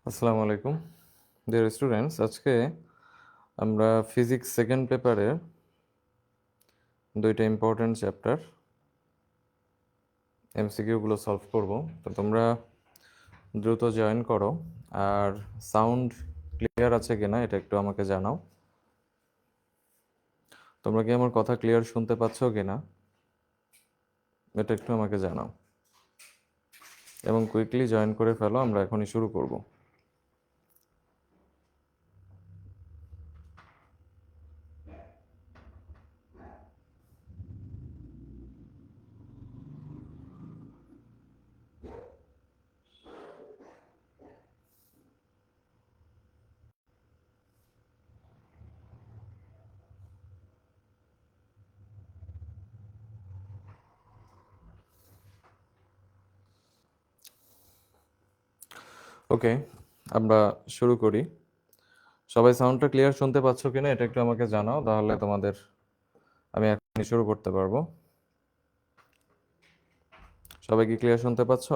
আসসালামু আলাইকুম dear students. আজকে আমরা ফিজিক্স সেকেন্ড পেপারের দুইটা ইম্পর্ট্যান্ট চ্যাপ্টার এমসিকিউগুলো সলভ করব। তো তোমরা দ্রুত জয়েন করো, আর সাউন্ড ক্লিয়ার আছে কিনা এটা একটু আমাকে জানাও। তোমরা কি আমার কথা ক্লিয়ার শুনতে পাচ্ছ কিনা এটা একটু আমাকে জানাও, এবং কুইকলি জয়েন করে ফেলো। আমরা এখনই শুরু করব। ওকে, আমরা শুরু করি। সবাই সাউন্ডটা ক্লিয়ার শুনতে পাচ্ছ কিনা এটা একটু আমাকে জানাও, তাহলে তোমাদের আমি এখনই শুরু করতে পারবো। সবাই কি ক্লিয়ার শুনতে পাচ্ছ?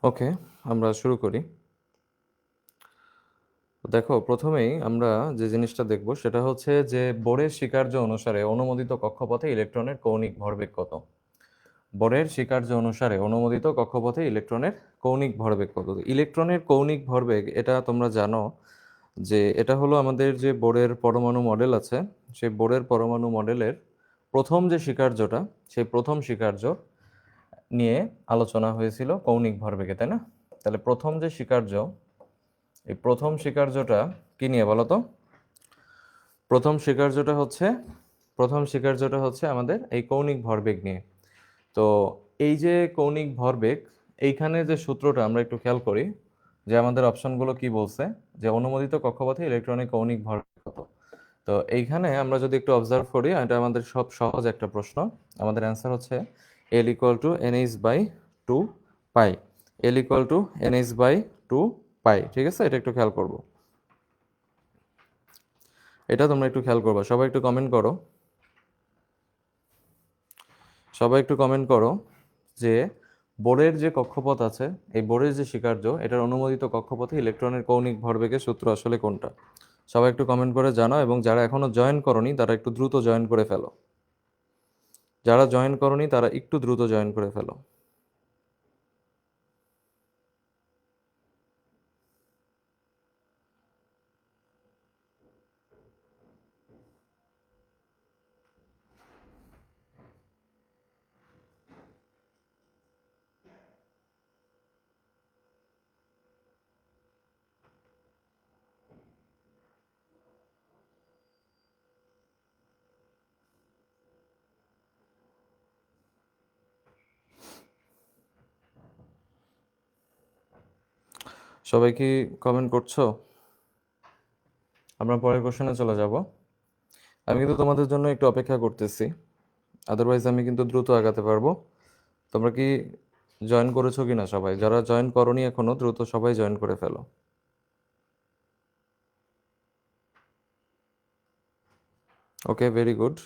ওকে, আমরা শুরু করি। দেখো, প্রথমেই আমরা যে জিনিসটা দেখব সেটা হচ্ছে যে বোরের স্বীকার্য অনুসারে অনুমোদিত কক্ষপথে ইলেকট্রনের কৌণিক ভরবেগ কত। বোরের স্বীকার্য অনুসারে অনুমোদিত কক্ষপথে ইলেকট্রনের কৌণিক ভরবেগ কত। ইলেকট্রনের কৌণিক ভরবেগ এটা তোমরা জানো যে এটা হলো আমাদের যে বোরের পরমাণু মডেল আছে, সেই বোরের পরমাণু মডেলের প্রথম যে স্বীকার্যটা, সেই প্রথম স্বীকার্য নিয়ে আলোচনা হয়েছিল কৌণিক ভরবেগে, তাই না? তাহলে প্রথম যে স্বীকার্য, এই প্রথম স্বীকার্যটা কি নিয়ে বলো তো? প্রথম স্বীকার্যটা হচ্ছে আমাদের এই কৌণিক ভরবেগ নিয়ে। তো এই যে কৌণিক ভরবেগ, এইখানে যে সূত্রটা আমরা একটু খেয়াল করি যে আমাদের অপশনগুলো কি বলছে, যে অনুমোদিত কক্ষপথে ইলেকট্রনিক কৌণিক ভরবেগ কত। তো এইখানে আমরা যদি একটু অবজার্ভ করি, এটা আমাদের সব সহজ একটা প্রশ্ন। আমাদের অ্যান্সার হচ্ছে L equal to NH by two pi. L equal to NH by two pi, ঠিক আছে? এটা একটু খেয়াল করবো, এটা তোমরা একটু খেয়াল করবা। সবাই একটু কমেন্ট করো, যে বোরের যে কক্ষপথ আছে, এই বোরের যে স্বীকার্য, এটার অনুমোদিত কক্ষপথে ইলেকট্রনের কৌণিক ভরবেগের সূত্র আসলে কোনটা। সবাই একটু কমেন্ট করে জানাও, এবং যারা এখনো জয়েন করনি তারা একটু দ্রুত জয়েন করে ফেলো। যারা জয়েন করনি তারা একটু দ্রুত জয়েন করে ফেলো। সবাই কি কমেন্ট করছো? আমরা পরের কোশ্চেনে চলে যাব। আমি কিন্তু তোমাদের জন্য একটু অপেক্ষা করতেছি, আদারওয়াইজ আমি কিন্তু দ্রুত আগাতে পারবো। তোমরা কি জয়েন করেছো কিনা? সবাই যারা জয়েন করনি এখনো, দ্রুত সবাই জয়েন করে ফেলো। ওকে, ভেরি গুড।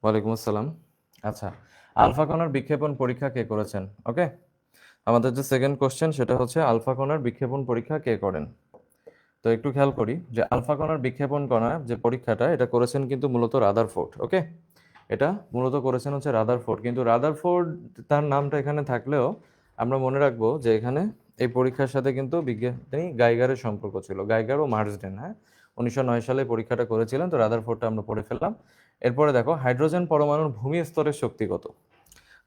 ওয়ালাইকুম আসসালাম। আচ্ছা, আলফা কণার বিক্ষেপণ পরীক্ষা কে করেছেন? ওকে, আমাদের যে সেকেন্ড কোশ্চেন সেটা হচ্ছে আলফা কণার বিক্ষেপণ পরীক্ষা কে করেন। তো একটু খেয়াল করি যে আলফা কণার বিক্ষেপণ কণা যে পরীক্ষাটা, এটা করেছেন কিন্তু মূলত রাদারফোর্ড। ওকে, এটা মূলত করেছেন হচ্ছে রাদারফোর্ড। কিন্তু রাদারফোর্ড তার নামটা এখানে থাকলেও আমরা মনে রাখবো যে এখানে এই পরীক্ষার সাথে কিন্তু বিজ্ঞানী গাইগারের সম্পর্ক ছিল। গাইগার ও মার্সডেন, হ্যাঁ, 1909 সালে পরীক্ষাটা করেছিলেন। তো রাদারফোর্ডটা আমরা পড়ে ফেললাম। এরপরে দেখো, হাইড্রোজেন পরমাণুর ভূমি স্তরের শক্তি কত।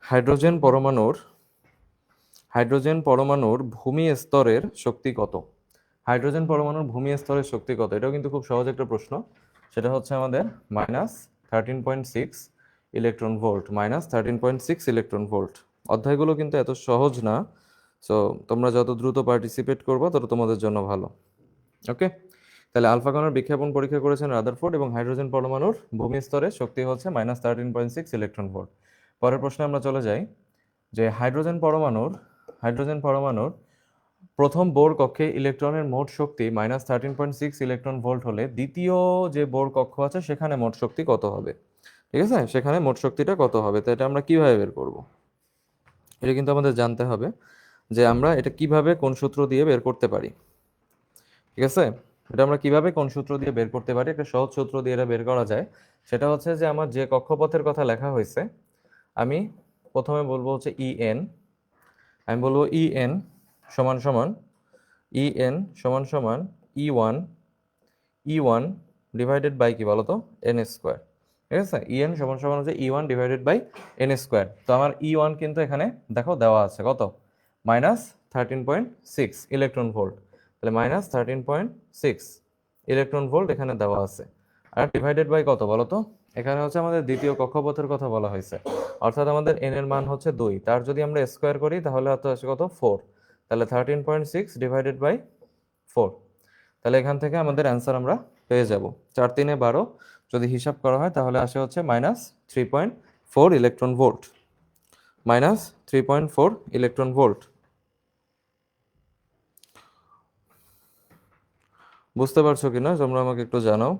হাইড্রোজেন পরমাণুর ভূমি স্তরের শক্তি কত। হাইড্রোজেন পরমাণুর ভূমি স্তরের শক্তি কত, এটাও কিন্তু খুব সহজ একটা প্রশ্ন। সেটা হচ্ছে আমাদের -13.6 ইলেকট্রন ভোল্ট, -13.6 ইলেকট্রন ভোল্ট। অধ্যায়গুলো কিন্তু এত সহজ না, সো তোমরা যত দ্রুত পার্টিসিপেট করবে তত তোমাদের জন্য ভালো। ওকে, তাহলে আলফা কণার বিক্ষেপণ পরীক্ষা করেছেন রাদারফোর্ড, এবং হাইড্রোজেন পরমাণুর ভূমি স্তরের শক্তি হচ্ছে -13.6 ইলেকট্রন ভোল্ট। পরের প্রশ্নে আমরা চলে যাই। যে হাইড্রোজেন পরমাণুর প্রথম বোর কক্ষে ইলেকট্রনের মোট শক্তি -13.6 ইলেকট্রন ভোল্ট হলে দ্বিতীয় যে বোর কক্ষ আছে সেখানে মোট শক্তি কত হবে? ঠিক আছে, সেখানে মোট শক্তিটা কত হবে? তো এটা আমরা কিভাবে বের করব? এটা কিন্তু আমাদের জানতে হবে যে আমরা এটা কিভাবে কোন সূত্র দিয়ে বের করতে পারি। ঠিক আছে, এটা আমরা কিভাবে কোন সূত্র দিয়ে বের করতে পারি? একটা সহজ সূত্র দিয়ে এটা বের করা যায়। সেটা হচ্ছে যে আমার যে কক্ষপথের কথা লেখা হয়েছে, আমি প্রথমে বলবো হচ্ছে ইএন। আমি বলবো ইএন সমান সমান ই1 ডিভাইডেড বাই কি বলতো, এন স্কোয়ার। ঠিক আছে, ইএন সমান সমান হচ্ছে ই1 ডিভাইডেড বাই এন স্কোয়ার। তো আমার ই1 কিন্তু এখানে দেখো দেওয়া আছে কত, -13.6 ইলেকট্রন ভোল্ট। তাহলে -13.6 ইলেকট্রন ভোল্ট এখানে দেওয়া আছে। আর ডিভাইডেড বাই কত বলতো, এখানে হচ্ছে আমাদের দ্বিতীয় কক্ষপথের কথা বলা হয়েছে, অর্থাৎ আমাদের এন এর মান হচ্ছে 2, তার যদি আমরা স্কোয়ার করি তাহলে হয়তো আসে কত 4। তাহলে 13.6 ডিভাইডেড বাই 4। তাহলে এখান থেকে আমাদের অ্যান্সার আমরা পেয়ে যাব 4 3 12। যদি হিসাব করা হয় তাহলে আসে হচ্ছে -3.4 ইলেকট্রন ভোল্ট, -3.4 ইলেকট্রন ভোল্ট। বুঝতে পারছো কিনা তোমরা আমাকে একটু জানাও।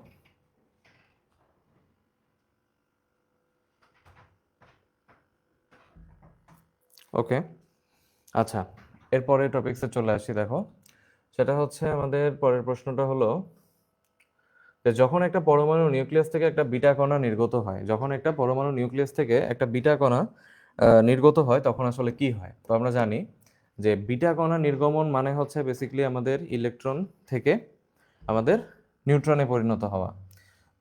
ওকে, আচ্ছা, এরপরে টপিকসে চলে আসি। দেখো, সেটা হচ্ছে আমাদের পরের প্রশ্নটা হলো যে যখন একটা পরমাণু নিউক্লিয়াস থেকে একটা বিটা কণা নির্গত হয়, নির্গত হয় তখন আসলে কি হয়? তো আমরা জানি যে বিটা কণা নির্গমন মানে হচ্ছে বেসিক্যালি আমাদের ইলেকট্রন থেকে আমাদের নিউট্রনে পরিণত হওয়া।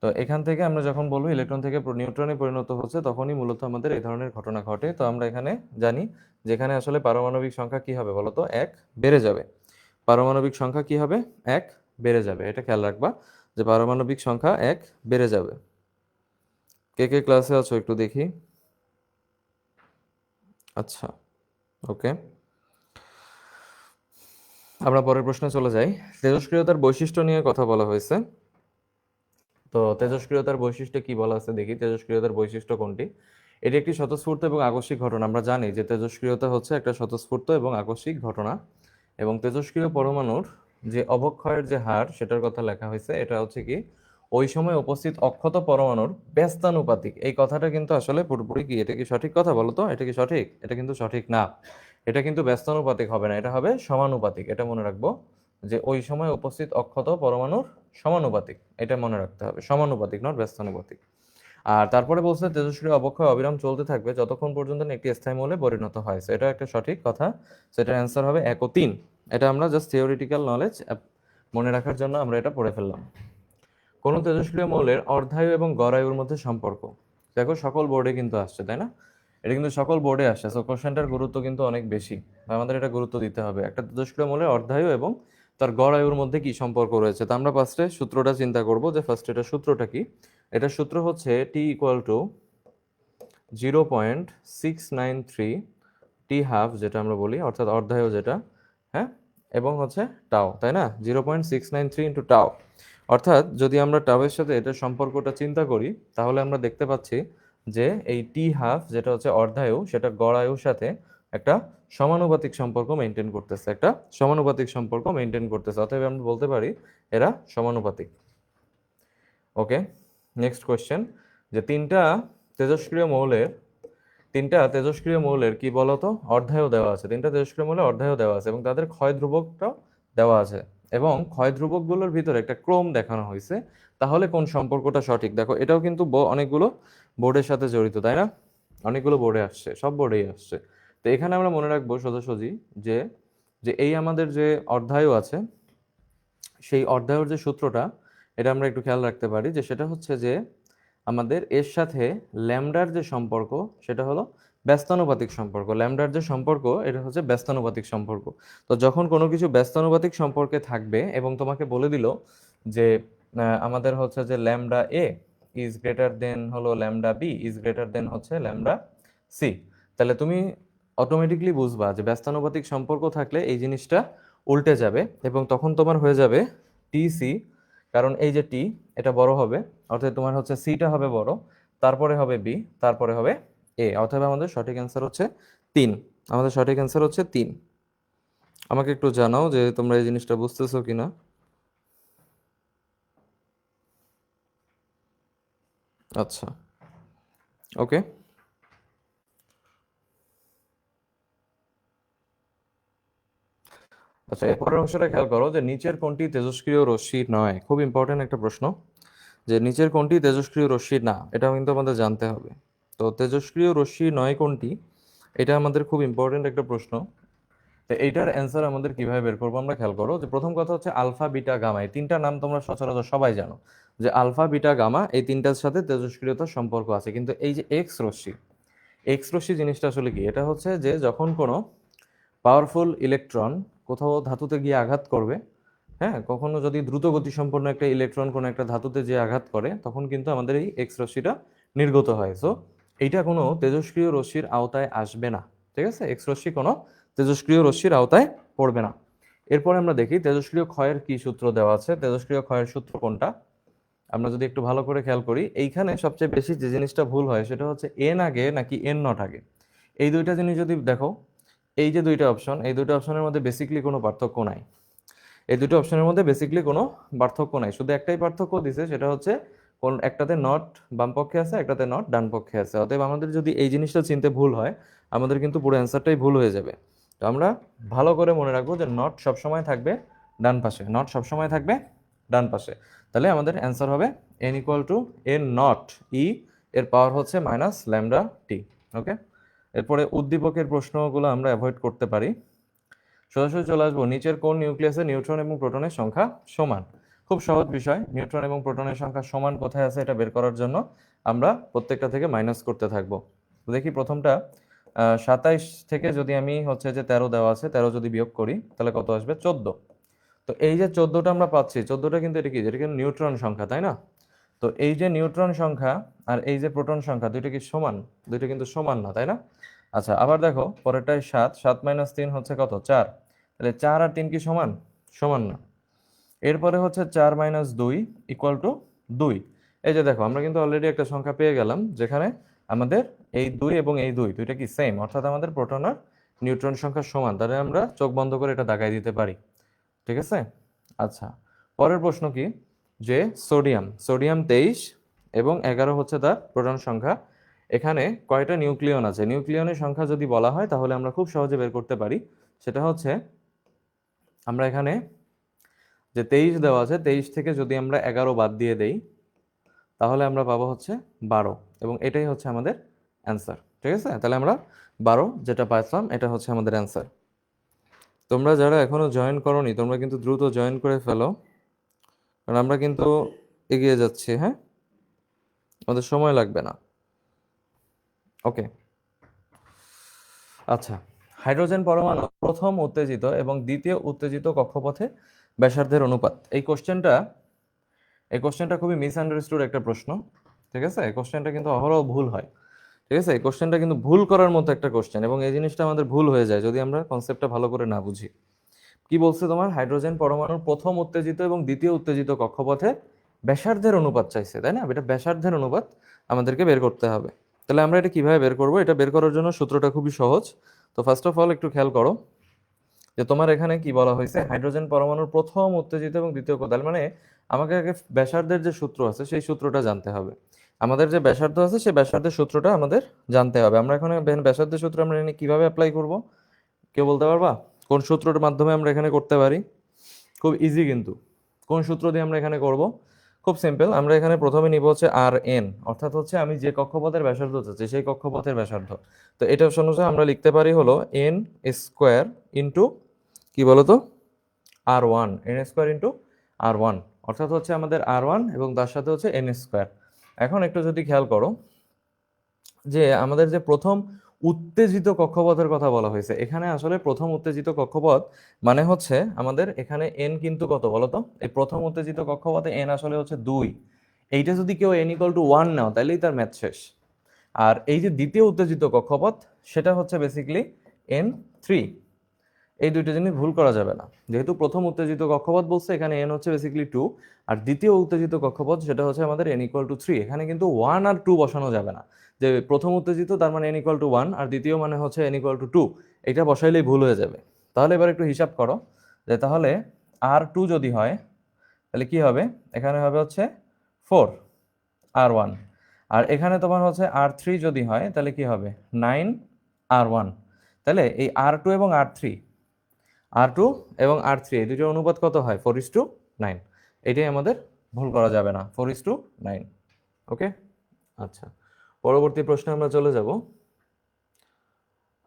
তো এখান থেকে আমরা যখন বলবো ইলেকট্রন থেকে নিউট্রনে পরিণত হচ্ছে, তখনই মূলত আমাদের এই ধরনের ঘটনা ঘটে। তো আমরা এখানে জানি যেখানে আসলে পারমাণবিক সংখ্যা কি হবে বলতো, 1 বেড়ে যাবে। পারমাণবিক সংখ্যা কি হবে, 1 বেড়ে যাবে। এটা খেয়াল রাখবা যে পারমাণবিক সংখ্যা 1 বেড়ে যাবে। কে কে ক্লাসে আছো একটু দেখি। আচ্ছা, ওকে, আমরা পরের প্রশ্নে চলে যাই। তেজস্ক্রিয়তার বৈশিষ্ট্য নিয়ে কথা বলা হয়েছে। তো তেজস্ক্রিয়তার বৈশিষ্ট্য কি বলা আছে দেখি, তেজস্ক্রিয়তার বৈশিষ্ট্য কোনটি? এটি একটি স্বতঃস্ফূর্ত এবং আকস্মিক ঘটনা। আমরা জানি যে তেজস্ক্রিয়তা হচ্ছে একটা স্বতঃস্ফূর্ত এবং আকস্মিক ঘটনা, এবং তেজস্ক্রিয় পরমাণুর যে অবক্ষয়ের যে হার সেটার কথা লেখা হয়েছে। এটা হচ্ছে কি ওই সময় উপস্থিত অক্ষত পরমাণুর ব্যস্তানুপাতিক। এই কথাটা কিন্তু আসলে পুরোপুরি কি, এটা কি সঠিক কথা বলো তো? এটা কি সঠিক? এটা কিন্তু সঠিক না। এটা কিন্তু ব্যস্তানুপাতিক হবে না, এটা হবে সমানুপাতিক। এটা মনে রাখবো যে ওই সময় উপস্থিত অক্ষত পরমাণুর সমানুপাতিক। এটা মনে রাখতে হবে, সমানুপাতিক নট ব্যস্তানুপাতিক। আর তারপরে বলছে তেজস্ক্রিয় অবক্ষয় অবিরাম চলতে থাকবে যতক্ষণ পর্যন্ত না একটি স্থায়ী মৌলে পরিণত হয়। এটা একটা সঠিক কথা। সেটার অ্যান্সার হবে 1 ও 3। এটা আমরা জাস্ট থিওরিটিক্যাল নলেজ মনে রাখার জন্য আমরা এটা পড়ে ফেললাম। কোন তেজস্ক্রিয় মৌলের অর্ধায়ু এবং গড়ায়ুর মধ্যে সম্পর্ক? দেখো সকল বোর্ডে কিন্তু আসছে, তাই না? এটা কিন্তু সকল বোর্ডে আসছে, সো কোশ্চেনটার গুরুত্ব কিন্তু অনেক বেশি। আমাদের এটা গুরুত্ব দিতে হবে। একটা তেজস্ক্রিয় মৌলের অর্ধায়ু এবং তার গড়ায়ুর মধ্যে কি সম্পর্ক রয়েছে? তো আমরা ফার্স্টে সূত্রটা চিন্তা করব যে ফার্স্ট এটা সূত্রটা কি। এটা সূত্র হচ্ছে টি ইকুয়াল টু 0.693 টি হাফ, যেটা আমরা বলি, অর্থাৎ অর্ধায়ু যেটা, হ্যাঁ, এবং হচ্ছে টাও, তাই না? 0.693 ইন্টু টাও। অর্থাৎ যদি আমরা টাওয়ের সাথে এটার সম্পর্কটা চিন্তা করি তাহলে আমরা দেখতে পাচ্ছি যে এই টি হাফ যেটা হচ্ছে অর্ধায়ু, সেটা গড়ায়ুর সাথে একটা সমানুপাতিক সম্পর্ক মেনটেন করতেছে, অতএব আমরা বলতে পারি এরা সমানুপাতিক। ওকে, নেক্সট কোয়েশ্চেন, যে তিনটা তেজস্ক্রিয় মৌলের কি বলতো অর্ধায়ু দেওয়া আছে। তিনটা তেজস্ক্রিয় মৌলের অর্ধায়ু দেওয়া আছে এবং তাদের ক্ষয় ধ্রুবকটাও দেওয়া আছে, এবং ক্ষয় ধ্রুবকগুলোর ভিতরে একটা ক্রম দেখানো হয়েছে। তাহলে কোন সম্পর্কটা সঠিক? দেখো, এটাও কিন্তু অনেকগুলো বোর্ডের সাথে জড়িত, তাই না? অনেকগুলো বোর্ডে আসছে, সব বোর্ডেই আসছে। তো এখানে আমরা মনে রাখবো সোজাসুজি যে যে এই আমাদের যে অর্ধায়ু আছে, সেই অর্ধায়ুর যে সূত্রটা, এটা আমরা একটু খেয়াল রাখতে পারি যে সেটা হচ্ছে যে আমাদের এর সাথে ল্যামডার যে সম্পর্ক সেটা হলো ব্যস্তানুপাতিক সম্পর্ক। ল্যামডার যে সম্পর্ক এটা হচ্ছে ব্যস্তানুপাতিক সম্পর্ক। তো যখন কোনো কিছু ব্যস্তানুপাতিক সম্পর্কে থাকবে এবং তোমাকে বলে দিল যে আমাদের হচ্ছে যে lambda A is greater than হলো lambda B is greater than হচ্ছে ল্যামডা সি, তাহলে তুমি অটোমেটিকলি বুঝবা যে ব্যস্তানুপাতিক সম্পর্ক থাকলে এই জিনিসটা উল্টে যাবে এবং তখন তোমার হয়ে যাবে টি সি, কারণ এই যে টি এটা বড় হবে, অর্থাৎ তোমার হচ্ছে সিটা হবে বড়, তারপরে হবে বি, তারপরে হবে এ। অথবা আমাদের সঠিক অ্যান্সার হচ্ছে 3। আমাদের সঠিক অ্যান্সার হচ্ছে 3। আমাকে একটু জানাও যে তোমরা এই জিনিসটা বুঝতেছো কিনা। আচ্ছা, ওকে। আচ্ছা, এরপরের অংশটা খেয়াল করো যে নিচের কোনটি তেজস্ক্রিয় রশ্মি নয়। খুব ইম্পর্টেন্ট একটা প্রশ্ন, যে নিচের কোনটি তেজস্ক্রিয় রশ্মি না, এটাও কিন্তু আমাদের জানতে হবে। তো তেজস্ক্রিয় রশ্মি নয় কোনটি, এটা আমাদের খুব ইম্পর্টেন্ট একটা প্রশ্ন। তো এইটার অ্যান্সার আমাদের কিভাবে বের করবো আমরা খেয়াল করো। যে প্রথম কথা হচ্ছে আলফা বিটা গামা, এই তিনটা নাম তোমরা সচরাচর সবাই জানো, যে আলফা বিটা গামা এই তিনটার সাথে তেজস্ক্রিয়তার সম্পর্ক আছে। কিন্তু এই যে এক্স রশ্মি, এক্স রশ্মি জিনিসটা আসলে কি? এটা হচ্ছে যে যখন কোনো পাওয়ারফুল ইলেকট্রন কোথাও ধাতুতে গিয়ে আঘাত করবে, হ্যাঁ, কখনো যদি দ্রুত গতি সম্পন্ন একটা ইলেকট্রন কোনো একটা ধাতুতে যে আঘাত করে, তখন কিন্তু আমাদের এই এক্স রশ্মিটা নির্গত হয়। সো এইটা কোনো তেজস্ক্রিয় রশ্মির আওতায় আসবে না। ঠিক আছে, এক্স রশ্মি কোনো তেজস্ক্রিয় রশ্মির আওতায় পড়বে না। এরপরে আমরা দেখি তেজস্ক্রিয় ক্ষয়ের কি সূত্র দেওয়া আছে। তেজস্ক্রিয় ক্ষয়ের সূত্র কোনটা, আমরা যদি একটু ভালো করে খেয়াল করি, এইখানে সবচেয়ে বেশি যে জিনিসটা ভুল হয় সেটা হচ্ছে এন আগে নাকি এন নট আগে। এই দুইটা জিনিস যদি দেখো, এই যে দুইটা অপশন, এই দুইটা অপশনের মধ্যে বেসিকলি কোনো পার্থক্য নাই। এই দুটো অপশনের মধ্যে বেসিকলি কোনো পার্থক্য নাই, শুধু একটাই পার্থক্য দিছে, সেটা হচ্ছে কোন একটাতে নট বাম পক্ষে আছে, একটাতে নট ডান পক্ষে আছে। অতএব আমাদের যদি এই জিনিসটা চিনতে ভুল হয়, আমাদের কিন্তু পুরো অ্যান্সারটাই ভুল হয়ে যাবে। তো আমরা ভালো করে মনে রাখবো যে নট সবসময় থাকবে ডান পাশে, নট সবসময় থাকবে ডান পাশে। তাহলে আমাদের অ্যান্সার হবে N equal to N naught E, এর পাওয়ার হচ্ছে মাইনাস ল্যামডা টি। ওকে, এরপরে উদ্দীপকের প্রশ্নগুলো আমরা অ্যাভয়েড করতে পারি। সরাসরি চলে আসবো, নিচের কোন নিউক্লিয়াসে নিউট্রন এবং প্রোটনের সংখ্যা সমান। খুব সহজ বিষয়, নিউট্রন এবং প্রোটনের সংখ্যা সমান কোথায় আছে এটা বের করার জন্য আমরা প্রত্যেকটা থেকে মাইনাস করতে থাকবো। দেখি প্রথমটা 27 থেকে যদি আমি হচ্ছে যে 13 দেওয়া আছে, 13 যদি বিয়োগ করি তাহলে কত আসবে? 14। তো এই যে 14টা আমরা পাচ্ছি, 14টা কিন্তু এটা কি? এটা কিন্তু নিউট্রন সংখ্যা, তাই না? তো এই যে নিউট্রন সংখ্যা আর এই যে প্রোটন সংখ্যা, দুইটা কি সমান? দুইটা কিন্তু সমান না, তাই না? আচ্ছা, আবার দেখো পরেরটায় 7, 7 - 3 হচ্ছে কত? 4। তাহলে 4 আর 3 কি সমান? সমান না। এরপরে হচ্ছে 4 - 2 ইকুয়াল টু 2। এই যে দেখো, আমরা কিন্তু অলরেডি একটা সংখ্যা পেয়ে গেলাম যেখানে আমাদের এই 2 এবং এই 2 দুইটা কি সেম, অর্থাৎ আমাদের প্রোটন আর নিউট্রন সংখ্যা সমান। তাহলে আমরা চোখ বন্ধ করে এটা দাগাই দিতে পারি। ঠিক আছে। আচ্ছা, পরের প্রশ্ন কি, যে সোডিয়াম, সোডিয়াম 23 এবং 11 হচ্ছে তার প্রোটন সংখ্যা। এখানে কয়টা নিউক্লিয়ন আছে? নিউক্লিয়নের সংখ্যা যদি বলা হয় তাহলে আমরা খুব সহজে বের করতে পারি। সেটা হচ্ছে, আমরা এখানে যে 23 দেওয়া আছে, 23 থেকে যদি আমরা 11 বাদ দিয়ে দেই তাহলে আমরা পাবো হচ্ছে 12, এবং এটাই হচ্ছে আমাদের অ্যান্সার। ঠিক আছে, তাহলে আমরা 12 যেটা পাইলাম এটা হচ্ছে আমাদের অ্যান্সার। তোমরা যারা এখনো জয়েন করোনি তোমরা কিন্তু দ্রুত জয়েন করে ফেলো, কারণ আমরা কিন্তু এগিয়ে যাচ্ছি। হ্যাঁ, আমাদের সময় লাগবে না। ওকে, আচ্ছা, হাইড্রোজেন পরমাণু প্রথম উত্তেজিত এবং দ্বিতীয় উত্তেজিত কক্ষপথে ব্যাসার্ধের অনুপাত। এই কোশ্চেনটা খুবই মিসআন্ডারস্টুড একটা প্রশ্ন। ঠিক আছে, এই কোশ্চেনটা কিন্তু অহরহ ভুল হয়। ঠিক আছে, এই কোশ্চেনটা কিন্তু ভুল করার মতো একটা কোশ্চেন, এবং এই জিনিসটা আমাদের ভুল হয়ে যায় যদি আমরা কনসেপ্টটা ভালো করে না বুঝি। কি বলছে তোমার? হাইড্রোজেন পরমাণুর প্রথম উত্তেজিত এবং দ্বিতীয় উত্তেজিত কক্ষপথে ব্যাসার্ধের অনুপাত চাইছে, তাই না? এটা ব্যাসার্ধের অনুপাত আমাদেরকে বের করতে হবে। তাহলে আমরা এটা কিভাবে বের করব? এটা বের করার জন্য সূত্রটা খুবই সহজ। তো ফার্স্ট অফ অল একটু খেয়াল করো যে তোমার এখানে কি বলা হয়েছে, হাইড্রোজেন পরমাণুর প্রথম উত্তেজিত এবং দ্বিতীয় তার মানে আমাকে আগে ব্যাসার্ধের যে সূত্র আছে সেই সূত্রটা জানতে হবে। আমাদের যে ব্যাসার্ধ আছে সেই ব্যাসার্ধের সূত্রটা আমাদের জানতে হবে। আমরা এখানে ব্যাসার্ধের সূত্র আমরা এখানে কিভাবে অ্যাপ্লাই করব? কেউ বলতে পারবা কোন সূত্রটার মাধ্যমে আমরা এখানে করতে পারি? খুব ইজি কিন্তু। কোন সূত্র দিয়ে আমরা এখানে করব? খুব সিম্পল, আমরা এখানে প্রথমে নিব হচ্ছে আর এন, অর্থাৎ হচ্ছে আমি যে কক্ষপথের ব্যাসার্ধ চাচ্ছি সেই কক্ষপথের ব্যাসার্ধ। তো এটা অনুযায়ী আমরা লিখতে পারি হলো এন স্কোয়ার ইন্টু কি বলতো R1, N square into R1, অর্থাৎ হচ্ছে আমাদের R1 এবং তার সাথে হচ্ছে এন স্কোয়ার। এখন একটু যদি খেয়াল করো যে আমাদের যে প্রথম উত্তেজিত কক্ষপথের কথা বলা হয়েছে, এখানে আসলে প্রথম উত্তেজিত কক্ষপথ মানে হচ্ছে আমাদের এখানে এন কিন্তু কত বলতো? এই প্রথম উত্তেজিত কক্ষপথে এন আসলে হচ্ছে 2। এইটা যদি কেউ এন ইকুয়াল টু 1 নাও তাহলেই তার ম্যাথ শেষ। আর এই যে দ্বিতীয় উত্তেজিত কক্ষপথ সেটা হচ্ছে বেসিক্যালি N3। এই দুইটা জিনিস ভুল করা যাবে না। যেহেতু প্রথম উত্তেজিত কক্ষপথ বলছে, এখানে এন হচ্ছে বেসিক্যালি 2, আর দ্বিতীয় উত্তেজিত কক্ষপথ সেটা হচ্ছে আমাদের এন ইকুয়াল টু 3। এখানে কিন্তু 1 আর 2 বসানো যাবে না, যে প্রথম উত্তেজিত তার মানে n ইকুয়াল টু 1 আর দ্বিতীয় মানে হচ্ছে n ইকুয়াল টু 2, এটা বসাইলেই ভুল হয়ে যাবে। তাহলে এবার একটু হিসাব করো যে তাহলে R2 যদি হয় তাহলে কি হবে, এখানে হবে হচ্ছে 4 R1, আর এখানে তোমার হচ্ছে R3 যদি হয় তাহলে কি হবে 9 R1। তাহলে এই R2 এবং R2 এবং R3 এই দুটোর অনুপাত কত হয় 4:9, এটাই আমাদের ভুল করা যাবে না, 4:9। ওকে, আচ্ছা পরবর্তী প্রশ্নে আমরা চলে যাব।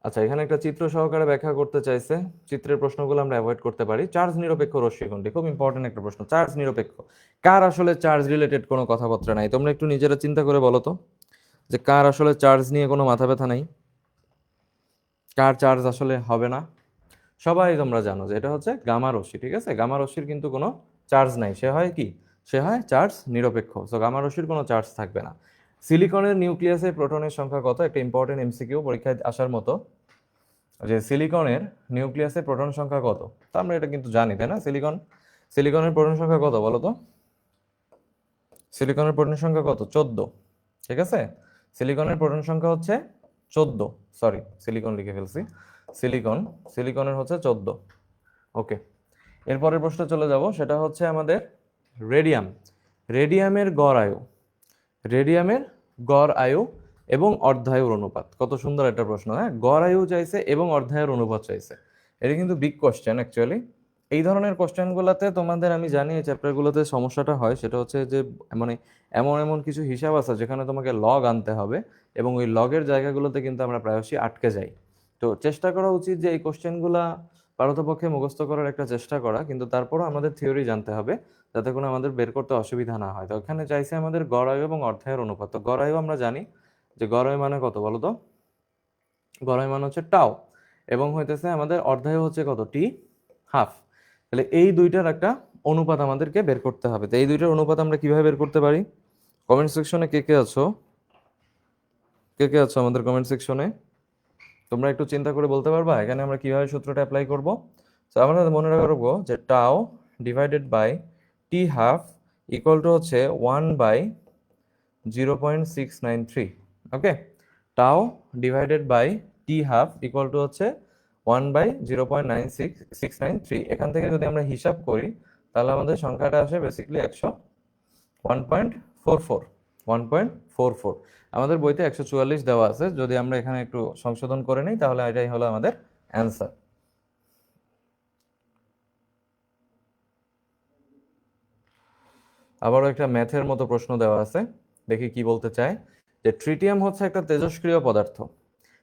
আচ্ছা এখানে একটা চিত্র সহকারে ব্যাখ্যা করতে চাইছে, চিত্রের প্রশ্নগুলো আমরা অ্যাভয়েড করতে পারি। চার্জ নিরপেক্ষ রশ্মি কোনটি, খুব ইম্পর্টেন্ট একটা প্রশ্ন। চার্জ নিরপেক্ষ, কার আসলে চার্জ রিলেটেড কোনো কথাবার্তা নাই? তোমরা একটু নিজেরা চিন্তা করে বলো তো যে কার আসলে চার্জ নিয়ে কোনো মাথা ব্যথা নাই, কার চার্জ আসলে হবে না? সবাই তোমরা জানো যে এটা হচ্ছে গামা রশ্মি, ঠিক আছে? গামা রশ্মির কিন্তু কোনো চার্জ নাই, সে হয় কি, সে হয় চার্জ নিরপেক্ষ। সো গামা রশ্মির কোনো চার্জ থাকবে না। সিলিকনের নিউক্লিয়াসে প্রোটনের সংখ্যা কত, একটা ইম্পর্টেন্ট এমসিকিউ পরীক্ষায় আসার মতো, যে সিলিকনের নিউক্লিয়াসে প্রোটন সংখ্যা কত? তো আমরা এটা কিন্তু জানি তাই না, সিলিকনের প্রোটন সংখ্যা কত বলো তো? সিলিকনের প্রোটন সংখ্যা কত? 14, ঠিক আছে? সিলিকনের প্রোটন সংখ্যা হচ্ছে 14, সরি সিলিকন লিখে ফেলছি, সিলিকনের হচ্ছে 14। ওকে, এরপরের প্রশ্নে চলে যাব, সেটা হচ্ছে আমাদের রেডিয়ামের গড় আয়ু, রেডিয়ামের গড় আয়ু এবং অর্ধায়ুর অনুপাত। কত সুন্দর একটা প্রশ্ন, হ্যাঁ? গড় আয়ু চাইছে এবং অর্ধায়ুর অনুপাত চাইছে, এটা কিন্তু বিগ কোশ্চেন অ্যাকচুয়ালি। এই ধরনের কোশ্চেনগুলোতে তোমাদের আমি জানি এই চ্যাপ্টারগুলোতে সমস্যাটা হয়, সেটা হচ্ছে যে মানে এমন এমন কিছু হিসাব আছে যেখানে তোমাকে লগ আনতে হবে, এবং ওই লগের জায়গাগুলোতে কিন্তু আমরা প্রায়শই আটকে যাই। তো চেষ্টা করা উচিত যে এই কোশ্চেনগুলা পারতপক্ষে মুখস্থ করার একটা চেষ্টা করা, কিন্তু তারপরও আমাদের থিওরি জানতে হবে যাতে কোনো আমাদের বের করতে অসুবিধা না হয়। তো ওখানে চাইছে আমাদের গড় আয়ু এবং অর্ধায়ুর অনুপাত। তো গড় আয়ু আমরা জানি যে গড় আয়ু মানে কত বলো তো? গড় আয়ু মানে হচ্ছে টাও, এবং হইতেছে আমাদের অর্ধায়ু হচ্ছে কত, টি হাফ। তাহলে এই দুইটার একটা অনুপাত আমাদেরকে বের করতে হবে। তো এই দুইটার অনুপাত আমরা কিভাবে বের করতে পারি? কমেন্ট সেকশনে কে কে আছো, কে কে আছো আমাদের কমেন্ট সেকশনে? তোমরা একটু চিন্তা করে বলতে পারবা এখানে আমরা কিভাবে সূত্রটা অ্যাপ্লাই করব? তো আমরা মনে রাখবো যে tau divided by t half equal to হচ্ছে 1/0.693। Okay, tau divided by t half equal to হচ্ছে 1/0.9693। এখান থেকে যদি আমরা হিসাব করি তাহলে আমাদের সংখ্যাটা আসে বেসিক্যালি 1.44। আমাদের বইতে 144 দেওয়া আছে, যদি আমরা এখানে একটু সংশোধন করে নিই তাহলে এটাই হলো আমাদের অ্যান্সার। আবারও একটা ম্যাথের মতো প্রশ্ন দেওয়া আছে, দেখি কি বলতে চায়। যে ট্রিটিয়াম হচ্ছে একটা তেজস্ক্রিয় পদার্থ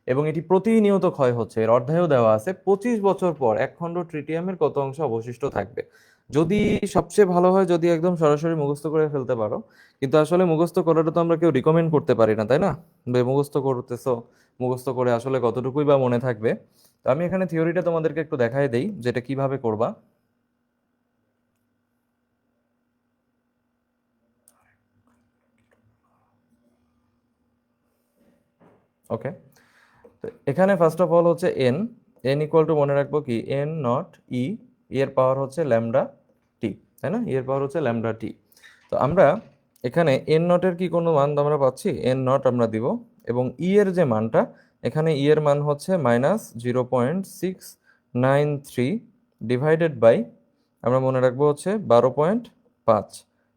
এবং এটি প্রতিনিয়ত ক্ষয় হচ্ছে, এর অর্ধায়ু দেওয়া আছে। 25 বছর পর এক খণ্ড ট্রিটিয়ামের কত অংশ অবশিষ্ট থাকবে? যদি সবচেয়ে ভালো হয় যদি একদম সরাসরি মুখস্থ করে ফেলতে পারো, কিন্তু আসলে মুখস্থ করাটা তো আমরা কেউ রিকমেন্ড করতে পারি না, তাই না? মুখস্থ করতেছো, মুখস্থ করে আসলে কতটুকুই বা মনে থাকবে। তো আমি এখানে থিওরিটা তোমাদেরকে একটু দেখাই দেই যেটা কিভাবে করবা। ওকে, তো এখানে ফার্স্ট অফ অল হচ্ছে এন, ইকুয়াল টু মনে রাখবো কি এন নট ই, এর পাওয়ার হচ্ছে ল্যামডা টি, তাই না? এর পাওয়ার হচ্ছে ল্যামডা টি। তো আমরা এখানে এন নটের কি কোনো মান আমরা পাচ্ছি? এন নট আমরা দিব, এবং ই এর যে মানটা, এখানে ই এর মান হচ্ছে -0.693 ডিভাইডেড বাই আমরা মনে রাখবো হচ্ছে 12.5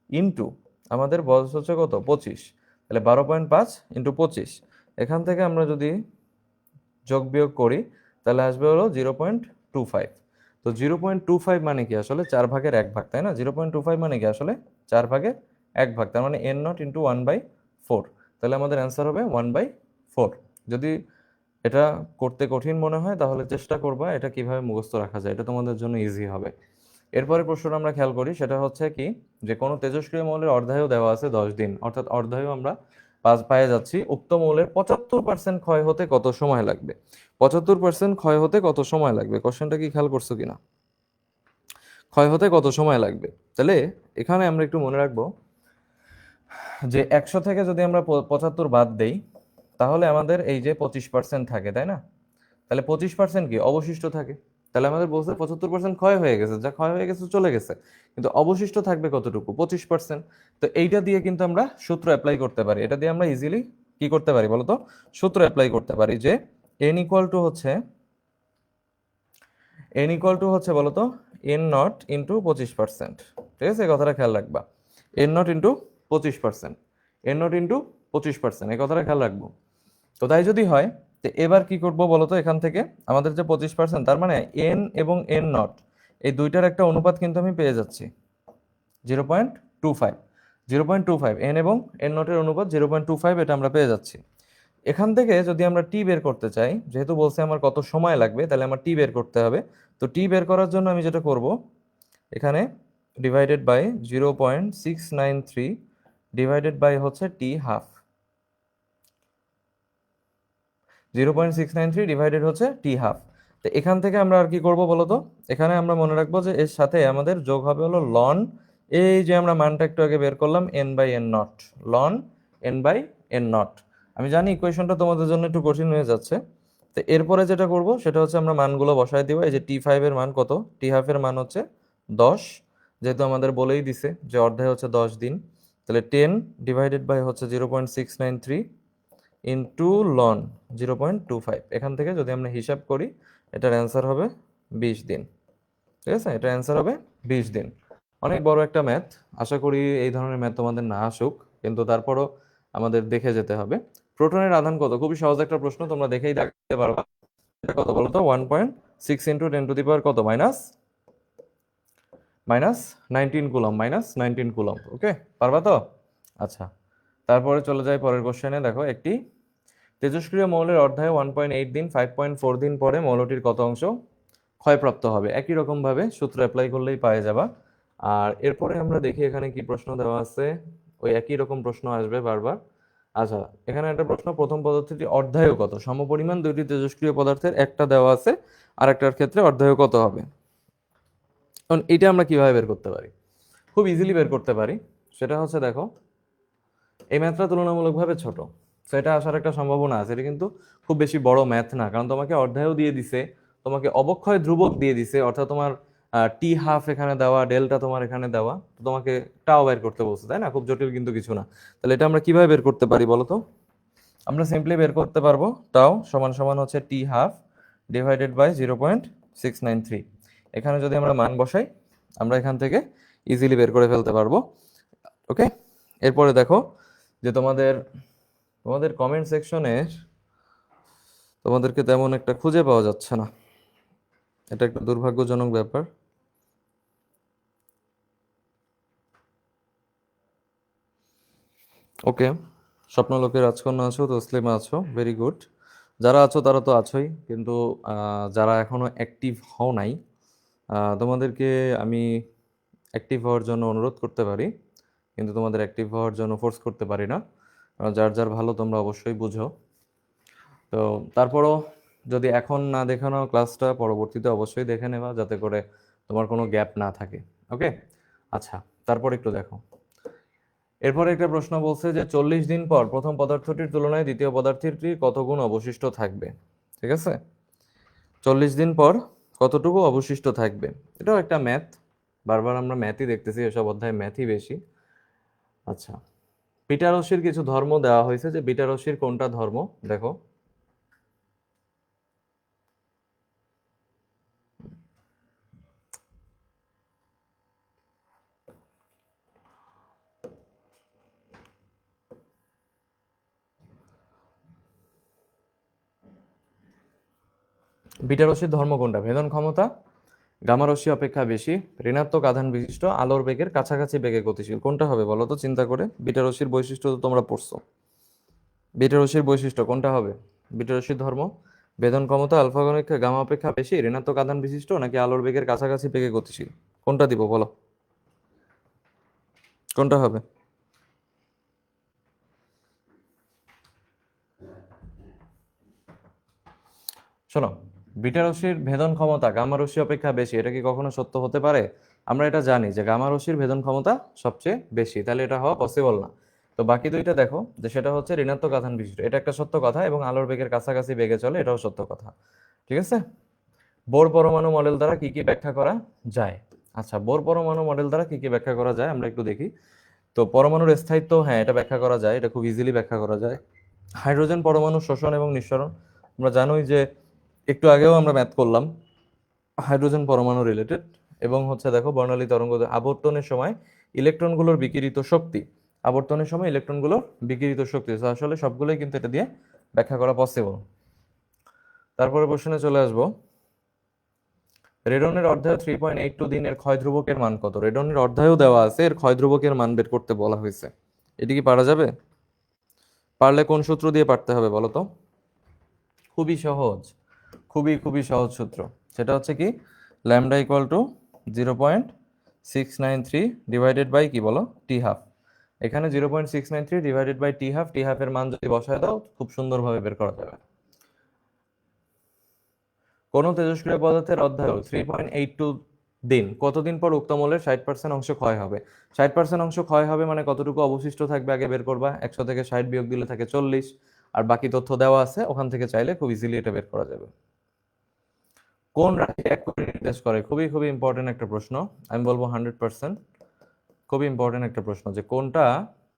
ইন্টু আমাদের বয়স হচ্ছে কত 25, তাহলে 12.5 ইন্টু 25, এখান থেকে আমরা যদি যোগ বিয়োগ করি তাহলে আসবে হলো 0.25। তো 0.25 মানে কি আসলে 4/1 তাই না? 0.25 মানে কি আসলে 4/1, তার মানে n নট ইন্টু 1/4, তাহলে আমাদের অ্যান্সার হবে 1/4। যদি এটা করতে কঠিন মনে হয় তাহলে চেষ্টা করবা এটা কিভাবে মুখস্থ রাখা যায়, এটা তোমাদের জন্য ইজি হবে। এরপরে প্রশ্নটা আমরা খেয়াল করি, সেটা হচ্ছে কি যে কোনো তেজস্ক্রিয় মৌলের অর্ধায়ু দেওয়া আছে 10 দিন, অর্থাৎ অর্ধায়ু আমরা পায়ে যাচ্ছি। উক্ত মৌলের 75% ক্ষয় হতে কত সময় লাগবে? 75% ক্ষয় হতে কত সময় লাগবে? কোশ্চেনটা কি খেয়াল করছো কিনা? ক্ষয় হতে কত সময় লাগবে? তাহলে এখানে আমরা একটু মনে রাখবো যে 100 থেকে যদি আমরা 75 বাদ দেই তাহলে আমাদের এই যে 25% থাকে, তাই না? তাহলে 25% কি অবশিষ্ট থাকে। তাহলে আমাদের বলছে 75% ক্ষয় হয়ে গেছে, যা ক্ষয় হয়ে গেছে চলে গেছে, কিন্তু অবশিষ্ট থাকবে কতটুকু? 25%। তো এইটা দিয়ে কিন্তু আমরা সূত্র অ্যাপ্লাই করতে পারি, এটা দিয়ে আমরা ইজিলি কি করতে পারি বলো তো, সূত্র অ্যাপ্লাই করতে পারি যে n ইকুয়াল টু হচ্ছে বলো তো n নট ইন্টু 25%। ঠিক আছে, এই কথাটা খেয়াল রাখবা, n not into 25%, n not into 25%, এই কথাটা খেয়াল রাখবো। তো তাই যদি হয়, তো এবার কি করব বলো তো, এখান থেকে আমাদের যে 25%, তার মানে n এবং n নট এই দুইটার একটা অনুপাত কিন্তু আমি পেয়ে যাচ্ছি 0.25, 0.25 n এবং n নটের অনুপাত 0.25, এটা আমরা পেয়ে যাচ্ছি। এখান থেকে যদি আমরা টি বের করতে চাই, যেহেতু বলছে আমার কত সময় লাগবে, তাহলে আমার টি বের করতে হবে। তো টি বের করার জন্য আমি যেটা করব, এখানে ডিভাইডেড বাই 0.693 ডিভাইডেড বাই হচ্ছে টি হাফ, 0.693 ডিভাইডেড হচ্ছে টি হাফ। তো এখান থেকে আমরা আর কি করব বলো তো, এখানে আমরা মনে রাখবো যে এর সাথে আমাদের যোগ হবে হলো লন, এই যে আমরা মানটা একটু আগে বের করলাম n by n naught, ln n by n naught. আমি জানি ইকুয়েশনটা তোমাদের জন্য একটু কঠিন হয়ে যাচ্ছে। তো এরপরে যেটা করব সেটা হচ্ছে আমরা মানগুলো বসায় দিব। এই যে টি ফাইভের মান কত, টি হাফের মান হচ্ছে 10, যেহেতু আমাদের বলেই দিছে যে অর্ধায় হচ্ছে 10 দিন, তাহলে 10 ডিভাইডেড বাই হচ্ছে 0.693 ইন্টু লন 0.25। এখান থেকে যদি আমরা হিসাব করি, এটার অ্যান্সার হবে 20 দিন। ঠিক আছে, এটার অ্যান্সার হবে 20 দিন। অনেক বড় একটা ম্যাথ, আশা করি এই ধরনের ম্যাথ তোমাদের না আসুক, কিন্তু তারপরও আমাদের দেখে যেতে হবে। প্রোটনের আধান কত, খুবই সহজ একটা প্রশ্ন, তোমরা দেখেই দেখতে পারবা। এটা কত বলো তো, 1.6 ইন্টু 10 টু দি পাওয়ার কত, মাইনাস 19 কুলম, -19 কুলম। ওকে, পারবা তো? আচ্ছা, তারপরে চলে যাই পরের কোশ্চেনে। দেখো, একটি তেজস্ক্রিয় মৌলের অর্ধায় 1.8 দিন 5.4 দিন পরে মৌলটির কত অংশ ক্ষয়প্রাপ্ত হবে? একই রকম ভাবে সূত্র অ্যাপ্লাই করলেই পাওয়া যাবা। আর এরপরে আমরা দেখি এখানে কি প্রশ্ন দেওয়া আছে, ওই একই রকম প্রশ্ন আসবে বারবার। আচ্ছা, এখানে একটা প্রশ্ন, প্রথম পদার্থটি অর্ধায় কত, সমপরিমাণ দুইটি তেজস্ক্রিয় পদার্থের একটা দেওয়া আছে, আর একটার ক্ষেত্রে অর্ধায় কত হবে। এখন এটা আমরা কিভাবে বের করতে পারি? খুব ইজিলি বের করতে পারি। সেটা হচ্ছে, দেখো, এই ম্যাথটা তুলনামূলকভাবে ছোট, তো এটা আসার একটা সম্ভাবনা আছে। এটা কিন্তু খুব বেশি বড় ম্যাথ না, কারণ তোমাকে অর্ধায়ও দিয়ে দিছে, তোমাকে অবক্ষয় ধ্রুবক দিয়ে দিছে, অর্থাৎ তোমার টি হাফ এখানে দেওয়া, ডেল্টা তোমার এখানে দেওয়া, তো তোমাকে টাও বের করতে বলছে, তাই না? খুব জটিল কিন্তু কিছু না। তাহলে এটা আমরা কিভাবে বের করতে পারি বলো তো? আমরা সিম্পলি বের করতে পারবো টাও সমান সমান হচ্ছে টি হাফ ডিভাইডেড বাই 0.693। এখানে যদি আমরা মান বসাই, আমরা এখান থেকে ইজিলি বের করে ফেলতে পারবো। ওকে, এরপরে দেখো যে তোমাদের তোমাদের কমেন্ট সেকশনে তোমাদেরকে তেমন একটা খুঁজে পাওয়া যাচ্ছে না, এটা একটা দুর্ভাগ্যজনক ব্যাপার। ওকে, স্বপ্নলোকের রাজকন্যা আছো, তসলিমা আছো, ভেরি গুড। যারা আছো তারা তো আছোই, কিন্তু যারা এখনো অ্যাক্টিভ হও নাই, তোমাদেরকে আমি অ্যাক্টিভ হওয়ার জন্য অনুরোধ করতে পারি, কিন্তু তোমাদের অ্যাক্টিভ হওয়ার জন্য ফোর্স করতে পারি না। যার যার ভালো তোমরা অবশ্যই বুঝো। তো তারপরও যদি এখন না দেখানো ক্লাসটা পরবর্তীতে অবশ্যই দেখে নেবা, যাতে করে তোমার কোনো গ্যাপ না থাকে। ওকে, আচ্ছা, তারপর একটু দেখো। এরপরে একটা প্রশ্ন বলছে যে 40 দিন পর প্রথম পদার্থটির তুলনায় দ্বিতীয় পদার্থটি কত গুণ অবশিষ্ট থাকবে। ঠিক আছে, 40 দিন পর কতটুকু অবশিষ্ট থাকবে, এটাও একটা ম্যাথ। বারবার আমরা ম্যাথই দেখতেছি, এসব অধ্যায়ে ম্যাথই বেশি। আচ্ছা, বিটা রাশির কিছু ধর্ম দেওয়া হয়েছে, যে বিটা রাশির কোনটা ধর্ম, দেখো। বিটা রশ্মির ধর্ম কোনটা? ভেদন ক্ষমতা, গামা রশ্মি অপেক্ষা বেশি, ঋণাত্মক আধান বিশিষ্ট, আলোর বেগের কাছাকাছি বেগে গতিশীল। কোনটা হবে বলো তো চিন্তা করে? বিটা রশ্মির বৈশিষ্ট্য তো তোমরা পড়ছো, বিটা রশ্মির বৈশিষ্ট্য কোনটা হবে? বিটা রশ্মির ধর্ম, ভেদন ক্ষমতা, আলফা অপেক্ষা গামা অপেক্ষা বেশি, ঋণাত্মক আধান বিশিষ্ট, নাকি আলোর বেগের কাছাকাছি বেগে গতিশীল? কোনটা দিব বলো, কোনটা হবে? শোনো, বিটা রশ্মির ভেদন ক্ষমতা গামা রশ্মি অপেক্ষা বেশি, এটা কি কখনো সত্য হতে পারে? আমরা এটা জানি যে গামা রশ্মির ভেদন ক্ষমতা সবচেয়ে বেশি, তাহলে এটা হওয়া পসিবল না। তো বাকি দুইটা দেখো, যে সেটা হচ্ছে ঋণাত্মক আধান বিশিষ্ট, এটা একটা সত্য কথা, এবং আলোর বেগের কাছাকাছি বেগে চলে, এটাও সত্য কথা। ঠিক আছে, বোর পরমাণু মডেল দ্বারা কি কি ব্যাখ্যা করা যায়? আচ্ছা, বোর পরমাণু মডেল দ্বারা কি কি ব্যাখ্যা করা যায় আমরা একটু দেখি। তো পরমাণুর স্থায়িত্ব, হ্যাঁ, এটা ব্যাখ্যা করা যায়, এটা খুব ইজিলি ব্যাখ্যা করা যায়। হাইড্রোজেন পরমাণু শোষণ এবং নিঃসরণ, আমরা জানোই যে একটু আগেও আমরা ম্যাথ করলাম হাইড্রোজেন পরমাণু রিলেটেড। এবং হচ্ছে দেখো বর্ণালী তরঙ্গ আবর্তনের সময় ইলেকট্রনগুলোর বিকিরিত শক্তি, আবর্তনের সময় ইলেকট্রনগুলোর বিকিরিত শক্তি, তো আসলে সবগুলোই কিন্তু এটা দিয়ে ব্যাখ্যা করা পসিবল। তারপরে প্রশ্নে চলে আসবো, রেডনের অধ্যায় 3.82 দিন এর ক্ষয় ধ্রুবকের মান কত? রেডনের অধ্যায়ও দেওয়া আছে, এর ক্ষয় ধ্রুবকের মান বের করতে বলা হয়েছে। এটি কি পারা যাবে? পারলে কোন সূত্র দিয়ে পারতে হবে বলো তো? খুবই সহজ, খুবই সহজ সূত্র। সেটা হচ্ছে কি, lambda equal to 0.693 divided by কি বলো, টি হাফ। এখানে 0.693 divided by t half, t হাফের মান যদি বসায় দাও খুব সুন্দরভাবে বের করা যাবে। কোন তেজস্ক্রিয় পদার্থের অধ্যায় 3.82 দিন, কতদিন পর উক্ত মৌলের 60% অংশ ক্ষয় হবে? 60% অংশ ক্ষয় হবে মানে কতটুকু অবশিষ্ট থাকবে আগে বের করবা। 100 থেকে 60 বিয়োগ দিলে থাকে 40, আর বাকি তথ্য দেওয়া আছে, ওখান থেকে চাইলে খুব ইজিলি এটা বের করা যাবে। কোন রাশি 1 কোটি নির্দেশ করে? খুবই ইম্পর্টেন্ট একটা প্রশ্ন, আমি বলবো 100% খুবই ইম্পর্টেন্ট একটা প্রশ্ন, যে কোনটা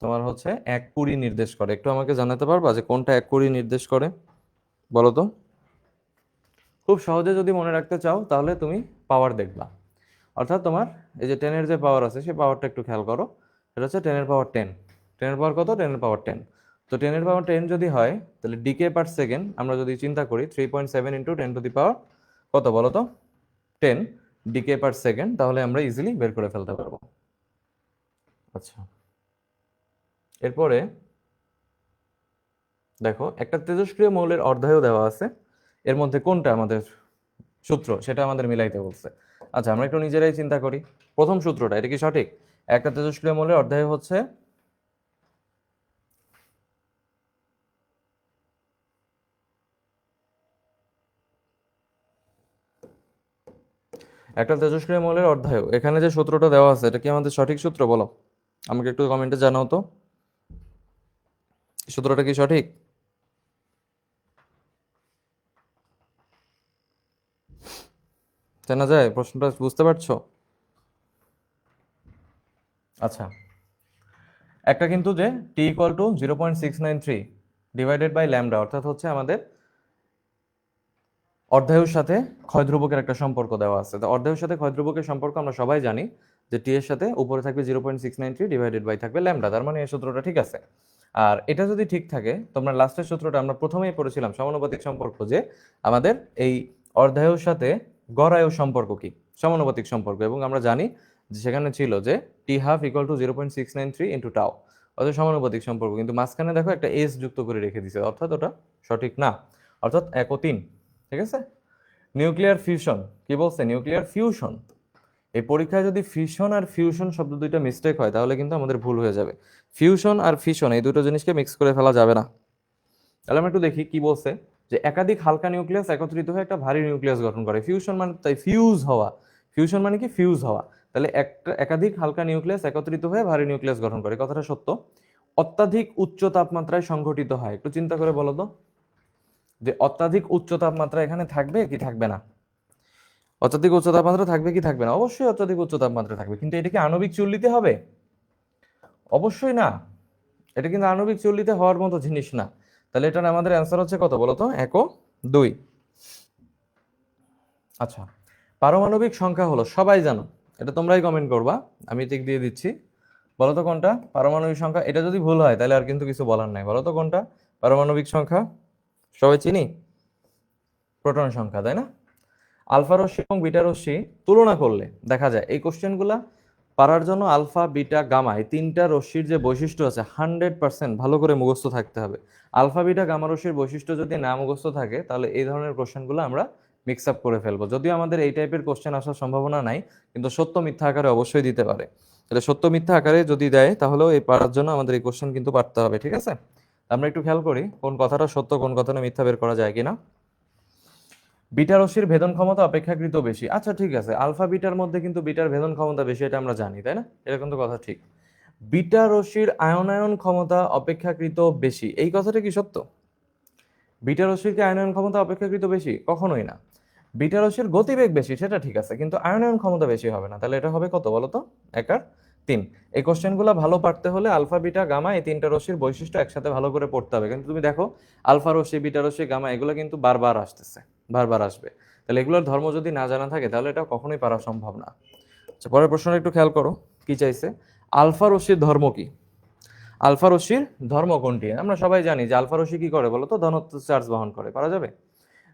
তোমার হচ্ছে 1 কুড়ি নির্দেশ করে। একটু আমাকে জানাতে পারবা যে কোনটা 1 কুড়ি নির্দেশ করে বলো তো? খুব সহজে যদি মনে রাখতে চাও তাহলে তুমি পাওয়ার দেখবা, অর্থাৎ তোমার এই যে 10 এর যে পাওয়ার আছে সেই পাওয়ারটা একটু খেয়াল করো। এটা হচ্ছে 10 এর পাওয়ার 10, 10 এর পাওয়ার কত? 10 এর পাওয়ার 10। তো 10 এর পাওয়ার 10 যদি হয় তাহলে ডিকে পার সেকেন্ড আমরা যদি চিন্তা করি 3.7 ইন্টু 10 টু দি পাওয়ার কত বলো তো? 10 ডিকে পার সেকেন্ড, তাহলে আমরা ইজিলি বের করে ফেলতে পারবো। আচ্ছা, এরপরে দেখো একটা তেজস্ক্রিয় মৌলের অর্ধায়ু দেওয়া আছে, এর মধ্যে কোনটা আমাদের সূত্র সেটা আমাদের মিলাইতে বলছে। আচ্ছা, আমরা একটু নিজেরাই চিন্তা করি, প্রথম সূত্রটা এটা কি সঠিক? একটা তেজস্ক্রিয় মৌলের অর্ধায়ু হচ্ছে একটা তেজস্ক্রিয় মৌলের অর্ধায়ু, এখানে যে সূত্রটা দেওয়া আছে এটা কি আমাদের সঠিক সূত্র বলো? আমাকে একটু কমেন্টে জানাও তো, সূত্রটা কি সঠিক? জানা যায়? প্রশ্নটা বুঝতে পারছো? আচ্ছা, একটা কিন্তু যে T equal to 0.693 divided by lambda, অর্থাৎ হচ্ছে আমাদের অর্ধায়ুর সাথে ক্ষয় ধ্রুবকের একটা সম্পর্ক দেওয়া আছে। তো অর্ধায়ুর সাথে ক্ষয় ধ্রুবকের সম্পর্ক আমরা সবাই জানি যে টি এর সাথে উপরে থাকবে 0.693 ডিভাইডেড বাই থাকবে ল্যামডা, তার মানে এই সূত্রটা ঠিক আছে। আর এটা যদি ঠিক থাকে, তোমরা লাস্টের সূত্রটা আমরা প্রথমেই পড়েছিলাম সমানুপাতিক সম্পর্ক, যে আমাদের এই অর্ধায়ুর সাথে গড়ায়ু সম্পর্ক কি, সমানুপাতিক সম্পর্ক, এবং আমরা জানি যে সেখানে ছিল যে টি হাফ ইকুয়াল টু 0.693 ইন্টু টাও, অর্থাৎ সমানুপাতিক সম্পর্ক, কিন্তু মাঝখানে দেখো একটা এস যুক্ত করে রেখে দিছে, অর্থাৎ ওটা সঠিক না, অর্থাৎ 1 ও 3। ঠিক আছে। নিউক্লিয়ার ফিউশন, কি বলছে? Nuclear fusion. এই পরীক্ষায় যদি ফিশন আর ফিউশন শব্দ দুইটা মিস্টেক হয় তাহলে কিন্তু আমাদের ভুল হয়ে যাবে। ফিউশন আর ফিশন এই দুটো জিনিসকে মিক্স করে ফেলা যাবে না। তাহলে আমরা একটু দেখি কি বলছে, যে একাধিক হালকা নিউক্লিয়াস একত্রিত হয়ে একটা ভারী নিউক্লিয়াস গঠন করে। ফিউশন মানে তাই ফিউজ হওয়া, ফিউশন মানে কি? ফিউজ হওয়া। তাহলে একটা একাধিক হালকা নিউক্লিয়াস একত্রিত হয়ে ভারী নিউক্লিয়াস গঠন করে, কথাটা সত্য। অত্যাধিক উচ্চ তাপমাত্রায় সংঘটিত হয়, একটু চিন্তা করে বলো তো, যে অত্যাধিক উচ্চ তাপমাত্রা এখানে থাকবে কি থাকবে না? অত্যাধিক উচ্চ তাপমাত্রা থাকবে কি থাকবে না? অবশ্যই অত্যাধিক উচ্চ তাপমাত্রা থাকবে, কিন্তু এটা কি আণবিক চুল্লিতে হবে? অবশ্যই না, এটা কিন্তু আণবিক চুল্লিতে হওয়ার মতো জিনিস না। তাহলে এটার আমাদের অ্যান্সার হচ্ছে কত বলো তো? 1 ও 2। আচ্ছা, পারমাণবিক সংখ্যা হলো, সবাই জানো, এটা তোমরাই কমেন্ট করবা, আমি টিক দিয়ে দিচ্ছি। বলো তো কোনটা পারমাণবিক সংখ্যা? এটা যদি ভুল হয় তাহলে আর কিন্তু কিছু বলার নাই। বলো তো কোনটা পারমাণবিক সংখ্যা? সবাই চিনি প্রোটন সংখ্যা, তাই না? আলফা রশ্মি এবং বিটা রশ্মি তুলনা করলে দেখা যায় এই কোশ্চেনগুলা পারার জন্য আলফা বিটা গামা এই তিনটা রশ্মির যে বৈশিষ্ট্য আছে 100% ভালো করে মুখস্থ থাকতে হবে। আলফা বিটা গামা রশ্মির বৈশিষ্ট্য যদি না মুখস্থ থাকে তাহলে এই ধরনের কোশ্চেনগুলো আমরা মিক্স আপ করে ফেলবো। যদিও আমাদের এই টাইপের কোশ্চেন আসার সম্ভাবনা নাই, কিন্তু সত্য মিথ্যা আকারে অবশ্যই দিতে পারে। তাহলে সত্য মিথ্যা আকারে যদি দেয় তাহলেও এই পারার জন্য আমাদের এই কোশ্চেন কিন্তু পারতে হবে, ঠিক আছে? আমরা একটু খেয়াল করি কোন কথাটা সত্য কোন কথাটা মিথ্যা বের করা যায় কিনা। বিটা রশ্মির ভেদন ক্ষমতা অপেক্ষাকৃত বেশি, আচ্ছা ঠিক আছে, আলফা বিটার মধ্যে কিন্তু বিটার ভেদন ক্ষমতা বেশি, এটা আমরা জানি, তাই না? এটা কিন্তু কথা ঠিক। বিটা রশ্মির আয়নায়ন ক্ষমতা অপেক্ষাকৃত বেশি, এই কথাটা কি সত্য? বিটা রশ্মির কি আয়নায়ন ক্ষমতা অপেক্ষাকৃত বেশি? কখনোই না। বিটা রশ্মির গতিবেগ বেশি, সেটা ঠিক আছে, কিন্তু আয়নায়ন ক্ষমতা বেশি হবে না। তাহলে এটা হবে কত বলো তো? 1 আর 3। এই কোশ্চেনগুলো ভালো পারতে হলে আলফা বিটা গামা এই তিনটা রশ্মির বৈশিষ্ট্য একসাথে ভালো করে পড়তে হবে। কিন্তু তুমি দেখো আলফা রশ্মি, বিটা রশ্মি, গামা এগুলো কিন্তু বারবার আসতেছে, বারবার আসবে। তাহলে এগুলোর ধর্ম যদি না জানা থাকে তাহলে এটা কখনোই পারা সম্ভব না। আচ্ছা, পরের প্রশ্নটা একটু খেয়াল করো, কি চাইছে? আলফা রশ্মির ধর্ম কি? আলফা রশ্মির ধর্ম কোনটি? আমরা সবাই জানি যে আলফা রশ্মি কি করে বলো তো? ধনাত্মক চার্জ বহন করে। পারা যাবে?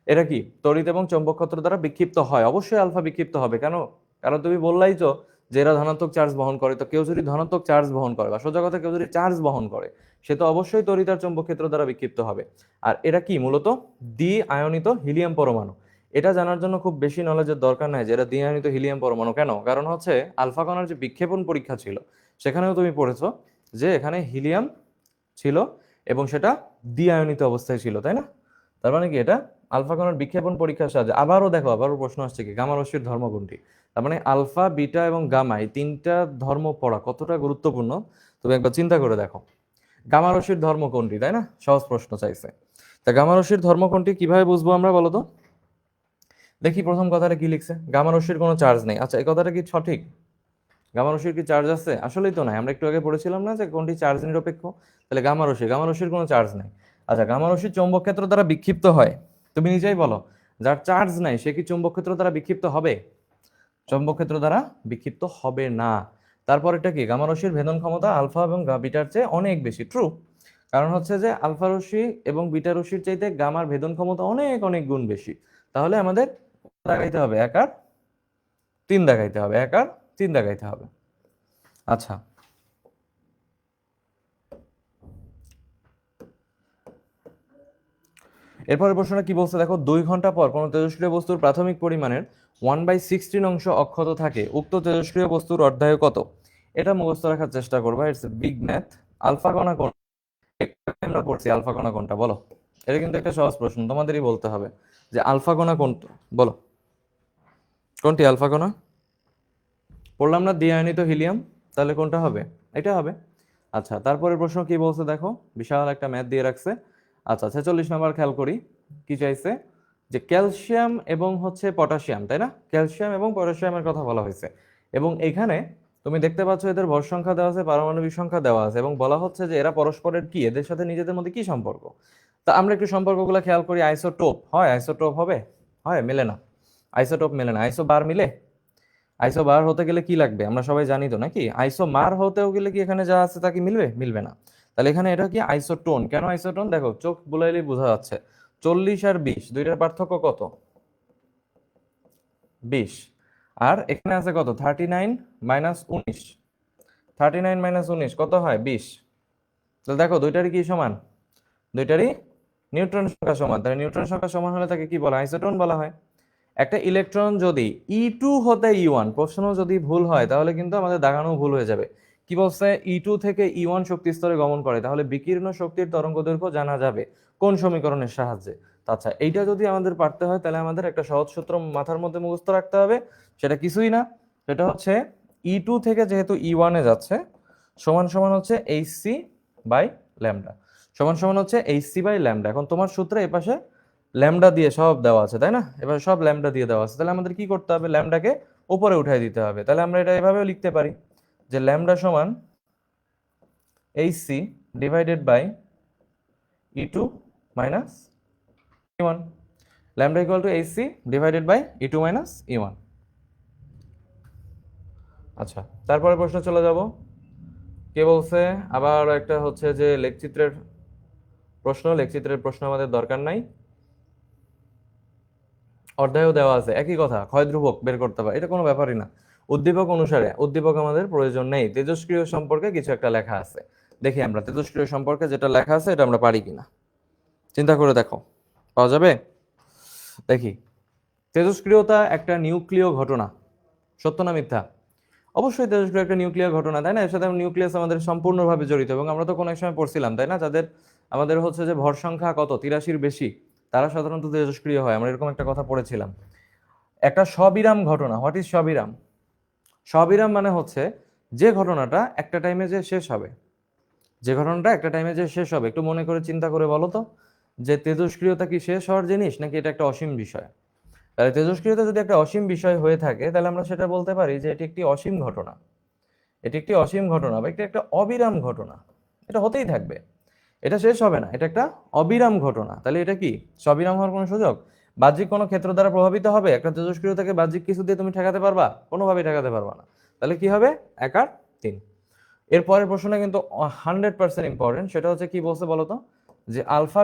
এরা কি তড়িৎ এবং চৌম্বক ক্ষেত্র দ্বারা বিক্ষিপ্ত হয়? অবশ্যই আলফা বিক্ষিপ্ত হবে। কেন? কারণ তুমি বললাই তো যে এরা ধনাত্মক চার্জ বহন করে। তো কেউ যদি ধনাত্মক চার্জ বহন করে বা সোজা কথা কেউ যদি চার্জ বহন করে, সে তো অবশ্যই তড়িৎ আর চৌম্বক ক্ষেত্র দ্বারা বিক্ষিপ্ত হবে। আর এরা কি মূলত দ্বি আয়নিত হিলিয়াম পরমাণু। এটা জানার জন্য খুব বেশি নলেজের দরকার নাই যে এরা দ্বি আয়নিত হিলিয়াম পরমাণু কেন। কারণ হচ্ছে আলফা কণার যে বিক্ষেপণ পরীক্ষা ছিল সেখানেও তুমি পড়েছো যে এখানে হিলিয়াম ছিল এবং সেটা দ্বি আয়নিত অবস্থায় ছিল, তাই না? তার মানে কি এটা আলফা কণার বিক্ষেপণ পরীক্ষার সাহায্যে। আবারও দেখো, আবারও প্রশ্ন আসছে কি গামা রশ্মির ধর্ম কোনটি? তার মানে আলফা, বিটা এবং গামা এই তিনটা ধর্ম পড়া কতটা গুরুত্বপূর্ণ তুমি একবার চিন্তা করে দেখো। গামা রশ্মির ধর্ম কোনটি, তাই না? সহজ প্রশ্ন চাইছে। তা গামা রশ্মির ধর্ম কোনটি কিভাবে বুঝবো আমরা বলো তো? দেখি প্রথম কথাটা কি লিখছে, গামা রশ্মির কোনো চার্জ নেই। আচ্ছা, এই কথাটা কি সঠিক? গামা রশ্মির কি চার্জ আছে? আসলেই তো নাই। আমরা একটু আগে পড়েছিলাম না যে কোনটি চার্জ নিরপেক্ষ? তাহলে গামা রশ্মি, গামা রশ্মির কোনো চার্জ নাই। আচ্ছা, গামা রশ্মি চৌম্বক ক্ষেত্র দ্বারা বিক্ষিপ্ত হয়। তুমি নিজেই বলো, যার চার্জ নাই সে কি চৌম্বক ক্ষেত্র দ্বারা বিক্ষিপ্ত হবে? চৌম্বক ক্ষেত্র দ্বারা বিক্ষিপ্ত হবে না। তারপর এটা কি গামা রশ্মির ভেদন ক্ষমতা আলফা এবং বিটার চেয়ে অনেক বেশি। ট্রু। কারণ হচ্ছে যে আলফা রশ্মি এবং বিটা রশ্মির চাইতে গামার ভেদন ক্ষমতা অনেক অনেক গুণ বেশি। তাহলে আমাদের দেখাইতে হবে 1 আর 3 দেখাইতে হবে, 1 আর 3 দেখাইতে হবে। আচ্ছা, এরপরের প্রশ্নটা কি বলছে দেখো, 2 ঘন্টা পর কোনো তেজস্ক্রিয় বস্তুর প্রাথমিক পরিমাণের 1/16 অংশ অক্ষত থাকে, উক্ত তেজস্ক্রিয় বস্তুর অর্ধায়ু কত? এটা মুখস্থ রাখার চেষ্টা করবা, ইটস বিগ ম্যাথ। আলফা কণা কোন? আমরা পড়ছি আলফা কণা কোনটা বলো? এটা কিন্তু একটা সহজ প্রশ্ন, তোমাদেরই বলতে হবে যে আলফা কণা কোনটা বলো। কোনটি আলফা কণা? পড়লাম না দ্বিআয়নিত হিলিয়াম। তাহলে কোনটা হবে? এটা হবে। আচ্ছা, তারপরে প্রশ্ন কি বলছে দেখো, বিশাল একটা ম্যাথ দিয়ে রাখছে। আচ্ছা, 46 নাম্বার খেয়াল করি, কি চাইছে? যে ক্যালসিয়াম এবং হচ্ছে পটাশিয়াম, তাই না? ক্যালসিয়াম এবং পটাশিয়ামের কথা বলা হয়েছে এবং এখানে তুমি দেখতে পাচ্ছ এদের ভর সংখ্যা দেওয়া আছে, পারমাণবিক সংখ্যা দেওয়া আছে এবং বলা হচ্ছে যে এরা পরস্পরের কি, এদের সাথে নিজেদের মধ্যে কি সম্পর্ক। তা আমরা একটু সম্পর্কগুলো খেয়াল করি। আইসোটোপ হয়? আইসোটোপ হবে? হয়? মেলে না। আইসোটোপ মেলে না। আইসোবার মিলে? আইসোবার হতে গেলে কি লাগবে আমরা সবাই জানি তো, নাকি? আইসোমার হতেও গেলে কি এখানে যা আছে তা কি মিলবে? মিলবে না। তাহলে এখানে এটা কি আইসোটোন। কেন আইসোটোন? দেখো চোখ বুলাইলেই বোঝা যাচ্ছে। 40 আর 20 দুইটার পার্থক্য কত? 20। আর এখানে আছে কত? 39 মাইনাস 19। 39 মাইনাস 19 কত হয়? 20। তাহলে দেখো দুইটারই কি সমান? দুইটারই নিউট্রন সংখ্যা সমান। তাহলে নিউট্রন সংখ্যা সমান হলে তাকে কি বলা হয়? আইসোটোন বলা হয়। একটা ইলেকট্রন যদি E2 হতে E1, প্রশ্ন যদি ভুল হয় তাহলে কিন্তু আমাদের দাগানো ভুল হয়ে যাবে। কি বলছে? E2 থেকে E1 শক্তি স্তরে গমন করে, তাহলে বিকিরণ শক্তির তরঙ্গ দৈর্ঘ্য জানা যাবে কোন সমীকরণের সাহায্যে? আচ্ছা, এইটা যদি আমাদের পারতে হয় তাহলে আমাদের একটা সহজ সূত্র মাথার মধ্যে মুখস্থ রাখতে হবে। সেটা কিছুই না, সেটা হচ্ছে E2 থেকে যেহেতু E1 এ যাচ্ছে সমান সমান হচ্ছে hc বাই ল্যামডা, সমান সমান হচ্ছে hc বাই ল্যামডা। এখন তোমার সূত্রে এপাশে ল্যামডা দিয়ে সব দেওয়া আছে, তাই না? এবার সব ল্যামডা দিয়ে দেওয়া আছে, তাহলে আমাদের কি করতে হবে? ল্যামডাকে উপরে উঠাই দিতে হবে। তাহলে আমরা এটা এভাবেও লিখতে পারি যে ল্যামডা সমান h c divided by E2 minus E1। Lambda equal to h c divided by E2 minus E1। আচ্ছা, তারপরে প্রশ্ন চলে যাব। কে বলছে আবার একটা হচ্ছে যে লেখচিত্রের প্রশ্ন। লেখচিত্রের প্রশ্ন আমাদের দরকার নাই, অর্ধায়ও দেওয়া আছে, একই কথা। ক্ষয় ধ্রুবক বের করতে হবে, এটা কোনো ব্যাপারই না। উদ্দীপক অনুসারে উদ্দীপক আমাদের প্রয়োজন নেই। তেজস্ক্রিয় সম্পর্কে কিছু একটা লেখা আছে, দেখি আমরা তেজস্ক্রিয় সম্পর্কে যেটা লেখা আছে এটা আমরা পারি কিনা, চিন্তা করে দেখো, পাওয়া যাবে? দেখি, তেজস্ক্রিয়তা একটা নিউক্লিয় ঘটনা, সত্য না মিথ্যা? অবশ্যই তেজস্ক্রিয় একটা নিউক্লিয় ঘটনা, তাই না? এর সাথে নিউক্লিয়াস আমাদের সম্পূর্ণভাবে জড়িত এবং আমরা তো কোনো এক সময় পড়ছিলাম, তাই না? যাদের আমাদের হচ্ছে যে ভর সংখ্যা কত 83-র বেশি, তারা সাধারণত তেজস্ক্রিয় হয়, আমরা এরকম একটা কথা পড়েছিলাম। একটা সবিরাম ঘটনা, হোয়াট ইজ সবিরাম? সবিরাম মানে হচ্ছে যে ঘটনাটা একটা টাইমে যে শেষ হবে, যে ঘটনাটা একটা টাইমে যে শেষ হবে। একটু মনে করে চিন্তা করে বলো তো যে তেজস্ক্রিয়তা কি শেষ হওয়ার জিনিস নাকি এটা একটা অসীম বিষয়? তাহলে তেজস্ক্রিয়তা যদি একটা অসীম বিষয় হয়ে থাকে তাহলে আমরা সেটা বলতে পারি যে এটি একটি অসীম ঘটনা। এটি একটি অসীম ঘটনা বা একটি একটা অবিরাম ঘটনা, এটা হতেই থাকবে, এটা শেষ হবে না, এটা একটা অবিরাম ঘটনা। তাহলে এটা কি সবিরাম হওয়ার কোনো সুযোগ? বাহ্যিক কোনো ক্ষেত্র দ্বারা প্রভাবিত হবে? একটা তেজস্ক্রিয়তাকে বাহ্যিক কিছু দিয়ে তুমি ঠেকাতে পারবা? কোনোভাবেই ঠেকাতে পারবা না। তাহলে কি হবে? 1 আর 3। এরপরের প্রশ্নটা কিন্তু 100% ইম্পর্টেন্ট। সেটা হচ্ছে কি বলছে বলো তো, যে আলফা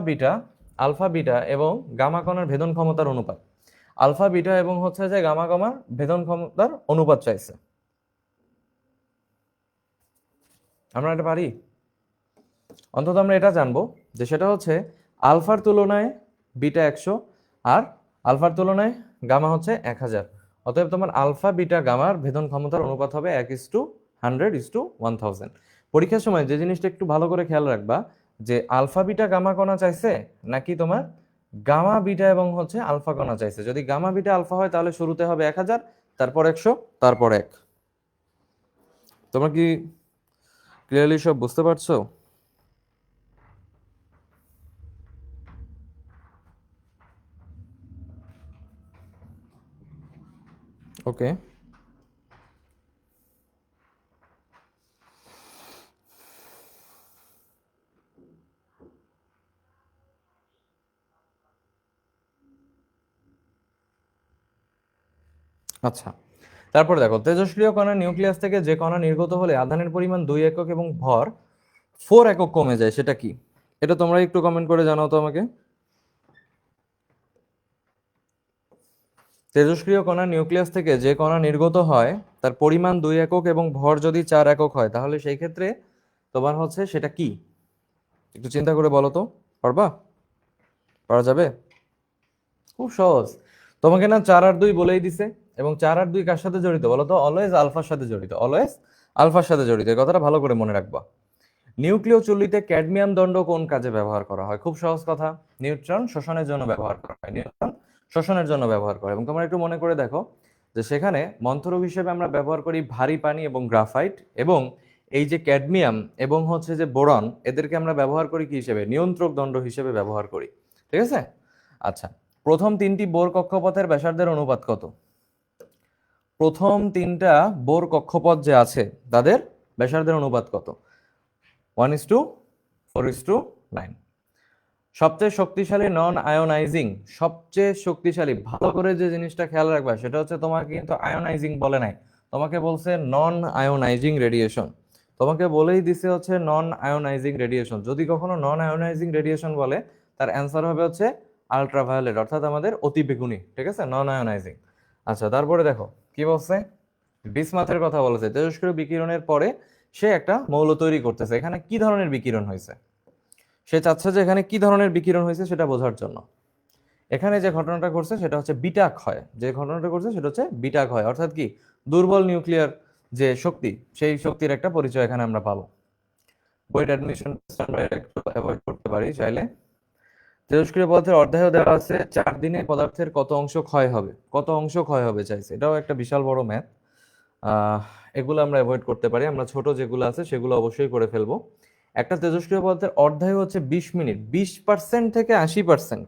বিটা এবং গামা কণার ভেদন ক্ষমতার অনুপাত। আলফা বিটা এবং হচ্ছে যে গামা কণার ভেদন ক্ষমতার অনুপাত চাইছে। আমরা এটা পারি? অন্তত আমরা এটা জানবো যে সেটা হচ্ছে আলফার তুলনায় বিটা 100 আর আলফার তুলনায় গামা হচ্ছে 1000। অতএব তোমার আলফা বিটা গামার ভেদন ক্ষমতার অনুপাত হবে 1:100:1000। পরীক্ষার সময় যে জিনিসটা একটু ভালো করে খেয়াল রাখবা, যে আলফা বিটা গামা কণা চাইছে নাকি তোমার গামা বিটা এবং হচ্ছে আলফা কণা চাইছে। যদি গামা বিটা আলফা হয় তাহলে শুরুতে হবে 1000, তারপর 100, তারপর 1। তোমরা কি ক্লিয়ারলি সব বুঝতে পারছো? ওকে, আচ্ছা। তারপরে দেখো, তেজস্ক্রিয় কণা নিউক্লিয়াস থেকে যে কণা নির্গত হলে আধানের পরিমাণ 2 একক এবং ভর 4 একক কমে যায়, সেটা কি? এটা তোমরা একটু কমেন্ট করে জানাও তো আমাকে। তেজস্ক্রিয় কণা নিউক্লিয়াস থেকে যে কণা নির্গত হয় তার পরিমাণ 2 একক এবং ভর যদি 4 একক হয়, তাহলে সেই ক্ষেত্রে তোমার হচ্ছে সেটা কি? একটু চিন্তা করে বলো তো, পারবা? পারা যাবে? খুব সহজ। তোমাকে না 4 আর 2 বলেই দিছে, এবং 4 আর 2 কার সাথে জড়িত বলো তো? অলওয়েজ আলফার সাথে জড়িত, অলওয়েজ আলফার সাথে জড়িত। এই কথাটা ভালো করে মনে রাখবা। নিউক্লিয় চুল্লিতে ক্যাডমিয়াম দণ্ড কোন কাজে ব্যবহার করা হয়? খুব সহজ কথা, নিউট্রন শোষণের জন্য ব্যবহার করা হয়, নিউট্রন শোষণের জন্য ব্যবহার করে। এবং তোমরা একটু মনে করে দেখো যে সেখানে মন্থরূপ হিসেবে আমরা ব্যবহার করি ভারী পানি এবং গ্রাফাইট, এবং এই যে ক্যাডমিয়াম এবং হচ্ছে যে বোরন, এদেরকে আমরা ব্যবহার করি কি হিসেবে? নিয়ন্ত্রক দণ্ড হিসেবে ব্যবহার করি। ঠিক আছে? আচ্ছা, প্রথম 3টি বোর কক্ষপথের ব্যাসার্ধের অনুপাত কত? প্রথম 3টা বোর কক্ষপথ যে আছে তাদের ব্যাসার্ধের অনুপাত কত? 1:4:9। সবচেয়ে শক্তিশালী নন আয়োনাইজিং, সবচেয়ে শক্তিশালী, ভালো করে যে জিনিসটা খেয়াল রাখবা সেটা হচ্ছে তোমাকে কিন্তু আয়োনাইজিং বলে নাই, তোমাকে বলছে নন আয়োনাইজিং রেডিয়েশন। তোমাকে বলেই দিছে হচ্ছে নন আয়োনাইজিং রেডিয়েশন। যদি কখনো নন আয়োনাইজিং রেডিয়েশন বলে, তার অ্যান্সার হবে হচ্ছে আলট্রাভায়োলেট, অর্থাৎ আমাদের অতিবেগুনি। ঠিক আছে, নন আয়োনাইজিং। আচ্ছা, তারপরে দেখো কি বলছে, বিসমাথের কথা বলেছে। তেজস্ক্রিয় বিকিরণের পরে সে একটা মৌল তৈরি করতেছে। এখানে কি ধরনের বিকিরণ হয়েছে? সে চাচ্ছে যে এখানে কি ধরনের বিকিরণ হয়েছে সেটা বোঝার জন্য। এখানে যে ঘটনাটা ঘটছে সেটা হচ্ছে বিটা ক্ষয়। যে ঘটনাটা ঘটছে সেটা হচ্ছে বিটা ক্ষয়, অর্থাৎ কি দুর্বল নিউক্লিয়ার যে শক্তি, সেই শক্তির একটা পরিচয় এখানে আমরা পাবো। ওয়েট অ্যাডমিশন আমরা একটু অ্যাভয়েড করতে পারি চাইলে। তেজস্ক্রিয় পদার্থের অধ্যায়ও দেওয়া আছে 4 দিনে পদার্থের কত অংশ ক্ষয় হবে, কত অংশ ক্ষয় হবে চাইছে। এটাও একটা বিশাল বড় ম্যাথ। এগুলো আমরা অ্যাভয়েড করতে পারি, আমরা ছোট যেগুলো আছে সেগুলো অবশ্যই করে ফেলবো। একটা তেজস্ক্রিয় পদার্থের অর্ধায়ু হচ্ছে 20 মিনিট, 20% থেকে 80%।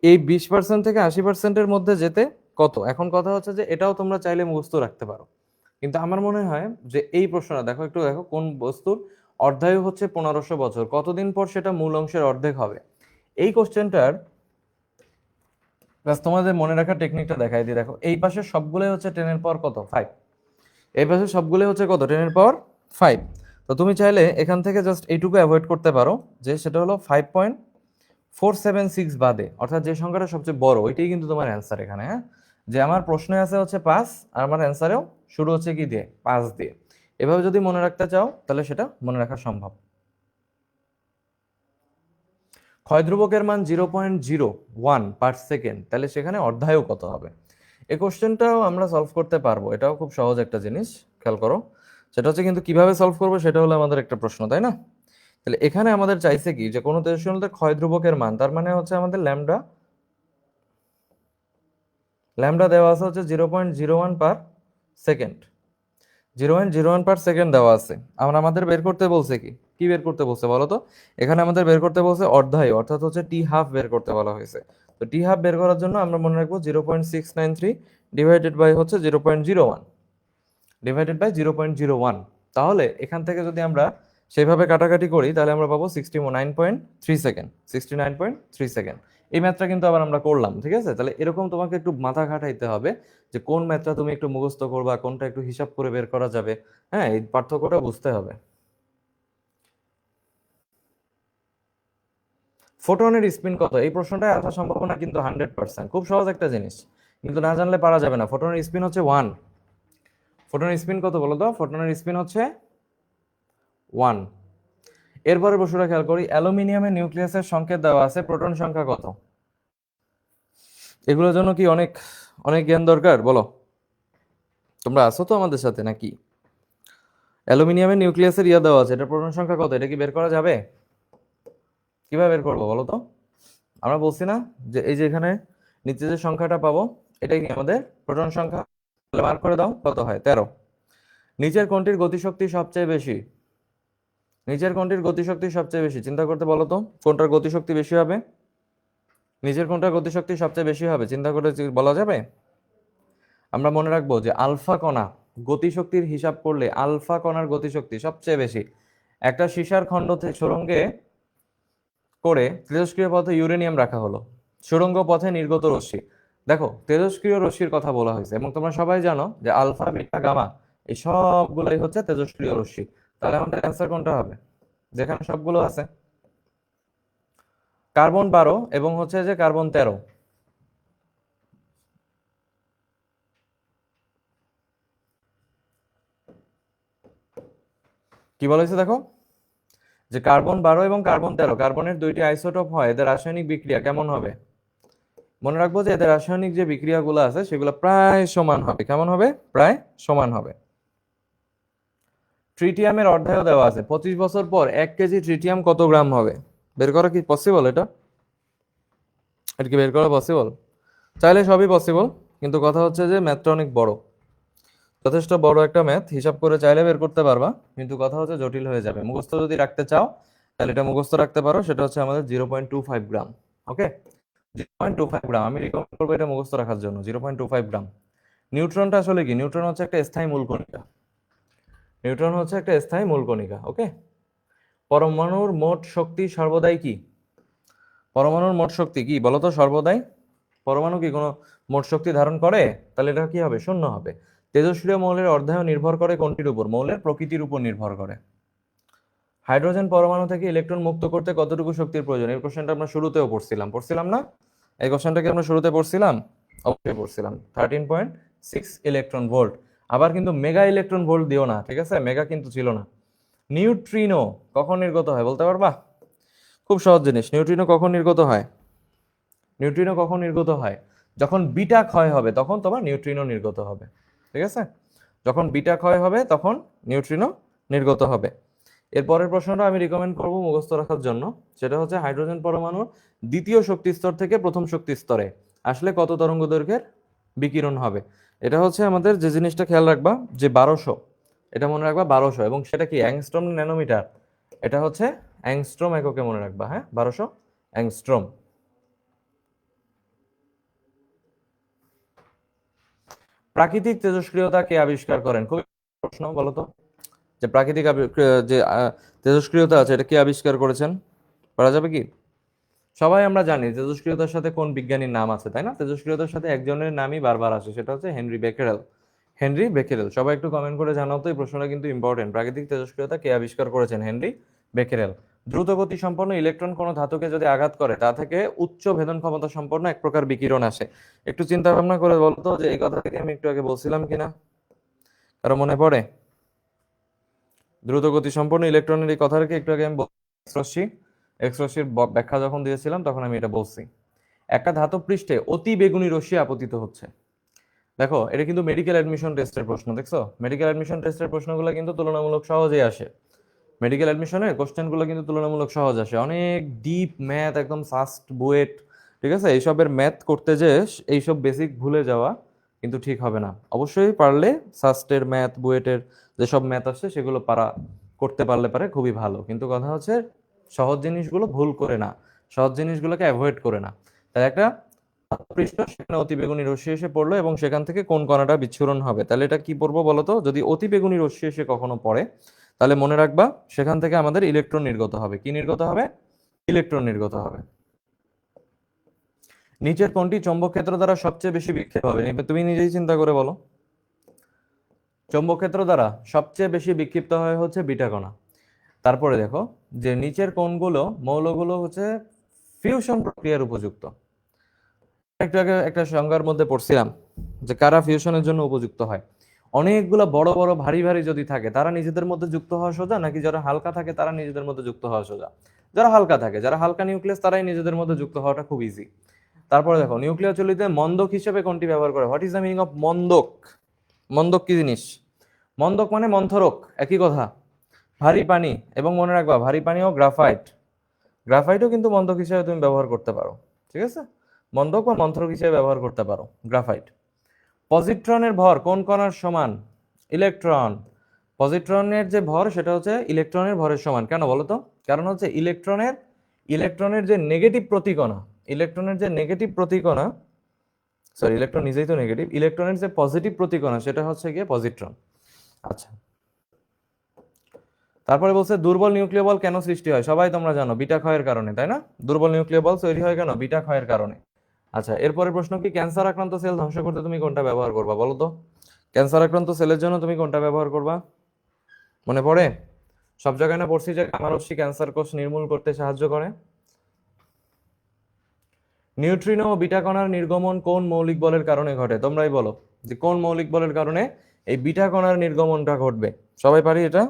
এই 20% থেকে 80%-এর মধ্যে যেতে কত? এখন কথা হচ্ছে যে এটাও তোমরা চাইলে মুখস্থ রাখতে পারো, কিন্তু আমার মনে হয় যে এই প্রশ্নটা দেখো, একটু দেখো কোন বস্তুর অর্ধায়ু হচ্ছে 1500 বছর, কতদিন পর সেটা মূল অংশের অর্ধেক হবে। এই কোশ্চেনটার তোমাদের মনে রাখার টেকনিকটা দেখাই দিই। দেখো, এই পাশে সবগুলোই হচ্ছে 10 এর পাওয়ার কত? 5। এই পাশে সবগুলোই হচ্ছে কত? 10 এর পাওয়ার 5। তো তুমি চাইলে এখান থেকে জাস্ট এইটুকু অ্যাভয়েড করতে পারো, যে সেটা হলো 5.476 বাদে, অর্থাৎ যে সংখ্যাটা সবচেয়ে বড় ওইটাই কিন্তু তোমার অ্যান্সার এখানে। হ্যাঁ, যে আমার প্রশ্নে আছে হচ্ছে 5, আর আমার অ্যান্সারেও শুরু হচ্ছে কি দিয়ে? 5 দিয়ে। এভাবে যদি মনে রাখতে চাও তাহলে সেটা মনে রাখা সম্ভব। ক্ষয় ধ্রুবকের মান 0.01/সেকেন্ড, তাহলে সেখানে অর্ধায়ু কত হবে? এই কোশ্চেনটাও আমরা সলভ করতে পারবো, এটাও খুব সহজ একটা জিনিস, খেয়াল করো। সেটা হচ্ছে কিন্তু কিভাবে সলভ করবো সেটা হলো আমাদের একটা প্রশ্ন, তাই না? তাহলে এখানে আমাদের চাইছে কি, যে কোনো তেজস্ক্রিয়তার ক্ষয় ধ্রুবকের মান, তার মানে হচ্ছে আমাদের ল্যামডা, ল্যামডা দেওয়া আছে হচ্ছে 0.01/সেকেন্ড, 0.01/সেকেন্ড দেওয়া আছে। আমরা আমাদের বের করতে বলছে কি, কি বের করতে বলছে বলো তো? এখানে আমাদের বের করতে বলছে অর্ধায়ু, অর্থাৎ হচ্ছে টি হাফ বের করতে বলা হয়েছে। তো টি হাফ বের করার জন্য আমরা মনে রাখবো 0.693 ডিভাইডেড বাই হচ্ছে 0.01, ডিভাইডেড বাই 0.01। তাহলে এখান থেকে যদি আমরা সেইভাবে কাটাকাটি করি তাহলে আমরা পাবো 69.3 সেকেন্ড, 69.3 সেকেন্ড। এই ম্যাথটা কিন্তু আবার আমরা করলাম, ঠিক আছে? তাহলে এরকম তোমাকে একটু মাথা খাটাইতে হবে যে কোন ম্যাথটা তুমি একটু মুখস্থ করবা, কোনটা একটু হিসাব করে বের করা যাবে। হ্যাঁ, এই পার্থক্যটা বুঝতে হবে। ফোটনের স্পিন কত, এই প্রশ্নটায় আসার সম্ভাবনা কিন্তু 100%। খুব সহজ একটা জিনিস, কিন্তু না জানলে পারা যাবে না। ফোটনের স্পিন হচ্ছে 1। ফোটনের স্পিন কত বলো তো? ফোটনের স্পিন হচ্ছে 1। এরপরে প্রশ্নটা খেয়াল করি, অ্যালুমিনিয়ামের নিউক্লিয়াসের সংকেত দেওয়া আছে, প্রোটন সংখ্যা কত? এগুলোর জন্য কি অনেক অনেক জ্ঞান দরকার বলো? তোমরা আছো তো আমাদের সাথে নাকি? অ্যালুমিনিয়ামের নিউক্লিয়াসের ইয়া দেওয়া আছে, এটা প্রোটন সংখ্যা কত, এটা কি বের করা যাবে? কিভাবে বের করবো বলো তো? আমরা বলছি না যে এই যে এখানে নিচে যে সংখ্যাটা পাবো এটাই কি আমাদের প্রোটন সংখ্যা? মার্ক করে দাও, কত হয়? 13। নিচের কোনটির গতিশক্তি সবচেয়ে বেশি? নিচের কোনটির গতিশক্তি সবচেয়ে বেশি? চিন্তা করতে বলো তো, কোনটার গতিশক্তি বেশি হবে? নিচের কোনটার গতিশক্তি সবচেয়ে বেশি হবে চিন্তা করে বলা যাবে? আমরা মনে রাখবো যে আলফা কণা গতিশক্তির হিসাব করলে আলফা কণার গতিশক্তি সবচেয়ে বেশি। একটা সীসার খণ্ড থেকে সুড়ঙ্গে করে তেজস্ক্রিয় পথে ইউরেনিয়াম রাখা হলো, সুড়ঙ্গ পথে নির্গত রশ্মি। দেখো, তেজস্ক্রিয় রশ্মির কথা বলা হয়েছে এবং তোমরা সবাই জানো যে আলফা, বিটা, গামা এই সবগুলোই হচ্ছে তেজস্ক্রিয় রশ্মি। তাহলে আমাদের অ্যান্সার কোনটা হবে যেখানে সবগুলো আছে? কার্বন 12 এবং হচ্ছে যে কার্বন 13। কি বলা হয়েছে দেখো, যে কার্বন 12 এবং কার্বন 13 কার্বনের দুইটি আইসোটোপ হয়, এদের রাসায়নিক বিক্রিয়া কেমন হবে? মনে রাখবো যে এদের রাসায়নিক যে বিক্রিয়াগুলো আছে সেগুলো প্রায় সমান হবে। কেমন হবে? প্রায় সমান হবে। ট্রিটিয়ামের অধ্যায় দেওয়া আছে, 25 বছর পর 1 কেজি ট্রিটিয়াম কত গ্রাম হবে? বের করা কি পসিবল? এটা এটা কি বের করা পসিবল? চাইলে সবই পসিবল, কিন্তু কথা হচ্ছে যে ম্যাথটা অনেক বড়, যথেষ্ট বড় একটা ম্যাথ। হিসাব করে চাইলে বের করতে পারবা, কিন্তু কথা হচ্ছে জটিল হয়ে যাবে। মুখস্থ যদি রাখতে চাও তাহলে এটা মুখস্থ রাখতে পারো, সেটা হচ্ছে আমাদের 0.25 গ্রাম। ওকে, 0.25 গ্রাম আমি রিকমেন্ড করবো এটা মুখস্থ রাখার জন্য, 0.25 গ্রাম। নিউট্রনটা আসলে কি? নিউট্রন হচ্ছে একটা স্থায়ী মূলকণিকা। নিউট্রন হচ্ছে একটা স্থায়ী মূলকণিকা। ওকে, পরমাণুর মোট শক্তি সর্বদাই কি? পরমাণুর মোট শক্তি কি বলতো সর্বদাই? পরমাণু কি কোনো মোট শক্তি ধারণ করে? তাহলে এটা কি হবে? শূন্য হবে। তেজস্ক্রিয় মৌলের অর্ধায়ন নির্ভর করে কোনটির উপর? মৌলের প্রকৃতির উপর নির্ভর করে। হাইড্রোজেন পরমাণু থেকে ইলেকট্রন মুক্ত করতে কতটুকু শক্তির প্রয়োজন? এই কোশ্চেনটা আমরা শুরুতেও পড়ছিলাম না? এই কোশ্চেনটাকে আমরা শুরুতে পড়ছিলাম, অবশ্যই পড়ছিলাম। 13.6 ইলেকট্রন ভোল্ট। আবার কিন্তু মেগা ইলেকট্রন ভোল্ট দিও না, ঠিক আছে? মেগা কিন্তু ছিল না। নিউট্রিনো কখন নির্গত হয় বলতে পারবা? খুব সহজ জিনিস, নিউট্রিনো কখন নির্গত হয়? নিউট্রিনো কখন নির্গত হয়? যখন বিটা ক্ষয় হবে তখন তোমার নিউট্রিনো নির্গত হবে, ঠিক আছে? যখন বিটা ক্ষয় হবে তখন নিউট্রিনো নির্গত হবে। এর পরের প্রশ্নটা আমি রিকমেন্ড করব মুখস্থ রাখার জন্য, সেটা হচ্ছে হাইড্রোজেন পরমাণুর দ্বিতীয় শক্তি স্তর থেকে প্রথম শক্তি স্তরে আসলে কত তরঙ্গ দৈর্ঘ্যের বিকিরণ হবে? এটা হচ্ছে আমাদের যে জিনিসটা খেয়াল রাখবা যে 1200, এটা মনে রাখবা 1200, এবং সেটা কি অ্যাংস্ট্রম ন্যানোমিটার? এটা হচ্ছে অ্যাংস্ট্রম এককে মনে রাখবা, হ্যাঁ, 1200 অ্যাংস্ট্রম। প্রাকৃতিক তেজস্ক্রিয়তা কে আবিষ্কার করেন? খুবই প্রশ্ন, বলো তো যে প্রাকৃতিক যে তেজস্ক্রিয়তা আছে এটা কে আবিষ্কার করেছেন? পারা যাবে কি? সবাই আমরা জানি তেজস্ক্রিয়তার সাথে কোন বিজ্ঞানীর নাম আছে, তাই না? তেজস্ক্রিয়তার সাথে একজনের নামই বারবার আসে, সেটা হচ্ছে হেনরি বেকেরেল। Henry Becquerel. সবাই একটু কমেন্ট করে জানাও তো, এই প্রশ্নটা কিন্তু ইম্পর্টেন্ট। প্রাকৃতিক তেজস্ক্রিয়তা কে আবিষ্কার করেছেন? Henry Becquerel. দ্রুতগতি সম্পন্ন ইলেকট্রন কোনো ধাতুকে যদি আঘাত করে তা থেকে উচ্চ ভেদন ক্ষমতা সম্পন্ন এক প্রকার বিকিরণ আসে। একটু চিন্তা ভাবনা করে বলতো যে এই কথা থেকে আমি একটু আগে বলছিলাম কিনা, কারো মনে পড়ে? দ্রুতগতি সম্পন্ন ইলেকট্রনের এই কথাটাকে একটু আগে আমি এক্স রশ্মি, এক্স রশ্মির ব্যাখ্যা যখন দিয়েছিলাম তখন আমি এটা বলছি। একটা ধাতব পৃষ্ঠে অতি বেগুনি রশ্মি আপতিত হচ্ছে। দেখো, এটা কিন্তু মেডিকেল অ্যাডমিশন টেস্টের প্রশ্ন, দেখছো? মেডিকেল অ্যাডমিশন টেস্টের প্রশ্নগুলো কিন্তু তুলনামূলক সহজেই আসে। মেডিকেল অ্যাডমিশনের কোশ্চেনগুলো কিন্তু তুলনামূলক সহজ আসে। অনেক ডিপ ম্যাথ, একদম ফাস্ট বুয়েট, ঠিক আছে? এইসবের ম্যাথ করতে যে এইসব বেসিক ভুলে যাওয়া কিন্তু ঠিক হবে না। অবশ্যই পারলে সাস্টের ম্যাথ, বুয়েটের যেসব ম্যাথ আসে সেগুলো করতে পারলে পারে খুবই ভালো, কিন্তু কথা হচ্ছে সহজ জিনিসগুলো ভুল করে না, সহজ জিনিসগুলোকে অ্যাভয়েড করে না। তাই একটা পৃষ্ঠ, সেখানে অতিবেগুনি রশ্মি এসে পড়লো এবং সেখান থেকে কোন কণাটা বিচ্ছুরণ হবে। তাহলে এটা কি পড়বো বলতো? যদি অতিবেগুনি রশ্মি এসে কখনো পড়ে তাহলে মনে রাখবা সেখান থেকে আমাদের ইলেকট্রন নির্গত হবে। কি নির্গত হবে? ইলেকট্রন নির্গত হবে। নিচের কোনটি চৌম্বক ক্ষেত্র দ্বারা সবচেয়ে বেশি বিক্ষেপ হবে? তুমি নিজেই চিন্তা করে বলো। চৌম্বক ক্ষেত্র দ্বারা সবচেয়ে বেশি বিক্ষিপ্ত হয় হচ্ছে বিটা কণা। তারপরে দেখো যে নিচের কোনগুলো মৌলগুলো হচ্ছে ফিউশন প্রক্রিয়ার উপযুক্ত। একটু আগে একটা সংজ্ঞার মধ্যে পড়ছিলাম যে কারা ফিউশনের জন্য উপযুক্ত হয়। অনেকগুলো বড় বড় ভারী ভারী যদি থাকে তারা নিজেদের মধ্যে যুক্ত হওয়া সোজা, নাকি যারা হালকা থাকে তারা নিজেদের মধ্যে যুক্ত হওয়া সোজা? যারা হালকা থাকে, যারা হালকা নিউক্লিয়াস, তারাই নিজেদের মধ্যে যুক্ত হওয়াটা খুব ইজি। তারপরে দেখো নিউক্লিয়ার চলিতে মন্দক হিসেবে কোনটি ব্যবহার করে? What is the meaning of মন্দক? মন্দক কি জিনিস? মন্দক মানে মন্থরক, একই কথা। ভারী পানি, এবং মনে রাখবা ভারী পানি ও গ্রাফাইট, গ্রাফাইটও কিন্তু মন্দক হিসেবে তুমি ব্যবহার করতে পারো। ঠিক আছে, মন্দক বা মন্থরক হিসেবে ব্যবহার করতে পারো গ্রাফাইট। পজিট্রনের ভর কোন কণার সমান? ইলেকট্রন। পজিট্রনের যে ভর সেটা হচ্ছে ইলেকট্রনের ভরের সমান। কেন বলো তো? কারণ হচ্ছে ইলেকট্রনের যে নেগেটিভ প্রতিকণা, ইলেকট্রনের যে নেগেটিভ প্রতিকণা, সরি ইলেকট্রন নিজেই তো নেগেটিভ, ইলেকট্রনের যে পজিটিভ প্রতিকণা সেটা হচ্ছে গিয়ে পজিট্রন। আচ্ছা, তারপরে বলছে দুর্বল নিউক্লিয় বল কেন সৃষ্টি হয়? সবাই তোমরা জানো বিটা ক্ষয়ের কারণে, তাই না? দুর্বল নিউক্লিয় বল তৈরি হয় কেন? বিটা ক্ষয়ের কারণে। আচ্ছা, এরপরে প্রশ্ন কি, ক্যান্সার আক্রান্ত সেল ধ্বংস করতে তুমি কোনটা ব্যবহার করবা বলো তো? ক্যান্সার আক্রান্ত সেলের জন্য তুমি কোনটা ব্যবহার করবা? মনে পড়ে? সব জায়গায় না পড়ছি যে গামা রশ্মি ক্যান্সার কোষ নির্মূল করতে সাহায্য করে। নিউট্রিনো ও বিটা কণার নির্গমন কোন মৌলিক বলের কারণে ঘটে? তোমরাই বলো যে কোন মৌলিক বলের কারণে এই বিটা কণার নির্গমনটা ঘটবে। সবাই পারি এটা?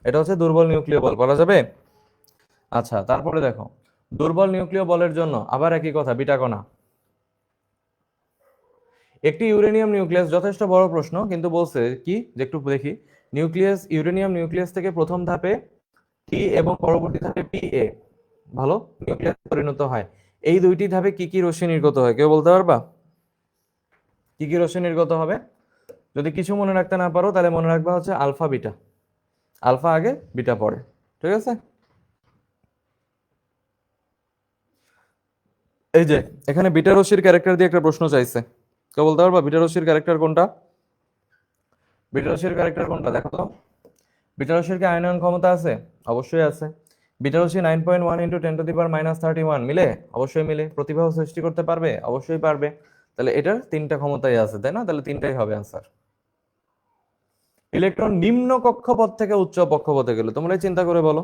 এটা হচ্ছে দুর্বল নিউক্লিয় বল, বলা যাবে? আচ্ছা, তারপরে দেখো দুর্বল নিউক্লিয় বলের জন্য আবার একই কথা, বিটা কণা। একটি ইউরেনিয়াম নিউক্লিয়াস, যথেষ্ট বড় প্রশ্ন কিন্তু বলছে কি যে একটু দেখি। নিউক্লিয়াস, ইউরেনিয়াম নিউক্লিয়াস থেকে প্রথম ধাপে টি এবং পরবর্তী ধাপে পি এ ভালো নিউক্লিয়াস পরিণত হয়। এই দুইটি ধাপে কি কি রশ্মি নির্গত হয়? কেউ বলতে পারবা কি কি রশ্মি নির্গত হবে? যদি কিছু মনে রাখতে না পারো তাহলে মনে রাখবা হচ্ছে আলফা বিটা, আলফা আগে বিটা পরে। ঠিক আছে, এই যে এখানে বিটা রশ্মির ক্যারেক্টার দিয়ে একটা প্রশ্ন চাইছে। কেউ বলতে পারবা বিটা রশ্মির ক্যারেক্টার কোনটা? বিটা রশ্মির ক্যারেক্টার কোনটা দেখো তো। বিটা রশ্মির কি আয়নন ক্ষমতা আছে? অবশ্যই আছে। বিটা রশ্মি 9.1 ইন্টু 10⁻31 মিলে? অবশ্যই মিলে। প্রতিভাও সৃষ্টি করতে পারবে? অবশ্যই পারবে। তাহলে এটার তিনটা ক্ষমতাই আছে, তাই না? তাহলে তিনটাই হবে আনসার। ইলেকট্রন নিম্ন কক্ষপথ থেকে উচ্চ কক্ষপথে গেল, তোমরাই চিন্তা করে বলো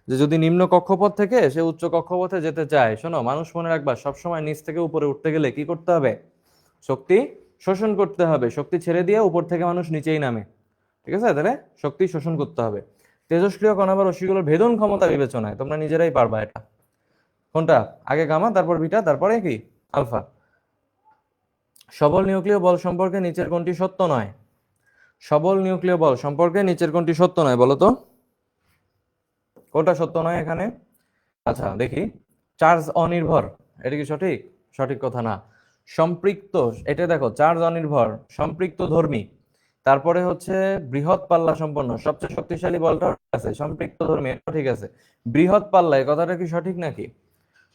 যে যদি নিম্ন কক্ষপথ থেকে সে উচ্চ কক্ষপথে যেতে চায়, শোনো মানুষ মনে রাখবা সবসময় নিচ থেকে উপরে উঠতে গেলে কি করতে হবে? শক্তি শোষণ করতে হবে। শক্তি ছেড়ে দিয়ে উপর থেকে মানুষ নিচেই নামে। ঠিক আছে, তাহলে শক্তি শোষণ করতে হবে। তেজস্ক্রিয় কণা বা রশ্মিগুলোর ভেদন ক্ষমতা বিবেচনায় তোমরা নিজেরাই পারবা এটা। কোনটা? আগে গামা, তারপর বিটা, তারপরে কি আলফা। সবল নিউক্লিয় বল সম্পর্কে নিচের কোনটি সত্য নয়? সবল নিউক্লিয় বল সম্পর্কে নিচের কোনটি সত্য নয় বলো তো? কোনটা সত্য নয় এখানে? আচ্ছা দেখি, চার্জ অনির্ভর, এটা কি সঠিক? সঠিক কথা না। সম্পৃক্ত, এটা দেখো চার্জ অনির্ভর, সম্পৃক্ত ধর্মী, তারপরে হচ্ছে বৃহৎ পাল্লা সম্পন্ন, সবচেয়ে শক্তিশালী বলটা আছে সম্পৃক্ত ধর্মী, এটা ঠিক আছে। বৃহৎ পাল্লা এই কথাটা কি সঠিক নাকি?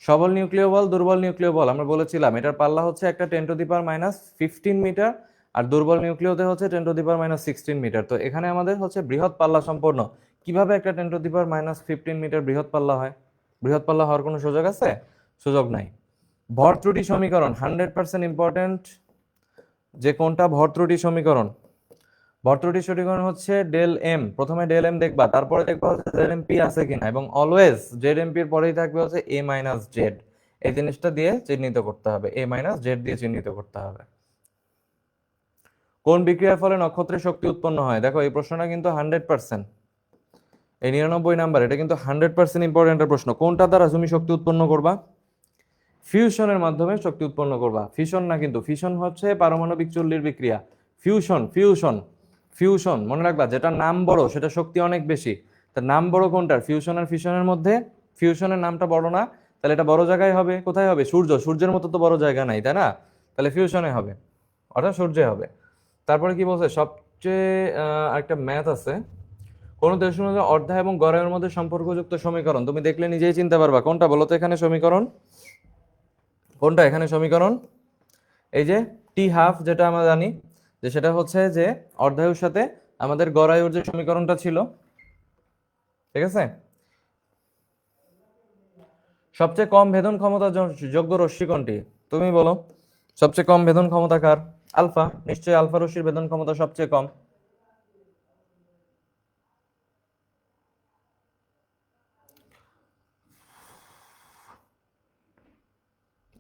সবল নিউক্লিয় বল, দুর্বল নিউক্লিয় বল, আমরা বলেছিলাম এটার পাল্লা হচ্ছে একটা 10⁻15 মিটার, আর দুর্বল নিউক্লিয়তে হচ্ছে 10⁻16 মিটার। তো এখানে আমাদের হচ্ছে বৃহৎ পাল্লা সম্পন্ন। কিভাবে একটা 10⁻15 মিটার বৃহৎ পাল্লা হয়? বৃহৎ পাল্লা হওয়ার কোনো সুযোগ আছে? সুযোগ নাই। ভর ত্রুটি সমীকরণ 100% ইম্পর্টেন্ট, যে কোনটা ভর ত্রুটি সমীকরণ? ভর ত্রুটি সমীকরণ হচ্ছে ডেল এম, প্রথমে ডেল এম দেখবা, তারপরে দেখবা হচ্ছে জেড এম পি আছে কিনা, এবং অলওয়েজ জেড এম পির পরেই থাকবে হচ্ছে এ মাইনাস জেড। এই জিনিসটা দিয়ে চিহ্নিত করতে হবে, এ মাইনাস জেড দিয়ে চিহ্নিত করতে হবে। কোন বিক্রিয়ার ফলে নক্ষত্রের শক্তি উৎপন্ন হয়? দেখো এই প্রশ্নটা কিন্তু 100%, এই 99 নাম্বার, এটা কিন্তু 100% ইম্পর্টেন্ট প্রশ্ন। কোনটা দ্বারা তুমি শক্তি উৎপন্ন করবা? ফিউশনের মাধ্যমে শক্তি উৎপন্ন করবা। ফিশন না, কিন্তু ফিশন হচ্ছে পারমাণবিক চুল্লির বিক্রিয়া। ফিউশন ফিউশন ফিউশন মনে রাখবা, যেটা নাম বড় সেটা শক্তি অনেক বেশি। তার নাম বড় কোনটার? ফিউশন আর ফিশনের মধ্যে ফিউশনের নামটা বড় না, তাহলে এটা বড় জায়গায় হবে। কোথায় হবে? সূর্য, সূর্যের মতো তো বড় জায়গা নাই, তাই না? তাহলে ফিউশনে হবে, অর্থাৎ সূর্যে হবে। তারপরে কি বলছে সবচেয়ে একটা ম্যাথ আছে, কোন দেশের মধ্যে অর্ধায় এবং গড়ের মধ্যে সম্পর্কযুক্ত সমীকরণ, তুমি দেখলে নিজেই চিনতে পারবা কোনটা বলো তো এখানে সমীকরণ। কোনটা এখানে সমীকরণ? এই যে টি হাফ যেটা আমরা জানি যে সেটা হচ্ছে যে অর্ধায়ুর সাথে আমাদের গড়ায়ুর যে সমীকরণটা ছিল, ঠিক আছে। সবচেয়ে কম ভেদন ক্ষমতা যোগ্য রশ্মি কোনটি? তুমি বলো, সবচেয়ে কম ভেদন ক্ষমতা কার? আলফা, নিশ্চয়ই আলফা রশ্মির ভেদন ক্ষমতা সবচেয়ে কম।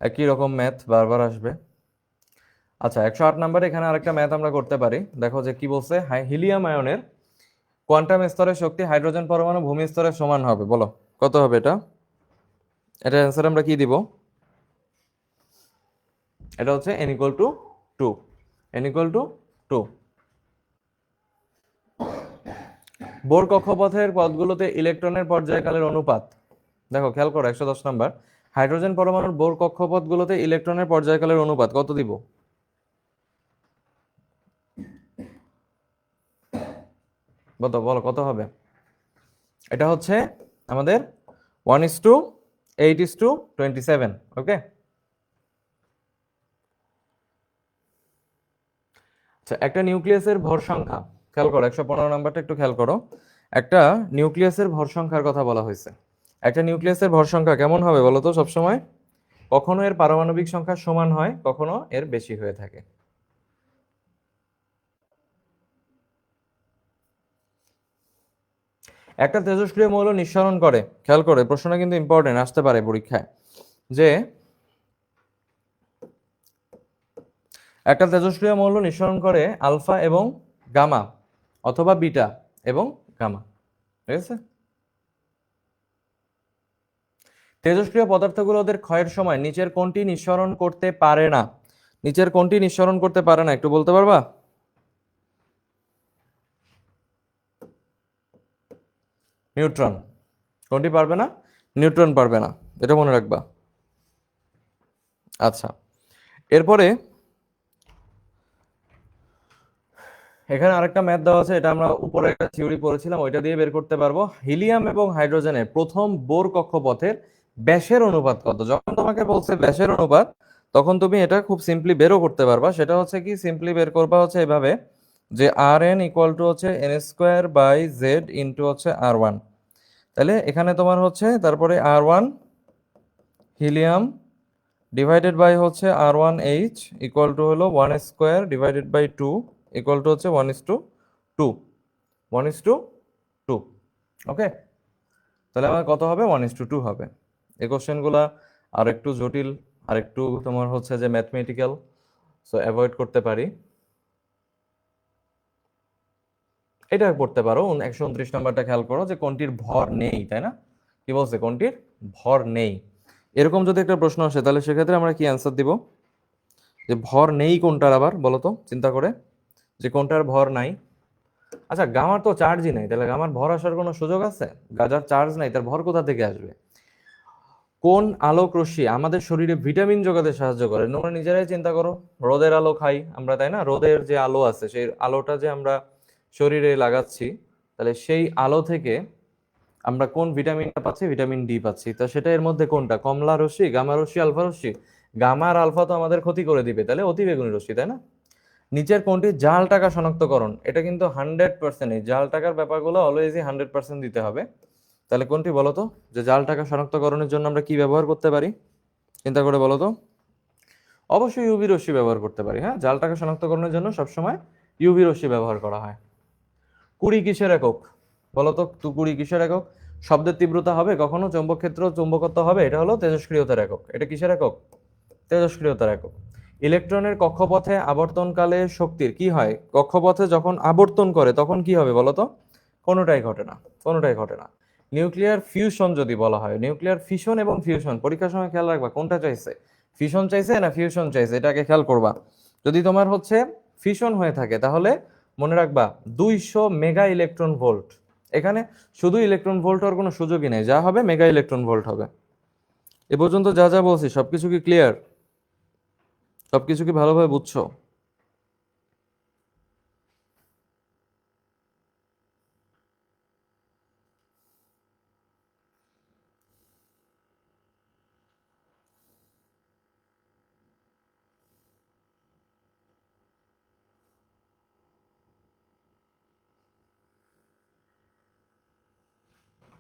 একই রকম ম্যাথ বারবার আসবে। আচ্ছা, 108 নম্বরে এখানে আরেকটা ম্যাথ আমরা করতে পারি। দেখো যে কি বলছে, হিলিয়াম আয়নের কোয়ান্টাম স্তরের শক্তি হাইড্রোজেন পরমাণু ভূমি স্তরের সমান হবে, বলো কত হবে এটা? এটা অ্যান্সার আমরা কি দিব? এটা হচ্ছে n equal to 2, n equal to 2। Bore কক্ষপথের পথগুলোতে ইলেকট্রনের পর্যায়কালের অনুপাত, দেখো খেয়াল করো 110 নাম্বার, হাইড্রোজেন পরমাণুর বোর কক্ষপথগুলোতে ইলেকট্রনের পর্যায়কালের অনুপাত কত দিব? বলো কত হবে? এটা হচ্ছে আমাদের 1:8:27, ওকে। আচ্ছা, একটা নিউক্লিয়াসের ভর সংখ্যা, খেয়াল করো 115 নাম্বারটা একটু খেয়াল করো। একটা নিউক্লিয়াসের ভর সংখ্যার কথা বলা হয়েছে। একটা নিউক্লিয়াসের ভর সংখ্যা কেমন হবে বলো তো সবসময়? কখনো এর পারমাণবিক সংখ্যা সমান হয়, কখনো এর বেশি হয়ে থাকে। একটা তেজস্ক্রিয় মৌল নিঃসরণ করে, খেয়াল করে প্রশ্নটা কিন্তু ইম্পর্টেন্ট, আসতে পারে পরীক্ষায়, যে একটা তেজস্ক্রিয় মৌল নিঃসরণ করে আলফা এবং গামা অথবা বিটা এবং গামা, ঠিক আছে। তেজস্ক্রিয় পদার্থগুলোদের ক্ষয়ের সময় নিচের কোনটি নিঃসরণ করতে পারে না? নিচের কোনটি নিঃসরণ করতে পারে না একটু বলতে পারবা? নিউট্রন। কোনটি পারবে না? নিউট্রন পারবে না, এটা মনে রাখবা। আচ্ছা, এরপরে এখানে আরেকটা ম্যাথ দেওয়া আছে, এটা আমরা উপরে একটা থিওরি পড়েছিলাম, ওইটা দিয়ে বের করতে পারবো। হিলিয়াম এবং হাইড্রোজেনের প্রথম বোর কক্ষপথের ব্যাসের অনুপাত কত? যখন তোমাকে বলছে ব্যাসের অনুপাত, তখন তুমি এটা খুব সিম্পলি বেরও করতে পারবা। সেটা হচ্ছে কি, সিম্পলি বের করবা হচ্ছে এভাবে, যে আর এন ইকুয়াল টু হচ্ছে n square by z into হচ্ছে আর ওয়ান। তাহলে এখানে তোমার হচ্ছে তারপরে r one helium divided by হচ্ছে r one h equal to হলো 1² ডিভাইডেড বাই 2 ইকুয়াল টু হচ্ছে 1:2, 1:2। ওকে, তাহলে আমার কত হবে? 1:2 হবে। এই কোশ্চেনগুলা আর একটু জটিল, আর একটু তোমার হচ্ছে যে ম্যাথমেটিক্যাল, সো অ্যাভয়েড করতে পারি। এটা করতে পারো। 129 নাম্বারটা খেয়াল করো, যে কোনটির ভর নেই, তাই না? কি বলছে? কোনটির ভর নেই। এরকম যদি একটা প্রশ্ন আসে, তাহলে সেক্ষেত্রে আমরা কি অ্যান্সার দিব? যে ভর নেই কোনটার, আবার বলো তো চিন্তা করে, যে কোনটার ভর নাই। আচ্ছা, গামার তো চার্জই নাই, তাহলে গামার ভর আসার কোনো সুযোগ আছে? গাজার চার্জ নাই, তার ভর কোথা থেকে আসবে? কোন আলোক রশ্মি আমাদের শরীরে ভিটামিন যোগাতে সাহায্য করে? তোমরা নিজেরাই চিন্তা করো। রোদের আলো খাই আমরা, তাই না? রোদের যে আলো আছে, সেই আলোটা যে আমরা শরীরে লাগাচ্ছি, তাহলে সেই আলো থেকে আমরা কোন ভিটামিনটা পাচ্ছি? ভিটামিন ডি পাচ্ছি। তো সেটা এর মধ্যে কোনটা? কমলা রশ্মি, গামা রশ্মি, আলফা রশ্মি? গামা আর আলফা তো আমাদের ক্ষতি করে দিবে, তাহলে অতি বেগুনি রশ্মি, তাই না? নিচের কোনটি জাল টাকা শনাক্তকরণ? এটা কিন্তু 100%, এই জাল টাকার ব্যাপারগুলো অলওয়েজই 100% দিতে হবে। তাহলে কোনটি বলো তো, যে জাল টাকা শনাক্তকরণের জন্য আমরা কি ব্যবহার করতে পারি? চিন্তা করে বলো তো। অবশ্যই ইউভি রশ্মি ব্যবহার করতে পারি। হ্যাঁ, জাল টাকা শনাক্তকরণের জন্য সবসময় ইউভি রশ্মি ব্যবহার করা হয়। কুড়ি কিসের একক? বলো তো, কুড়ি কিসের একক? শব্দের তীব্রতা হবে কখনো, চৌম্বক ক্ষেত্র, চুম্বকত্ব হবে, এটা হলো তেজস্ক্রিয়তার একক। এটা কিসের একক? তেজস্ক্রিয়তার একক। ইলেকট্রনের কক্ষপথে আবর্তনকালে শক্তির কি হয়? কক্ষপথে যখন আবর্তন করে তখন কি হবে বলো তো? কোনোটাই ঘটে না, কোনোটাই ঘটে না। নিউক্লিয়ার ফিউশন যদি বলা হয়, নিউক্লিয়ার ফিশন এবং ফিউশন পরীক্ষার সময় খেয়াল রাখবা, কোনটা চাইছে? ফিশন চাইছে না ফিউশন চাইছে, এটাকে খেয়াল করবা। যদি তোমার হচ্ছে ফিশন হয়ে থাকে, তাহলে মনে রাখবা 200 মেগা ইলেকট্রন ভোল্ট। এখানে শুধু ইলেকট্রন ভোল্ট হওয়ার কোনো সুযোগই নেই, যা হবে মেগা ইলেকট্রন ভোল্ট হবে। এ পর্যন্ত যা যা বলছি সবকিছু কি ক্লিয়ার? সবকিছু কি ভালোভাবে বুঝছো?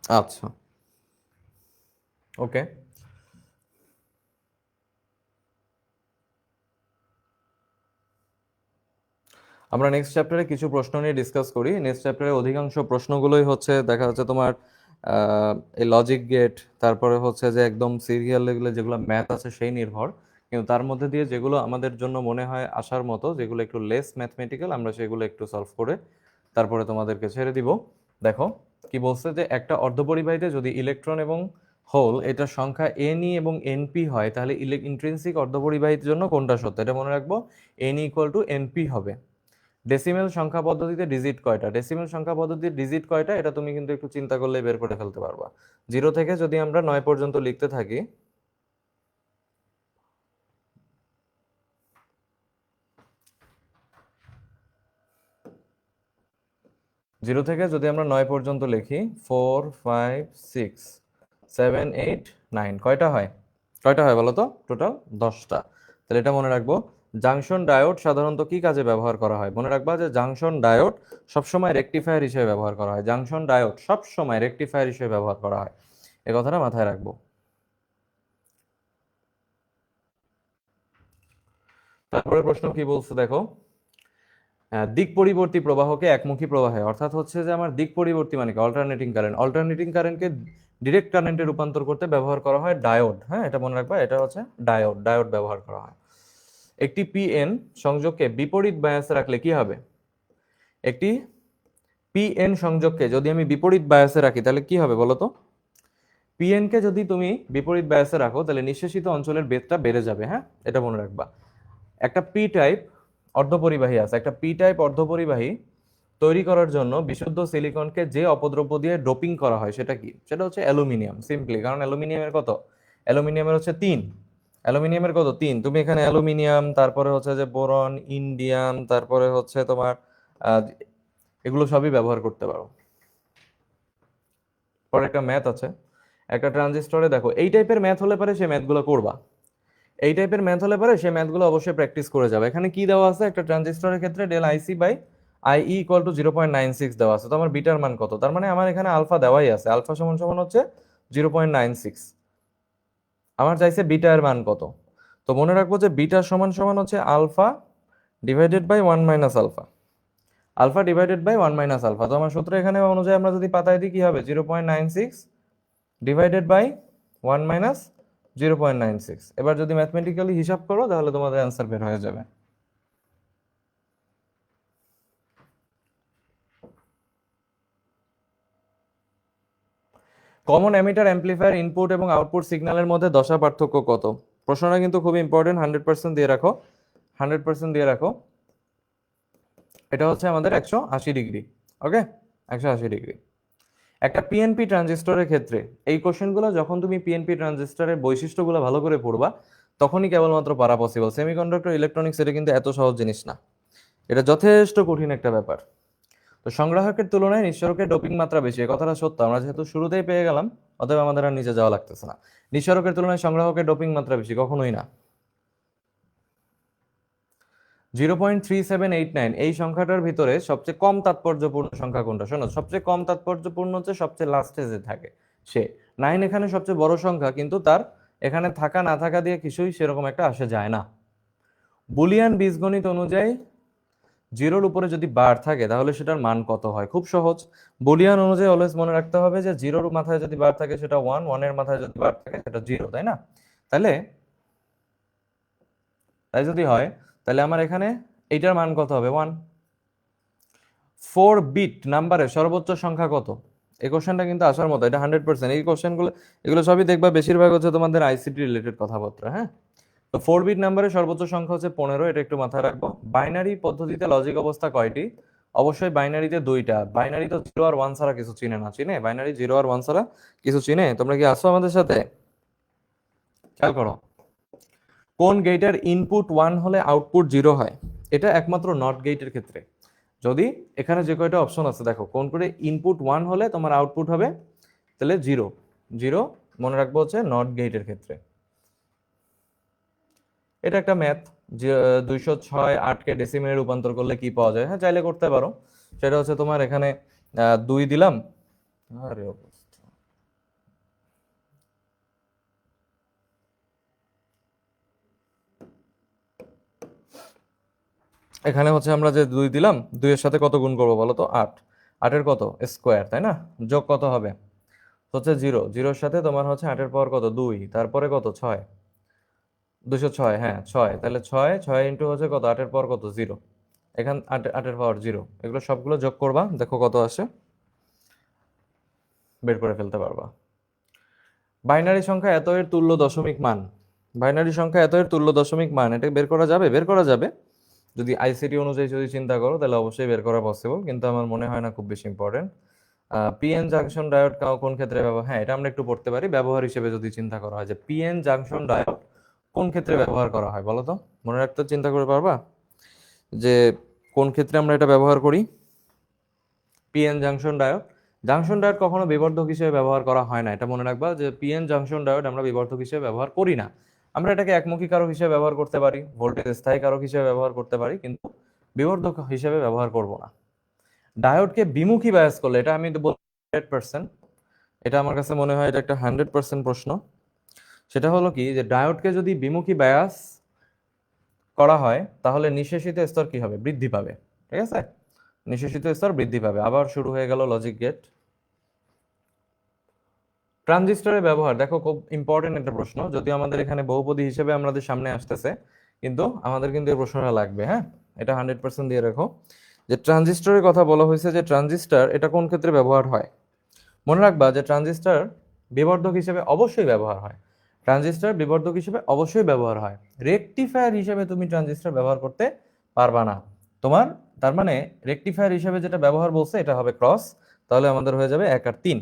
আচ্ছা, ওকে। আমরা নেক্সট চ্যাপ্টারে কিছু প্রশ্ন নিয়ে ডিসকাস করি। নেক্সট চ্যাপ্টারে অধিকাংশ প্রশ্নগুলোই হচ্ছে দেখা যাচ্ছে তোমার এই লজিক গেট, তারপরে হচ্ছে যে একদম সিরিয়াল এগুলো যেগুলো ম্যাথ আছে সেই নির্ভর, কিন্তু তার মধ্যে দিয়ে যেগুলো আমাদের জন্য মনে হয় আসার মতো, যেগুলো একটু লেস ম্যাথমেটিক্যাল, আমরা সেগুলো একটু সলভ করে তারপরে তোমাদেরকে ছেড়ে দিব। দেখো কি বলছে, যে একটা অর্ধপরিবাহীতে যদি ইলেকট্রন এবং হোল এটার সংখ্যা এনই এবং এনপি হয়, তাহলে ইন্ট্রিনসিক অর্ধপরিবাহীর জন্য কোনটা সত্য, এটা মনে রাখবো। এন ইকুয়াল টু এনপি হবে। ডেসিমেল সংখ্যা পদ্ধতিতে ডিজিট কয়টা, ডেসিমেল সংখ্যা পদ্ধতির ডিজিট কয়টা, এটা তুমি কিন্তু একটু চিন্তা করলে বের করে ফেলতে পারবা। 0 থেকে যদি আমরা 9 পর্যন্ত লিখতে থাকি, জিরো থেকে যদি আমরা 9 পর্যন্ত লিখি, 4 5 6 7 8 9, কয়টা হয়? কয়টা হয় বলো তো? টোটাল 10টা। তাহলে এটা মনে রাখবো। জাংশন ডায়োড সাধারণত কি কাজে ব্যবহার করা হয়? মনে রাখবা যে জাংশন ডায়োড সবসময় রেকটিফায়ার হিসেবে ব্যবহার করা হয়। জাংশন ডায়োড সবসময় রেকটিফায়ার হিসেবে ব্যবহার করা হয়, এই কথাটা মাথায় রাখবো। তারপরে প্রশ্ন কি বলছে দেখো, দিক পরিবর্তী প্রবাহকে একমুখী প্রবাহে, অর্থাৎ হচ্ছে যে আমার দিক পরিবর্তী মানে কি, অল্টারনেটিং কারেন্টকে ডিরেক্ট কারেন্টে রূপান্তর করতে ব্যবহার করা হয় ডায়োড। হ্যাঁ, এটা মনে রাখবা, এটা হচ্ছে ডায়োড ব্যবহার করা হয়। একটি পিএন সংযোগকে বিপরীত বায়াসে রাখলে কি হবে? একটি পিএন সংযোগকে যদি আমি বিপরীত বায়াসে রাখি তাহলে কি হবে বলো তো? পিএন কে যদি তুমি বিপরীত বায়াসে রাখো তাহলে নিঃশেষিত অঞ্চলের বেধটা বেড়ে যাবে। হ্যাঁ, এটা মনে রাখবা। একটা পি টাইপ অর্ধপরিবাহী আছে, একটা পি টাইপ অর্ধপরিবাহী তৈরি করার জন্য বিশুদ্ধ সিলিকনকে যে অপদ্রব্য দিয়ে ডোপিং করা হয় সেটা কি? সেটা হচ্ছে অ্যালুমিনিয়াম, সিম্পলি। কারণ অ্যালুমিনিয়ামের কত? অ্যালুমিনিয়ামের হচ্ছে 3। অ্যালুমিনিয়ামের কত? 3। তুমি এখানে অ্যালুমিনিয়াম, তারপরে হচ্ছে যে বোরন, ইন্ডিয়াম, তারপরে হচ্ছে তোমার এগুলো সবই ব্যবহার করতে পারো। পরে একটা ম্যাথ আছে, একটা ট্রানজিস্টরে দেখো এই টাইপের ম্যাথ হলে পারে সে ম্যাথগুলো করবা, এই টাইপের ম্যাথ হলে পারে সে ম্যাথগুলো অবশ্যই প্র্যাকটিস করে যাবে। এখানে কি দেওয়া আছে? একটা ট্রানজিস্টরের ক্ষেত্রে del I C by I equal to 0.96 দেওয়া আছে। তো আমার বিটার মান কত? তার মানে আমার এখানে আলফা দেওয়াই আছে, আলফা সমান সমান হচ্ছে 0.96। আমার চাইছে বিটা এর মান কত। তো মনে রাখবো যে বিটা সমান সমান হচ্ছে alpha divided by 1 minus alpha, alpha divided by 1 minus alpha. তো আমার সূত্র এখানে অনুযায়ী আমরা যদি পাতায় দিই কি হবে? 0.96 ডিভাইডেড বাই 1 মাইনাস 0.96। এবার যদি ম্যাথমেটিক্যালি হিসাব করো তাহলে তোমাদের অ্যান্সার বের হয়ে যাবে। কমন এমিটার অ্যাম্পলিফায়ার ইনপুট এবং আউটপুট সিগন্যালের মধ্যে দশা পার্থক্য কত? প্রশ্নটা কিন্তু খুব ইম্পর্টেন্ট, 100% দিয়ে রাখো, 100% দিয়ে রাখো। এটা হচ্ছে আমাদের 180 ডিগ্রি। ওকে, 180 ডিগ্রি। একটা পিএনপি ট্রানজিস্টরের ক্ষেত্রে এই কোশ্চেনগুলো যখন তুমি পিএনপি ট্রানজিস্টরের বৈশিষ্ট্যগুলো ভালো করে পড়বা তখনই কেবলমাত্র পারা পসিবল। সেমিকন্ডাক্টর ইলেকট্রনিক্স এটা কিন্তু এত সহজ জিনিস না, এটা যথেষ্ট কঠিন একটা ব্যাপার। তো সংগ্রাহকের তুলনায় নিঃসরকের ডোপিং মাত্রা বেশি, এই কথাটা সত্য। আমরা যেহেতু শুরুতেই পেয়ে গেলাম অতএব আমাদের আর নিচে যাওয়া লাগতেছে না। নিঃসরকের তুলনায় সংগ্রাহকের ডোপিং মাত্রা বেশি, কখনোই না। 0.3789 এই সংখ্যাটার ভিতরে সবচেয়ে কম তাৎপর্যপূর্ণ সংখ্যা কোনটা? শোনো, সবচেয়ে কম তাৎপর্যপূর্ণ হচ্ছে সবচেয়ে লাস্টে যে থাকে সে। 9 এখানে সবচেয়ে বড় সংখ্যা, কিন্তু তার এখানে থাকা না থাকা দিয়ে কিছুই সেরকম একটা আসে যায় না। বুলিয়ান বীজগণিত অনুযায়ী 0-র উপরে যদি বার থাকে তাহলে সেটার মান কত হয়? খুব সহজ। বুলিয়ান অনুযায়ী অলওয়েজ মনে রাখতে হবে যে 0-র মাথায় যদি বার থাকে সেটা 1, 1-এর মাথায় যদি বার থাকে সেটা 0, তাই না? তাহলে তাই যদি হয় তাহলে আমার এখানে এইটার মান কত হবে? 1। 4 বিট নাম্বারের সর্বোচ্চ সংখ্যা কত? এই কোশ্চেনটা কিন্তু আসার মতো, এটা 100%। এই কোশ্চেনগুলো এগুলো সবই দেখবা বেশিরভাগ হচ্ছে তোমাদের আইসিটি রিলেটেড কথাবার্তা। হ্যাঁ, তো 4 বিট নাম্বারের সর্বোচ্চ সংখ্যা হচ্ছে 15, এটা একটু মাথায় রাখবো। বাইনারি পদ্ধতিতে লজিক অবস্থা কয়টি? অবশ্যই বাইনারিতে 2টা। বাইনারি তো 0 আর 1 ছাড়া কিছু চিনে না, চিনে? বাইনারি 0 আর 1 ছাড়া কিছু চিনে? তোমরা কি আসছো আমাদের সাথে? খেয়াল করো, কোন গেটের ইনপুট 1 হলে আউটপুট 0 হয়? এটা একমাত্র নট গেটের ক্ষেত্রে। যদি এখানে যে কয়টা অপশন আছে দেখো, কোন করে ইনপুট 1 হলে তোমার আউটপুট হবে তাহলে 0, 0 মনে রাখবো হচ্ছে নট গেটের ক্ষেত্রে। এটা একটা ম্যাথ, যে 206 ডেসিমেলে রূপান্তর করলে কি পাওয়া যায়? হ্যাঁ, চাইলে করতে পারো। সেটা হচ্ছে তোমার এখানে 2 দিলাম, আরে অবস্থা, এখানে হচ্ছে আমরা যে 2 দিলাম, 2 এর সাথে কত গুণ করবো বলো তো? 8। 8-এর কত স্কোয়ার, তাই না? যোগ কত হবে? হচ্ছে 0, 0-এর সাথে তোমার হচ্ছে 8-এর পাওয়ার কত? 2, তারপরে কত? 6, 206, হ্যাঁ 6, তাহলে 6, 6 ইন্টু হচ্ছে কত? 8-এর পাওয়ার কত? 0। এখান 8-এর পাওয়ার 0, এগুলো সবগুলো যোগ করবা, দেখো কত আসে, বের করে ফেলতে পারবা। বাইনারি সংখ্যা এত এর তুল্য দশমিক মান, বাইনারি সংখ্যা এত এর তুল্য দশমিক মান, এটা বের করা যাবে? বের করা যাবে যদি আইসিটি অনুযায়ী যদি চিন্তা করো, তাহলে অবশ্যই বের করা পসিবল, কিন্তু আমার মনে হয় না খুব বেশি ইম্পর্টেন্ট। পিএন জাংশন ডায়োড কোন ক্ষেত্রে ব্যবহার, হ্যাঁ এটা আমরা একটু পড়তে পারি। ব্যবহার হিসেবে যদি চিন্তা করা হয় যে পিএন জাংশন ডায়োড কোন ক্ষেত্রে ব্যবহার করা হয় বলো তো? মনে রাখতে চিন্তা করে পারবা যে কোন ক্ষেত্রে আমরা এটা ব্যবহার করি? PN junction diode, junction diode কখনো বিবর্ধক হিসেবে ব্যবহার করা হয় না, এটা মনে রাখবা যে পিএন জাংশন ডায়োড আমরা বিবর্ধক হিসেবে ব্যবহার করি না। আমরা এটাকে একমুখী কারক হিসেবে ব্যবহার করতে পারি, ভোল্টেজ স্থায়ী কারক হিসেবে ব্যবহার করতে পারি, কিন্তু বিবর্ধক হিসেবে ব্যবহার করব না। ডায়োডকে বিমুখী বায়াস করলে, এটা আমি তো বলবো 100%, এটা আমার কাছে মনে হয় এটা একটা 100% প্রশ্ন। সেটা হলো কি যে ডায়োডকে যদি বিমুখী বায়াস করা হয় তাহলে নিঃশেষিত স্তর কি হবে? বৃদ্ধি পাবে, ঠিক আছে? নিঃশেষিত স্তর বৃদ্ধি পাবে। আবার শুরু হয়ে গেল লজিক গেট। ট্রানজিস্টরের ব্যবহার দেখো, খুব ইম্পর্টেন্ট একটা প্রশ্ন, যদিও আমাদের এখানে বহুপদী হিসেবে আমাদের সামনে আসতেছে, কিন্তু আমাদের কিন্তু এই প্রশ্নটা লাগবে, হ্যাঁ এটা 100% দিয়ে রাখো। যে ট্রানজিস্টরের কথা বলা হয়েছে, যে ট্রানজিস্টর এটা কোন ক্ষেত্রে ব্যবহার হয়? মনে রাখবা যে ট্রানজিস্টর বিবর্ধক হিসেবে অবশ্যই ব্যবহার হয়, ট্রানজিস্টর বিবর্ধক হিসেবে অবশ্যই ব্যবহার হয়। রেকটিফায়ার হিসেবে তুমি ট্রানজিস্টর ব্যবহার করতে পারবা না। তোমার তার মানে রেকটিফায়ার হিসেবে যেটা ব্যবহার বলছে এটা হবে ক্রস, তাহলে আমাদের হয়ে যাবে 1 আর 3।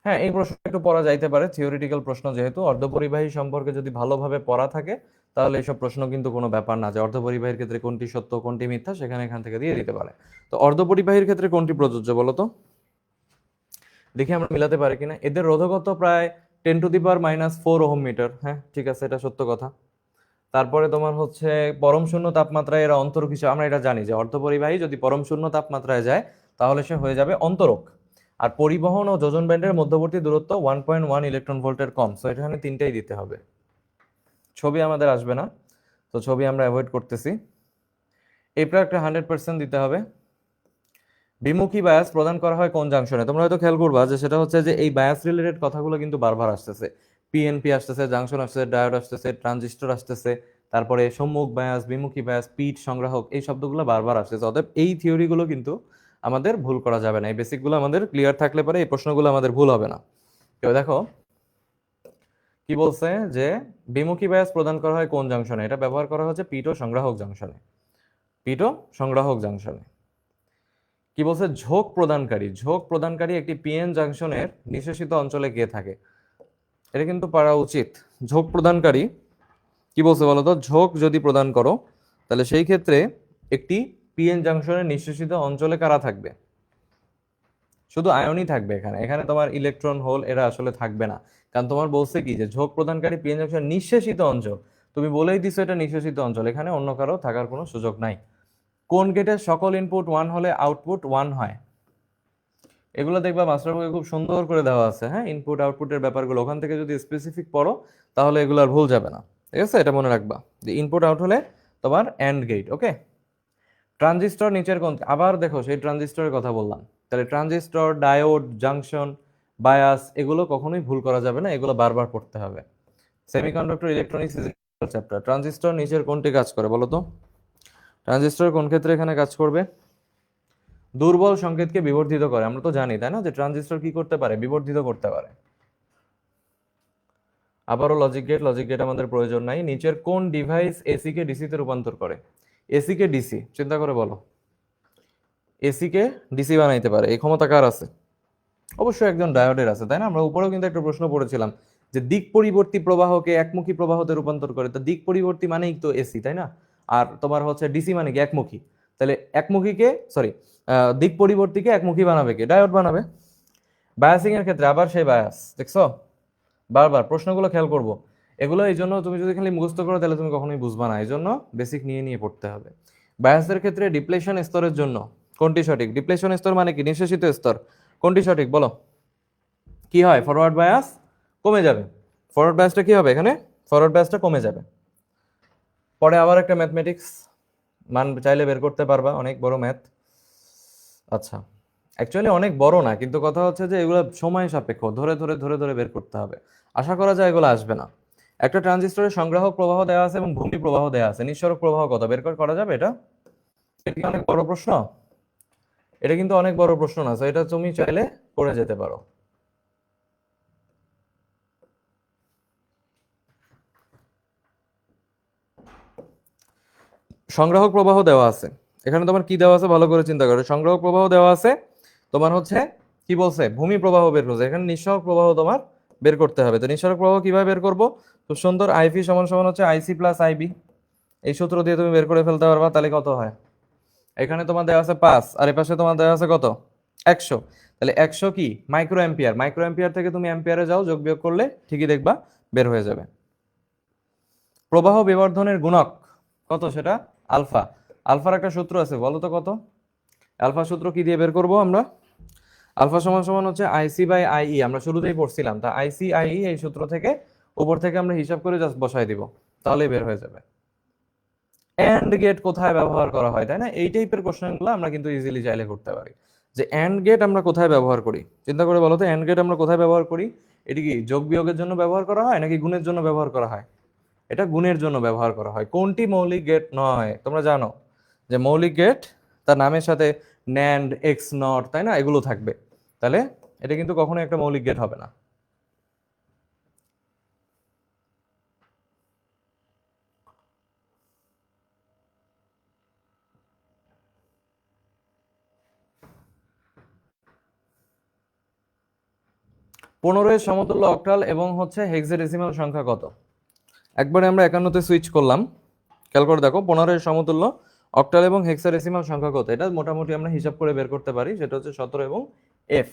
হ্যাঁ এই প্রশ্ন একটু পড়া যাইতে পারে, থিওরিটিক্যাল প্রশ্ন যেহেতু। অর্ধপরিবাহী সম্পর্কে যদি ভালোভাবে পড়া থাকে তাহলে এইসব প্রশ্ন কিন্তু কোনো ব্যাপার না, যে অর্ধপরিবাহীর ক্ষেত্রে কোনটি সত্য কোনটি মিথ্যা সেখানে এখান থেকে দিয়ে দিতে পারে। তো অর্ধপরিবাহীর ক্ষেত্রে কোনটি প্রযোজ্য বলো তো? দেখি আমরা মিলাতে পারি কিনা। এদের রোধকত্ব প্রায় 10⁻⁻4 ওহম মিটার, হ্যাঁ ঠিক আছে, এটা সত্য কথা। তারপরে তোমার হচ্ছে পরম শূন্য তাপমাত্রায় এরা অন্তরক হিসেবে, আমরা এটা জানি যে অর্ধপরিবাহী যদি পরম শূন্য তাপমাত্রায় যায় তাহলে সে হয়ে যাবে অন্তরক। আর পরিবহন ও যোজন ব্যান্ডের মধ্যবর্তী দূরত্ব 1.1 ইলেকট্রন ভোল্টের কম, সো এখানে তিনটাই দিতে হবে। ছবি আমাদের আসবে না, তো ছবি আমরা অ্যাভয়েড করতেছি। এই প্রোডাক্টে 100% দিতে হবে। বিমুখী বায়াস প্রদান করা হয় কোন জাংশনে? তোমরা হয়তো খেয়াল করবা যে সেটা হচ্ছে যে এই বায়াস রিলেটেড কথাগুলো কিন্তু বারবার আসতেছে। পিএনপি আসতেছে, জাংশন আসতেছে, ডায়োড আসতেছে, ট্রানজিস্টর আসতেছে, তারপরে সম্মুখ বায়াস, বিমুখী বায়াস, পিট, সংগ্রাহক, এই শব্দগুলো বারবার আসতেছে। অতএব এই থিওরিগুলো কিন্তু আমাদের ভুল করা যাবে না, এই বেসিকগুলো আমাদের ক্লিয়ার থাকলে পরে এই প্রশ্নগুলো আমাদের ভুল হবে না। কেউ দেখো কি বলছে যে বিমুখী বায়াস প্রদান করা হয় কোন জাংশনে? এটা ব্যবহার করা হচ্ছে পিট ও সংগ্রাহক জাংশনে, পিট ও সংগ্রাহক জাংশনে। কি বলছে? ঝোঁক প্রদানকারী, ঝোঁক প্রদানকারী একটি পিএন জাংশনের নিঃশেষিত অঞ্চলে গিয়ে থাকে, এটা কিন্তু পারা উচিত। ঝোঁক প্রদানকারী কি বলছে বলো তো? ঝোঁক যদি প্রদান করো তাহলে সেই ক্ষেত্রে একটি পিএন জাংশনের নিঃশেষিত অঞ্চলে কারা থাকবে? শুধু আয়নই থাকবে এখানে, এখানে তোমার ইলেকট্রন হোল এরা আসলে থাকবে না, কারণ তোমার বলছে কি যে ঝোঁক প্রদানকারী পিএন জাংশনের নিঃশেষিত অঞ্চল, তুমি বলেই দিছো এটা নিঃশেষিত অঞ্চল, এখানে অন্য কারো থাকার কোনো সুযোগ নাই। কোন গেটের সকল ইনপুট 1 হলে আউটপুট 1 হয়? এগুলো দেখবা মাস্টার বইয়ে খুব সুন্দর করে দেওয়া আছে, হ্যাঁ ইনপুট আউটপুটের ব্যাপারগুলো, ওখান থেকে যদি স্পেসিফিক পড়ো তাহলে এগুলো আর ভুল যাবে না, ঠিক আছে? এটা মনে রাখবা যে ইনপুট আউট হলে তোমার এন্ড গেট। ওকে, ট্রানজিস্টর নিচের কোন, আবার দেখো সেই ট্রানজিস্টরের কথা বললাম, তাহলে ট্রানজিস্টর, ডায়োড, জাংশন, বায়াস এগুলো কখনোই ভুল করা যাবে না, এগুলো বারবার পড়তে হবে। Semiconductor electronics chapter. ট্রানজিস্টর নিচের কোনটি কাজ করে বলো তো? ট্রানজিস্টর কোন ক্ষেত্রে এখানে কাজ করবে? দুর্বল সংকেতকে বিবর্ধিত করে, আমরা তো জানি তাই না যে ট্রানজিস্টর কি করতে পারে? বিবর্ধিত করতে পারে। আবারও লজিক গেট, লজিক গেট আমাদের প্রয়োজন নাই। নিচের কোন ডিভাইস এসি কে ডিসি তে রূপান্তর করে? এসি কে ডিসি, চিন্তা করে বলো, এসি কে ডিসি বানাইতে পারে এই ক্ষমতা কার আছে? অবশ্যই একজন ডায়োডের আছে, তাই না? আমরা উপরেও কিন্তু একটা প্রশ্ন পড়েছিলাম যে দিক পরিবর্তী প্রবাহকে একমুখী প্রবাহতে রূপান্তর করে, তো দিক পরিবর্তী মানেই তো এসি, তাই না? আর তোমার হচ্ছে ডিসি মানে কি? একমুখী। তাহলে একমুখীকে, সরি, দিক পরিবর্তীকে একমুখী বানাবে কে? ডায়োড বানাবে। বায়াসিং এর ক্ষেত্রে আবার সেই বায়াস, দেখছো? বারবার প্রশ্নগুলো খেয়াল করব, এগুলো এই জন্য তুমি যদি খালি মুখস্থ করো তাহলে তুমি কখনোই বুঝবা না, এই জন্য বেসিক নিয়ে নিয়ে পড়তে হবে। বায়াসের ক্ষেত্রে ডিপ্লেশন স্তরের জন্য কোনটি সঠিক? ডিপ্লেশন স্তর মানে কি? নিঃশেষিত স্তর। কোনটি সঠিক বলো? কি হয়? ফরওয়ার্ড বায়াস কমে যাবে, ফরওয়ার্ড ব্যাচটা কি হবে এখানে, ফরওয়ার্ড ব্যাচটা কমে যাবে। পরে আবার একটা ম্যাথমেটিক্স মান চাইলে বের করতে পারবা, অনেক বড় ম্যাথ। আচ্ছা, অ্যাকচুয়ালি অনেক বড় না, কিন্তু কথা হচ্ছে যে এগুলো সময় সাপেক্ষ, ধরে ধরে ধরে ধরে বের করতে হবে। আশা করা যায় এগুলো আসবে না। একটা ট্রানজিস্টরের সংগ্রাহক প্রবাহ দেওয়া আছে এবং ভূমি প্রবাহ দেওয়া আছে, নিঃসরক প্রবাহ কত বের করা যাবে? এটা এটা কি অনেক বড় প্রশ্ন? এটা কিন্তু অনেক বড় প্রশ্ন না, তো এটা তুমি চাইলে করে যেতে পারো। সংগ্রাহক প্রবাহ দেওয়া আছে, এখানে তোমার কি দেওয়া আছে ভালো করে চিন্তা করো। সংগ্রাহক প্রবাহ দেওয়া আছে, তোমার হচ্ছে কি বলছে, ভূমি প্রবাহ বের করছে, এখানে নিঃসরক প্রবাহ তোমার বের করতে হবে। তো নিঃসরক প্রবাহ কিভাবে বের করবো? খুব সুন্দর, আইপি সমান সমান হচ্ছে আইসি প্লাস আইবি, এই সূত্র দিয়ে তুমি বের করে ফেলতে পারবা। তাহলে কত হয়, এখানে তোমার দেওয়া আছে 5 আর এ পাশে তোমার দেওয়া আছে কত, 100। তাহলে 100 কি মাইক্রো অ্যাম্পিয়ার, মাইক্রো অ্যাম্পিয়ার থেকে তুমি অ্যাম্পিয়ারে যাও, যোগ বিয়োগ করলে ঠিকই দেখবা বের হয়ে যাবে। প্রবাহ বিবর্ধনের গুণক কত, সেটা আলফা। আলফার একটা সূত্র আছে, বলো তো কত? আলফা সূত্র কি দিয়ে বের করব আমরা? আলফা সমান সমান হচ্ছে আইসি বাই আইই, আমরা শুরুতেই পড়ছিলাম। তা আইসি আইই এই সূত্র থেকে উপর থেকে আমরা হিসাব করে জাস্ট বসাই দিব, তাহলেই বের হয়ে যাবে। এন্ড গেট কোথায় ব্যবহার করা হয়, তাই না? এই টাইপের কোশ্চেনগুলো আমরা কিন্তু ইজিলি চাইলে করতে পারি। যে এন্ড গেট আমরা কোথায় ব্যবহার করি, চিন্তা করে বলো তো, এন্ড গেট আমরা কোথায় ব্যবহার করি? এটি কি যোগ বিয়োগের জন্য ব্যবহার করা হয় নাকি গুণের জন্য ব্যবহার করা হয়? এটা গুণের জন্য ব্যবহার করা হয়। কোনটি মৌলিক গেট নয় তোমরা জানো? যে মৌলিক গেট তার নামের সাথে ন্যান্ড, এক্স নট, তাই না, এগুলো থাকবে। তাহলে এটা কিন্তু কখনো একটা মৌলিক গেট হবে না। পনেরোর সমতুল্য অক্টাল এবং হচ্ছে হেক্সাডেসিমাল সংখ্যা কত? একবারে আমরা 51-তে সুইচ করলাম, খেয়াল করে দেখো 15-এর সমতুল্য অক্টাল এবং হেক্সাডেসিমাল সংখ্যা কত, এটা মোটামুটি আমরা হিসাব করে বের করতে পারি, সেটা হচ্ছে 17 এবং এফ।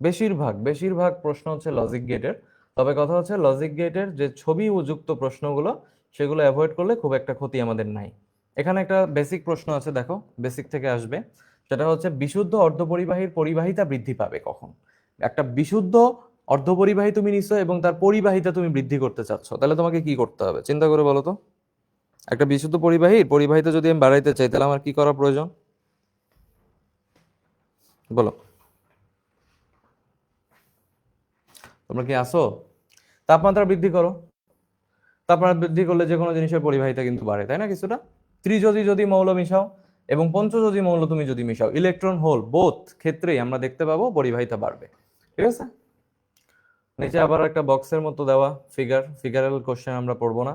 বেশিরভাগ বেশিরভাগ প্রশ্ন হচ্ছে লজিক গেটের, তবে কথা হচ্ছে লজিক গেটের যে ছবি যুক্ত প্রশ্নগুলো সেগুলো অ্যাভয়েড করলে খুব একটা ক্ষতি আমাদের নাই। এখানে একটা বেসিক প্রশ্ন আছে, দেখো বেসিক থেকে আসবে, সেটা হচ্ছে বিশুদ্ধ অর্ধপরিবাহীর পরিবাহিতা বৃদ্ধি পাবে কখন? একটা বিশুদ্ধ অর্ধপরিবাহী তুমি নিছো এবং তার পরিবাহিতা তুমি বৃদ্ধি করতে চাচ্ছ, তাহলে তোমাকে কি করতে হবে চিন্তা করে বলো তো। একটা বিশুদ্ধ পরিবাহীর পরিবাহিতা যদি আমি বাড়াইতে চাই, তাহলে আমার কি করা প্রয়োজন বলো? তোমরা কি আসো? তাপমাত্রা বৃদ্ধি করো, তাপমাত্রা বৃদ্ধি করলে যে কোনো জিনিসের পরিবাহিতা কিন্তু বাড়ে, তাই না কিছুটা? ত্রিযোজী যদি মৌল মিশাও এবং পঞ্চযোজী মৌল তুমি যদি মিশাও, ইলেকট্রন হোল বোথ ক্ষেত্রেই আমরা দেখতে পাবো পরিবাহিতা বাড়বে। ঠিক আছে, নিচে আবার একটা বক্সের মতো দেওয়া ফিগারাল কোশ্চেন আমরা পড়বো না।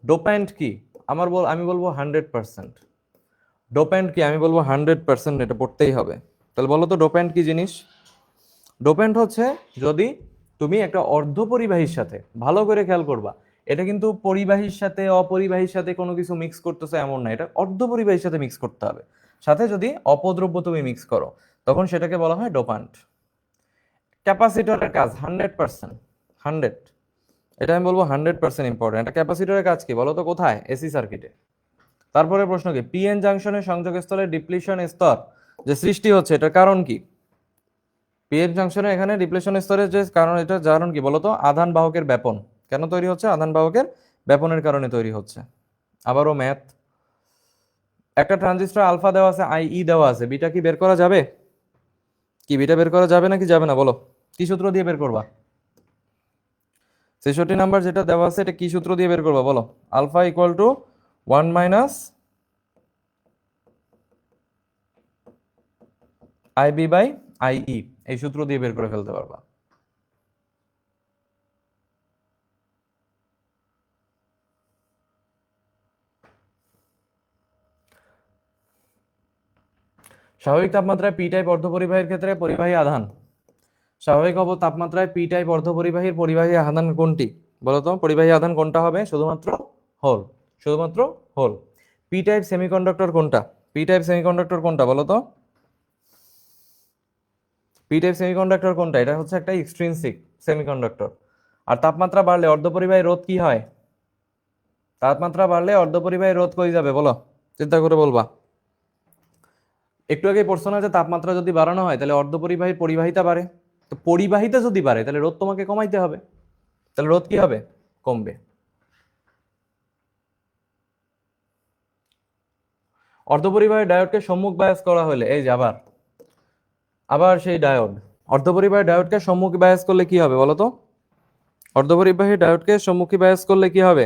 ডোপ্যান্ট কি? আমি বলবো 100%। ডোপ্যান্ট কি? আমি বলবো 100%, এটা পড়তেই হবে। তাহলে বলো তো ডোপ্যান্ট কি জিনিস? ডোপ্যান্ট হচ্ছে যদি তুমি একটা অর্ধপরিবাহীর সাথে, ভালো করে খেয়াল করবা, এটা কিন্তু পরিবাহীর সাথে অপরিবাহীর সাথে কোনো কিছু মিক্স করতেছে এমন না, এটা অর্ধপরিবাহীর সাথে মিক্স করতে হবে। সাথে যদি অপদ্রব্য তুমি মিক্স করো, তখন সেটাকে বলা হয় ডোপান্ট। ক্যাপাসিটরের কাজ 100%, 100, এটা আমি বলবো 100% ইম্পর্টেন্ট। এটা ক্যাপাসিটরের কাজ কি বলো তো, কোথায়? এসি সার্কিটে। তারপরে প্রশ্ন কি, পিএন জাংশনের সংযোগস্থলে ডিপ্লিশন স্তর যে সৃষ্টি হচ্ছে, এটার কারণ কি? পিএন জাংশনে এখানে ডিপ্লেশন স্তরের যে কারণ, এটা কারণ কি বলতো? আধান বাহকের ব্যাপন। কেন তৈরি হচ্ছে? আধান বাহকের ব্যাপনের কারণে তৈরি হচ্ছে। আবারও ম্যাথ, একটা ট্রানজিস্টর আলফা দেওয়া আছে, আইই দেওয়া আছে, বিটা কি বের করা যাবে? কি বিটা বের করা যাবে নাকি যাবে না বলো? কি সূত্র দিয়ে বের করবা? 66 নাম্বার যেটা দেওয়া আছে, এটা কি সূত্র দিয়ে বের করবা বলো? Alpha equal to 1 minus I B by I E, এই সূত্র দিয়ে বের করে ফেলতে পারবা। স্বাভাবিক তাপমাত্রায় পি টাইপ অর্ধপরিবাহীর ক্ষেত্রে পরিবাহী আধান, স্বাভাবিক তাপমাত্রায় পি টাইপ অর্ধপরিবাহীর পরিবাহী আধান কোনটি বলতো? পরিবাহী আধান কোনটা হবে? শুধুমাত্র হোল, শুধুমাত্র হোল। পি টাইপ সেমিকন্ডাক্টর কোনটা? পি টাইপ সেমিকন্ডাক্টর কোনটা বলতো? পি টাইপ সেমিকন্ডাক্টর কোনটা? এটা হচ্ছে একটা এক্সট্রিনসিক সেমিকন্ডাক্টর। আর তাপমাত্রা বাড়লে অর্ধপরিবাহী রোধ কি হয়? তাপমাত্রা বাড়লে অর্ধপরিবাহী রোধ কই যাবে বলো? চিন্তা করে বলবা। একটু আগে পড়ছো না যে তাপমাত্রা যদি বাড়ানো হয় তাহলে অর্ধপরিবাহীর পরিবাহিতা বাড়ে? তো পরিবাহিতা যদি বাড়ে তাহলে রোধ তোমাকে কমাইতে হবে, তাহলে রোধ কি হবে? কমবে। অর্ধপরিবাহী ডায়োডকে সম্মুখ বায়াস করা হলে, এই যে আবার সেই ডায়োড, অর্ধপরিবাহী ডায়োডকে সম্মুখ বায়াস করলে কি হবে বলো তো? অর্ধপরিবাহী ডায়োডকে সম্মুখী বায়াস করলে কি হবে?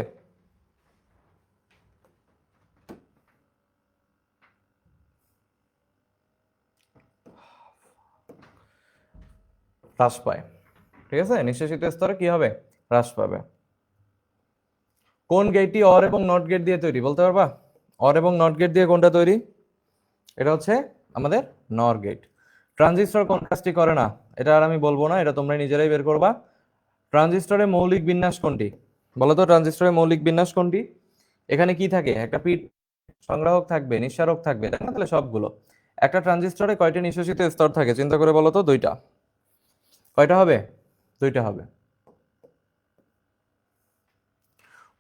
হ্রাস পায়। ঠিক আছে, নিঃশেষিত স্তরে কি হবে? হ্রাস পাবে। কোন গেটটি অর এবং নট গেট দিয়ে তৈরি বলতে পারবা? অর এবং নট গেট দিয়ে কোনটা তৈরি? এটা হচ্ছে আমাদের নর গেট। ট্রানজিস্টর কোন কাজটি করে না? এটা আর আমি বলবো না, এটা তোমরা নিজেরাই বের করবা। ট্রানজিস্টরের মৌলিক বিন্যাস কোনটি বলো তো? ট্রানজিস্টরের মৌলিক বিন্যাস কোনটি? এখানে কি থাকে? একটা পিট সংগ্রাহক থাকবে, নিঃসারক থাকবে, তাই না? তাহলে সবগুলো। একটা ট্রানজিস্টরে কয়টা নিঃশেষিত স্তর থাকে চিন্তা করে বলো তো? দুইটা। কয়টা হবে? দুইটা হবে।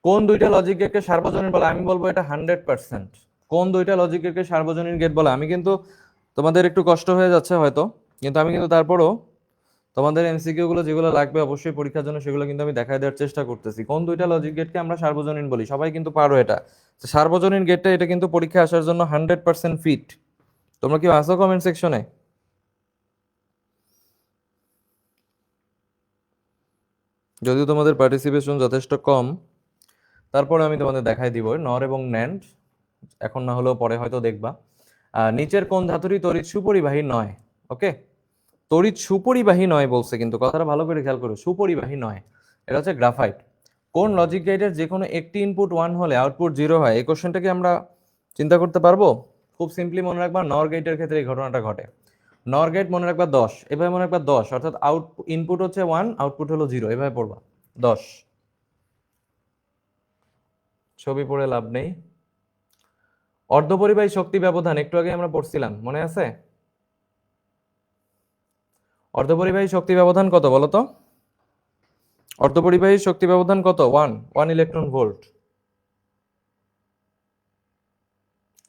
কোন দুইটা লজিক গেটকে সার্বজনীন বলে? আমি বলবো এটা 100%। কোন দুইটা লজিক গেটকে সার্বজনীন গেট বলে? আমি কিন্তু, তোমাদের একটু কষ্ট হয়ে যাচ্ছে হয়তো, কিন্তু আমি কিন্তু তারপরও তোমাদের এমসিকিউ গুলো যেগুলো লাগবে অবশ্যই পরীক্ষার জন্য, সেগুলো কিন্তু আমি দেখাই দেওয়ার চেষ্টা করতেছি। কোন দুইটা লজিক গেটকে আমরা সার্বজনীন বলি? সবাই কিন্তু পারো এটা। তো সার্বজনীন গেটটা, এটা কিন্তু পরীক্ষায় আসার জন্য 100% ফিট। তোমরা কি আসো কমেন্ট সেকশনে? যদিও তোমাদের পার্টিসিপেশন যথেষ্ট কম, তারপরে আমি তোমাদের দেখাই দিব নর এবং ন্যান্ড, এখন না হলেও পরে হয়তো দেখবা। নিচের কোন ধাতুরই তড়িৎ সুপরিবাহী নয়? ওকে, তড়িৎ সুপরিবাহী নয় বলছে, কিন্তু কথাটা ভালো করে খেয়াল করো, সুপরিবাহী নয়। এটা হচ্ছে গ্রাফাইট। কোন লজিক গেটের যে কোনো একটি ইনপুট 1 হলে আউটপুট 0 হয়? এই কোশ্চেনটা কি আমরা চিন্তা করতে পারবো? খুব সিম্পলি মনে রাখবা, নর গেটের ক্ষেত্রে এই ঘটনাটা ঘটে। নর গেট মনে রাখবা 10, এভাবে মনে রাখবা 10, অর্থাৎ ইনপুট হচ্ছে 1, আউটপুট হলো 0, এভাবে পড়বা 10। ছবি পড়ে লাভ নেই। অর্ধপরিবাহী শক্তি ব্যবধান একটু আগে আমরা পড়ছিলাম, মনে আছে? অর্ধপরিবাহী শক্তি ব্যবধান কত বলো তো? অর্ধপরিবাহী শক্তি ব্যবধান কত? 1 ইলেকট্রন ভোল্ট।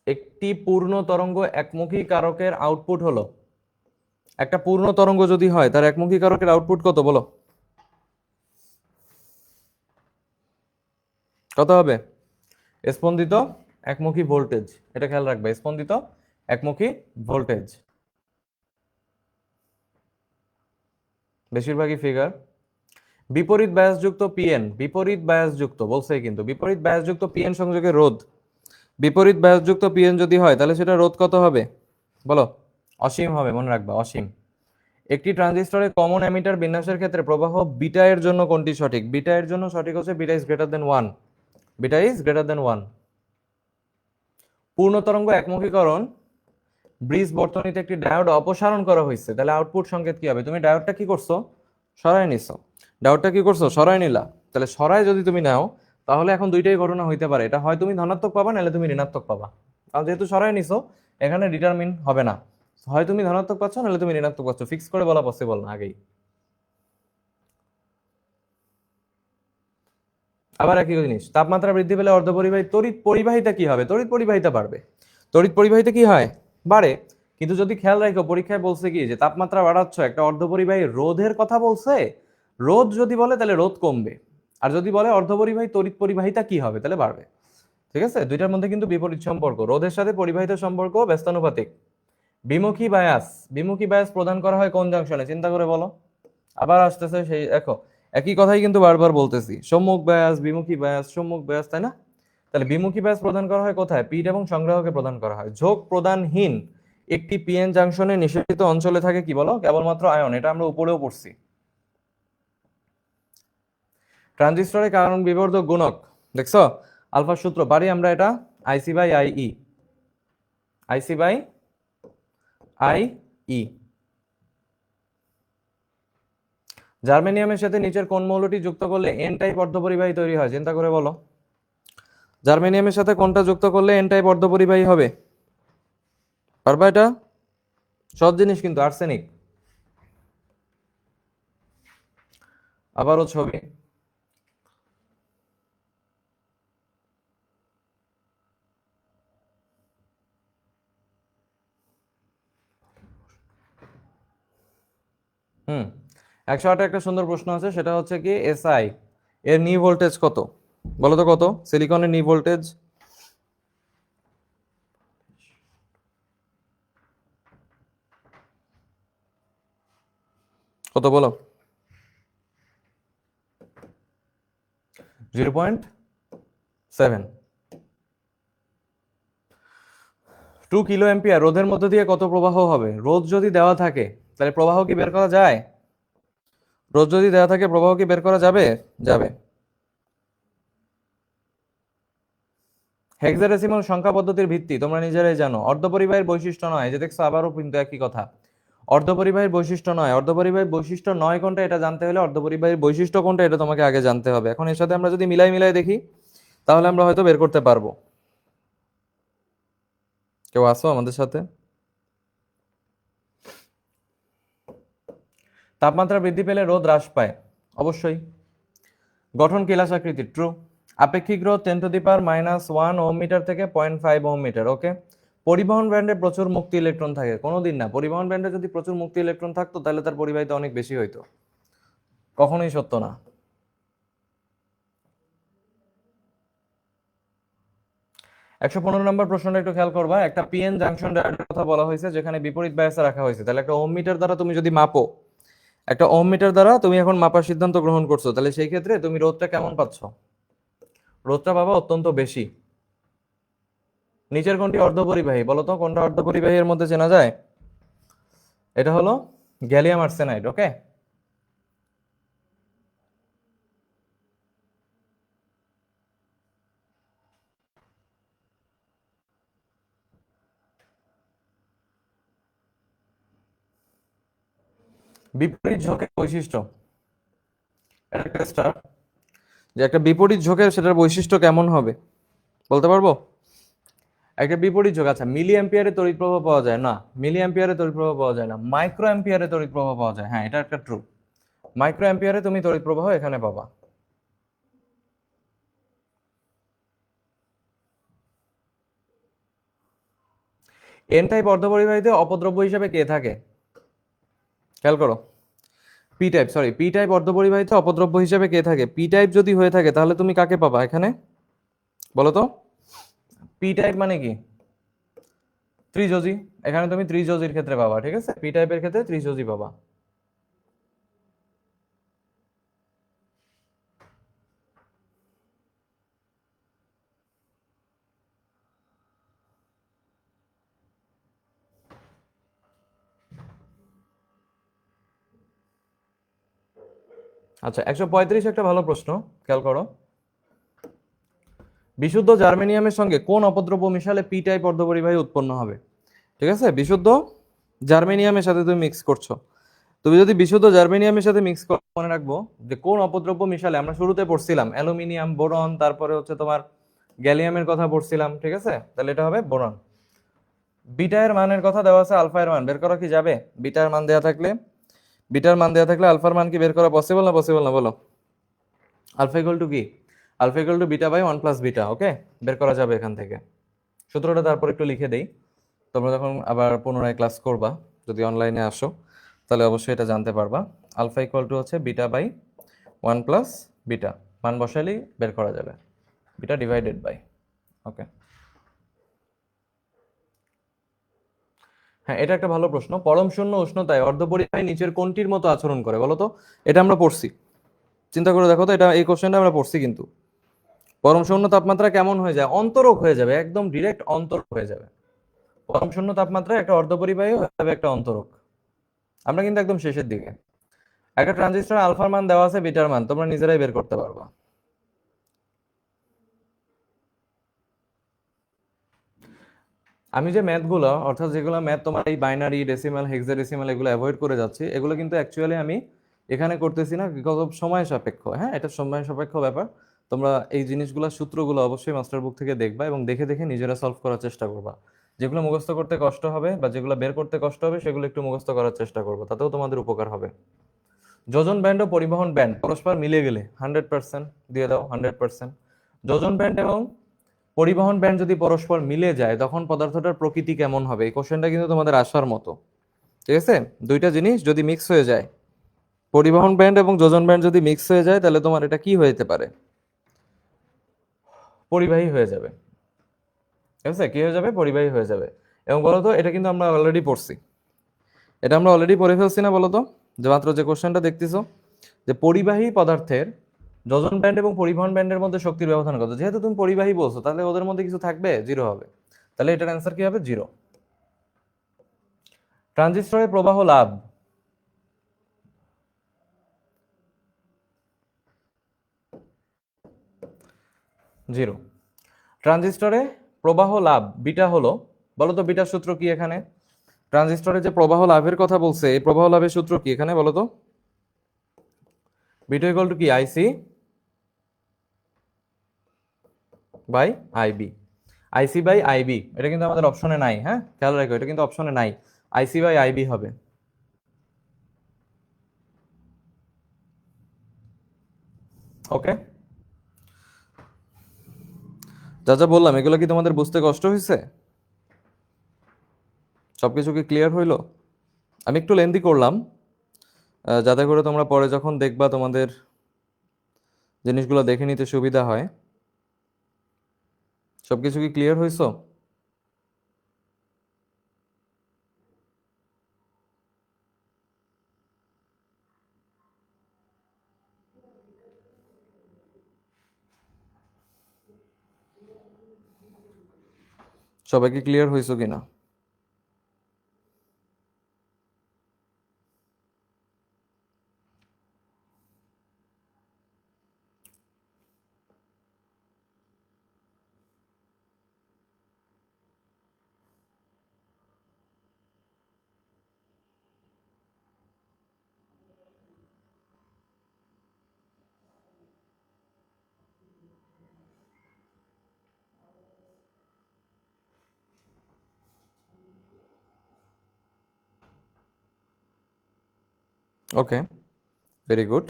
একটি পূর্ণ তরঙ্গ একমুখী কারকের আউটপুট হলো, একটা পূর্ণ তরঙ্গ যদি হয় তার একমুখী কারকের আউটপুট কত বলো? কত হবে? স্পন্দিত একমুখী ভোল্টেজ, এটা খেয়াল রাখবে, স্পন্দিত একমুখী ভোল্টেজ। বেশিরভাগই ফিগার। বিপরীত ব্যাসযুক্ত পিএন, বিপরীত ব্যাসযুক্ত বলছে কিন্তু, বিপরীত ব্যাসযুক্ত পিএন সংযোগের রোধ, বিপরীত ব্যাসযুক্ত পিএন যদি হয় তাহলে সেটা রোধ কত হবে বলো? অসীম হবে, মনে রাখবা, অসীম। একটি ট্রানজিস্টরে কমন অ্যামিটার বিন্যাসের ক্ষেত্রে প্রবাহ বিটা এর জন্য কোনটি সঠিক? বিটা এর জন্য সঠিক হচ্ছে beta is greater then 1, beta is greater দেন 1। পূর্ণ তরঙ্গ একমুখীকরণ ব্রিজ বর্তনীতে একটি ডায়োড অপসারণ করা হয়েছে, তাহলে আউটপুট সংকেত কি হবে? তুমি ডায়োডটা কি করছো? সরাই নিছো। ডায়োডটা কি করছো? সরাই নিলা। তাহলে সরাই যদি তুমি নাও, তাহলে এখন দুইটাই ঘটনা হইতে পারে, এটা হয় তুমি ধনাত্মক পাবা, নাহলে তুমি ঋণাত্মক পাবা। আর যেহেতু সরাই নিছো, এখানে ডিটারমিন হবে না, হয় তুমি ধনাত্মক পাচ্ছ নাহলে তুমি ঋণাত্মক পাচ্ছ, ফিক্স করে বলা পসিবল না আগেই। আবার একই জিনিস, তাপমাত্রা বৃদ্ধি পেলে অর্ধপরিবাহী তড়িৎ পরিবাহিতা কি হবে? তড়িৎ পরিবাহিতা বাড়বে। তড়িৎ পরিবাহিতা কি হয়? বাড়ে। কিন্তু যদি খেয়াল রাখো, পরীক্ষায় বলছে কি যে তাপমাত্রা বাড়াচ্ছ, একটা অর্ধপরিবাহী রোধের কথা বলছে, রোধ যদি বলে তাহলে রোধ কমবে, আর যদি বলে অর্ধপরিবাহী তড়িৎ পরিবাহিতা কি হবে তাহলে বাড়বে। ঠিক আছে, দুইটার মধ্যে কিন্তু বিপরীত সম্পর্ক, রোধের সাথে পরিবাহিত সম্পর্ক ব্যস্তানুপাতিক। বিমুখী বায়াস, বিমুখী বায়াস প্রদান করা হয় কোন জাংশনে? চিন্তা করে বলো। আবার আসতেছে সেই, দেখো একই কথাই কিন্তু বারবার বলতেছি, সম্মুখ ব্যাস, বিমুখী ব্যাস, সম্মুখ ব্যাস, তাই না? তাহলে বিমুখী ব্যাস প্রদান করা হয় কোথায়? পিট এবং সংগ্রাহকে প্রদান করা হয়। ঝোঁক প্রদানহীন একটি পিএন জাংশনে নিষেধিত অঞ্চলে থাকে কি বলো? কেবলমাত্র আয়ন, এটা আমরা উপরেও পড়ছি। ট্রানজিস্টরের কারণ বিবর্ধক গুণক দেখছো? আলফা সূত্র পারি আমরা এটা, IC by I E, IC by I E. জার্মেনিয়ামের সাথে নিচের কোন মৌলটি যুক্ত করলে এন টাইপ অর্ধপরিবাহী তৈরি হয়? চিন্তা করে বলো। জার্মেনিয়ামের সাথে কোনটা যুক্ত করলে এন টাইপ অর্ধপরিবাহী হবে? পারবা এটা? সহজ জিনিস কিন্তু, আর্সেনিক। আবারও ছবি। হুম, 108 একটা সুন্দর প্রশ্ন আছে, সেটা হচ্ছে কি এসআই এর নি ভোল্টেজ কত? বলো তো কত সিলিকনের নি ভোল্টেজ? কত বলো? 0.7। 2 কিলো অ্যাম্পিয়ার রোধের মধ্যে দিয়ে কত প্রবাহ হবে? রোধ যদি দেওয়া থাকে তাহলে প্রবাহ কি বের করা যায়? রোধ যদি দেওয়া থাকে প্রবাহ কি বের করা যাবে? যাবে। হেক্সাডেসিমাল সংখ্যা পদ্ধতির ভিত্তি তোমরা নিজেরাই জানো। অর্ধপরিবাহীর বৈশিষ্ট্য নয়, যে দেখছো আবারও কিন্তু একই কথা। অর্ধপরিবাহীর বৈশিষ্ট্য নয়, অর্ধপরিবাহীর বৈশিষ্ট্য নয় কোনটা এটা জানতে হলে অর্ধপরিবাহীর বৈশিষ্ট্য কোনটা এটা তোমাকে আগে জানতে হবে। এখন এর সাথে আমরা যদি মিলাই মিলাই দেখি তাহলে আমরা হয়তো বের করতে পারবো। কেউ আসো আমাদের সাথে? তাপমাত্রা বৃদ্ধি পেলে রোধ হ্রাস পায়, অবশ্যই। গঠন কেলাসাকৃতির, ট্রু। আপেক্ষিক রোধ 10⁻⁻1 ওহম মিটার থেকে 0.5 ওহম মিটার, ওকে। পরিবহন ব্যান্ডে প্রচুর মুক্ত ইলেকট্রন থাকে, কোনোদিন না। পরিবহন ব্যান্ডে যদি প্রচুর মুক্ত ইলেকট্রন থাকতো তাহলে তার পরিবাহিতা অনেক বেশি হইতো, কখনোই সত্য না। 115 নম্বর প্রশ্নটা একটু খেয়াল করবা। একটা পিএন জাংশন ডায়োডের কথা বলা হয়েছে যেখানে বিপরীত বায়াসে রাখা হয়েছে। তাহলে একটা ওহম মিটার দ্বারা তুমি যদি মাপো, একটা ওহম মিটার দ্বারা তুমি এখন মাপার সিদ্ধান্ত গ্রহণ করছো, তাহলে সেই ক্ষেত্রে তুমি রোধটা কেমন পাচ্ছ? রোধটা পাবা অত্যন্ত বেশি। নিচের কোনটি অর্ধপরিবাহী? বলো তো কোনটা অর্ধপরিবাহী এর মধ্যে চেনা যায়? এটা হলো গ্যালিয়াম আর্সেনাইড, ওকে। বিপরীত ঝোঁকের বৈশিষ্ট্য, এটা একটা স্টার, যে একটা বিপরীত ঝোঁকের সেটার বৈশিষ্ট্য কেমন হবে বলতে পারবো? একটা বিপরীত ঝোঁক, আচ্ছা মিলি অ্যাম্পিয়ারে তড়িৎ প্রবাহ পাওয়া যায় না, মিলি অ্যাম্পিয়ারে তড়িৎ প্রবাহ পাওয়া যায় না, মাইক্রো অ্যাম্পিয়ারে তড়িৎ প্রবাহ পাওয়া যায়, হ্যাঁ এটা একটা ট্রু। মাইক্রো অ্যাম্পিয়ারে তুমি তড়িৎ প্রবাহ এখানে পাবা। এন টাইপ অর্ধপরিবাহীতে অপদ্রব্য হিসেবে কে থাকে? খেয়াল করো। P type, sorry, P type অর্ধপরিবাহীতে অপদ্রব্য হিসেবে কে থাকে? পি টাইপ যদি হয়ে থাকে তাহলে তুমি কাকে পাবা এখানে বলো তো? পি টাইপ মানে কি? ত্রিযোজী। এখানে তুমি ত্রিযোজীর ক্ষেত্রে পাবা, ঠিক আছে? পি টাইপের ক্ষেত্রে ত্রিযোজী পাবা। আচ্ছা 135 একটা ভালো প্রশ্ন, খেয়াল করো। বিশুদ্ধ জার্মেনিয়ামের সঙ্গে কোন অপদ্রব্য মিশালে পি টাইপ অর্ধপরিবাহী উৎপন্ন হবে? ঠিক আছে, বিশুদ্ধ জার্মেনিয়ামের সাথে তুমি মিক্স করছো। তুমি যদি বিশুদ্ধ জার্মেনিয়ামের সাথে মিক্স করো, মনে রাখবো যে কোন অপদ্রব্য মিশালে, আমরা শুরুতে পড়ছিলাম অ্যালুমিনিয়াম, বোরন, তারপরে হচ্ছে তোমার গ্যালিয়ামের কথা পড়ছিলাম, ঠিক আছে? তাহলে এটা হবে বোরন। বিটা এর মানের কথা দেওয়া আছে, আলফা এর মান বের করা কি যাবে? বিটার মান দেওয়া থাকলে, বিটার মান দেওয়া থাকলে আলফার মান কি বের করা পসিবল না পসিবল না বলো? আলফা ইকুয়াল টু কি? Alpha equal to beta by 1 plus beta, okay. বের করা যাবে এখান থেকে। সূত্রটা তারপর একটু লিখে দেই, তোমরা যখন আবার পুনরায় ক্লাস করবা, যদি অনলাইনে আসো তাহলে অবশ্যই এটা জানতে পারবা। আলফা ইকুয়াল টু হচ্ছে বিটা বাই 1 প্লাস বিটা, মান বসালেই বের করা যাবে, বিটা ডিভাইডেড বাই, ওকে। হ্যাঁ এটা একটা ভালো প্রশ্ন। পরম শূন্য উষ্ণতায় অর্ধপরিবাহী নিচের কোনটির মতো আচরণ করে বলো তো? এটা আমরা পড়ছি, চিন্তা করে দেখো তো, এটা এই কোশ্চেনটা আমরা পড়ছি কিন্তু। পরম শূন্য তাপমাত্রা কেমন হয়ে যায়? অন্তরক হয়ে যাবে, একদম ডিরেক্ট অন্তরক হয়ে যাবে। পরম শূন্য তাপমাত্রায় একটা অর্ধপরিবাহী হয়ে যাবে একটা অন্তরক। আমরা কিন্তু একদম শেষের দিকে। একটা ট্রানজিস্টর আলফার মান দেওয়া আছে, বিটার মান তোমরা নিজেরাই বের করতে পারবা। আমি যে ম্যাথগুলো, অর্থাৎ যেগুলো ম্যাথ তোমার এই বাইনারি, ডেসিমাল, হেক্সাডেসিমাল এগুলো অ্যাভয়েড করে যাচ্ছি, এগুলো কিন্তু অ্যাকচুয়ালি আমি এখানে করতেছি না, বিকজ অফ সময় সাপেক্ষ। হ্যাঁ এটা সময় সাপেক্ষ ব্যাপার। তোমরা এই জিনিসগুলো, সূত্রগুলো অবশ্যই মাস্টার বুক থেকে দেখবা এবং দেখে দেখে নিজেরা সলভ করার চেষ্টা করবা। যেগুলো মুখস্থ করতে কষ্ট হবে বা যেগুলো বের করতে কষ্ট হবে সেগুলো একটু মুখস্থ করার চেষ্টা করবো, তাতেও তোমাদের উপকার হবে। যোজন ব্যান্ড ও পরিবহন ব্যান্ড পরস্পর মিলে গেলে 100% দিয়ে দাও, 100%। যোজন ব্যান্ড এবং পরিবহন ব্যান্ড যদি পরস্পর মিলে যায় তখন পদার্থটার প্রকৃতি কেমন হবে? এই কোশ্চেনটা কিন্তু তোমাদের আসার মতো, ঠিক আছে? দুইটা জিনিস যদি মিক্স হয়ে যায়, পরিবহন ব্যান্ড এবং যোজন ব্যান্ড যদি মিক্স হয়ে যায় তাহলে তোমার এটা কি হয়ে যেতে পারে? পরিবাহী হয়ে যাবে। ঠিক আছে, কি হয়ে যাবে? পরিবাহী হয়ে যাবে। এবং বলতো এটা কিন্তু আমরা অলরেডি পড়ছি, এটা আমরা অলরেডি পড়ে ফেলছি না বলতো? যে মাত্র যে কোশ্চেনটা দেখতেছো, যে পরিবাহী পদার্থের যোজন ব্যান্ড এবং পরিবহন ব্যান্ডের মধ্যে শক্তির ব্যবধান কত? যেহেতু তুমি পরিবাহী বলছো তাহলে ওদের মধ্যে কিছু থাকবে, জিরো হবে। তাহলে এটার অ্যান্সার কি হবে? জিরো। ট্রানজিস্টরের প্রবাহ লাভ, জিরো। ট্রানজিস্টরে প্রবাহ লাভ বিটা হলো, বলতো বিটার সূত্র কি এখানে? ট্রানজিস্টরে যে প্রবাহ লাভের কথা বলছে, এই প্রবাহ লাভের সূত্র কি এখানে বলতো? বিটা ইকুয়াল টু কি? I C by I B. I C by I B, এটা কিন্তু আমাদের অপশনে নাই, হ্যাঁ খেয়াল রাখো, এটা কিন্তু অপশনে নাই। আইসি বাই আইবি হবে। ওকে, যা যা বললাম এগুলো কি তোমাদের বুঝতে কষ্ট হয়েছে? সবকিছু কি ক্লিয়ার হইলো? আমি একটু লেন্দি করলাম, যাতে করে তোমরা পরে যখন দেখবা তোমাদের জিনিসগুলো দেখে নিতে সুবিধা হয়। সবকিছু কি ক্লিয়ার হয়েছো? সবাই কি ক্লিয়ার হয়েছো কিনা? ওকে, ভেরি গুড।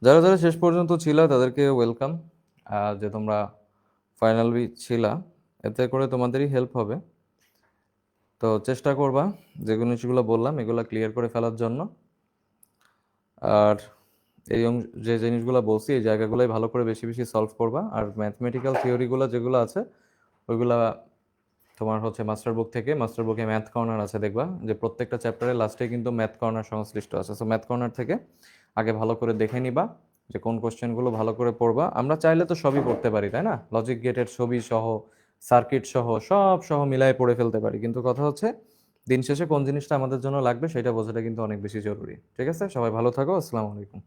যারা যারা শেষ পর্যন্ত ছিল তাদেরকে ওয়েলকাম, যে তোমরা ফাইনালি ছিলা, এতে করে তোমাদেরই হেল্প হবে। তো চেষ্টা করবা যে জিনিসগুলো বললাম এগুলো ক্লিয়ার করে ফেলার জন্য। আর এই যে জিনিসগুলো বলছি এই জায়গাগুলোই ভালো করে বেশি বেশি সলভ করবা। আর ম্যাথমেটিক্যাল থিওরিগুলো যেগুলো আছে ওইগুলা তোমার হচ্ছে মাস্টার বুক থেকে, মাস্টার বুকে ম্যাথ কর্নার আছে, দেখবা যে প্রত্যেকটা চ্যাপ্টারের লাস্টে কিন্তু ম্যাথ কর্নার সংশ্লিষ্ট আছে। সো ম্যাথ কর্নার থেকে আগে ভালো করে দেখে নিবা যে কোন কোশ্চেনগুলো ভালো করে পড়বা। আমরা চাইলে তো সবই পড়তে পারি, তাই না? লজিক গেটের ছবি সহ, সার্কিট সহ, সব সহ মিলাই পড়ে ফেলতে পারি, কিন্তু কথা হচ্ছে দিন শেষে কোন জিনিসটা আমাদের জন্য লাগবে সেটা বোঝাটা কিন্তু অনেক বেশি জরুরি। ঠিক আছে, সবাই ভালো থাকো, আসসালামু আলাইকুম।